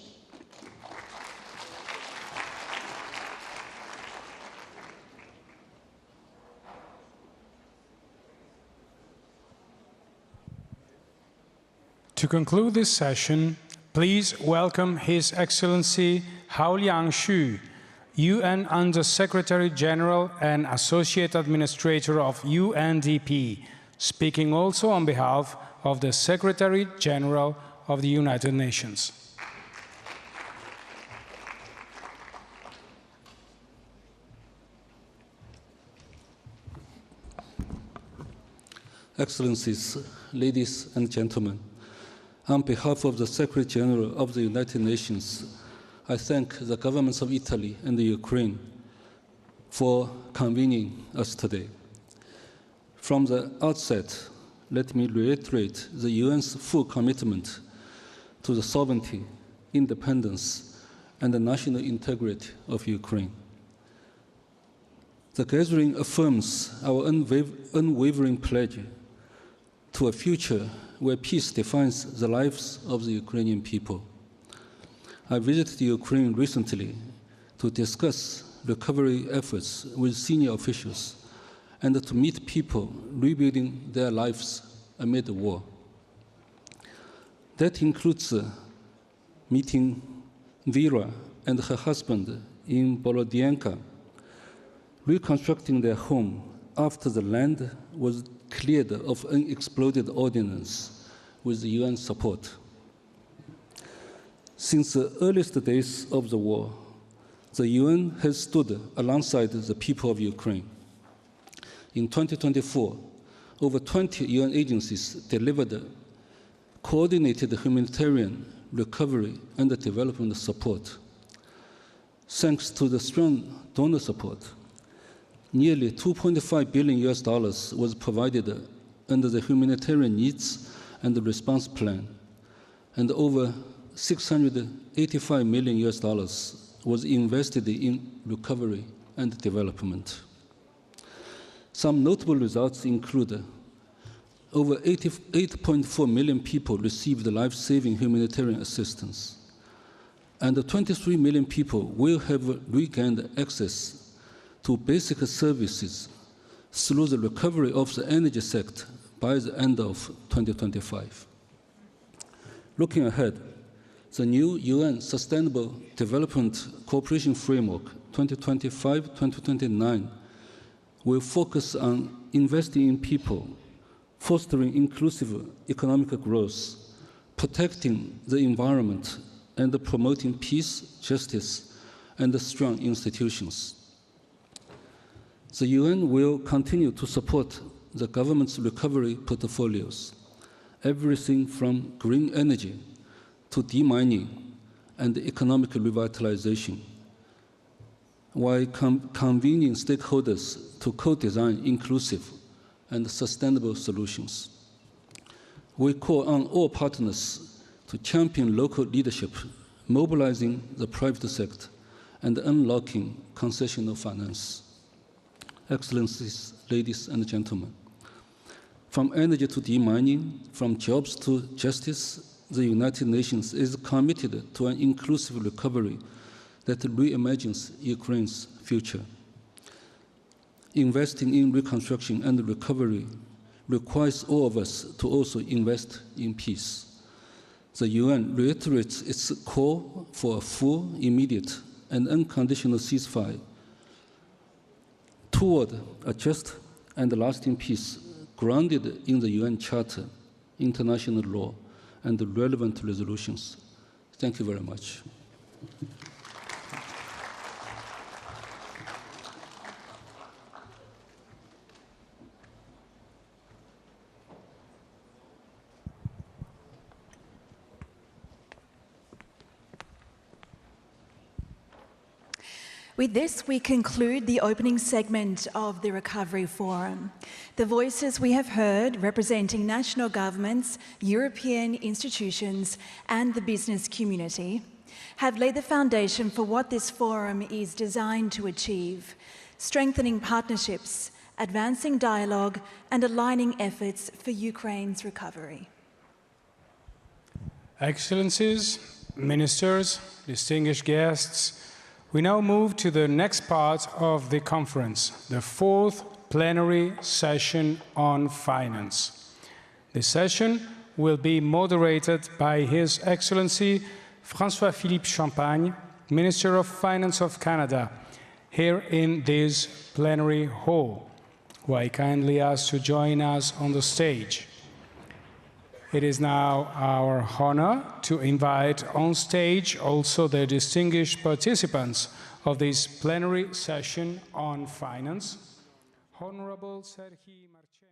To conclude this session, please welcome His Excellency Hao Liangshu, UN Under-Secretary General and Associate Administrator of UNDP, speaking also on behalf of the Secretary General of the United Nations. Excellencies, ladies and gentlemen, on behalf of the Secretary General of the United Nations, I thank the governments of Italy and the Ukraine for convening us today. From the outset, let me reiterate the UN's full commitment to the sovereignty, independence, and the national integrity of Ukraine. The gathering affirms our unwavering pledge to a future where peace defines the lives of the Ukrainian people. I visited Ukraine recently to discuss recovery efforts with senior officials and to meet people rebuilding their lives amid the war. That includes meeting Vera and her husband in Bolodianka, reconstructing their home after the land was cleared of unexploded ordnance with UN support. Since the earliest days of the war, the UN has stood alongside the people of Ukraine. In 2024, over 20 UN agencies delivered coordinated humanitarian recovery and development support. Thanks to the strong donor support, nearly $2.5 billion was provided under the Humanitarian Needs and Response Plan, and over $685 million was invested in recovery and development. Some notable results include over 8.4 million people received life-saving humanitarian assistance, and 23 million people will have regained access to basic services through the recovery of the energy sector by the end of 2025. Looking ahead, the new UN Sustainable Development Cooperation Framework 2025-2029 will focus on investing in people, fostering inclusive economic growth, protecting the environment, and promoting peace, justice, and strong institutions. The UN will continue to support the government's recovery portfolios, everything from green energy to demining and economic revitalization, while convening stakeholders to co-design inclusive and sustainable solutions. We call on all partners to champion local leadership, mobilizing the private sector and unlocking concessional finance. Excellencies, ladies and gentlemen, from energy to demining, from jobs to justice, the United Nations is committed to an inclusive recovery that reimagines Ukraine's future. Investing in reconstruction and recovery requires all of us to also invest in peace. The UN reiterates its call for a full, immediate, and unconditional ceasefire toward a just and lasting peace grounded in the UN Charter, international law, and the relevant resolutions. Thank you very much. With this, we conclude the opening segment of the Recovery Forum. The voices we have heard representing national governments, European institutions, and the business community have laid the foundation for what this forum is designed to achieve: strengthening partnerships, advancing dialogue, and aligning efforts for Ukraine's recovery. Excellencies, ministers, distinguished guests, we now move to the next part of the conference, the fourth plenary session on finance. This session will be moderated by His Excellency François-Philippe Champagne, Minister of Finance of Canada, here in this plenary hall, who I kindly ask to join us on the stage. It is now our honor to invite on stage also the distinguished participants of this plenary session on finance. Honorable Serhiy Marchenko.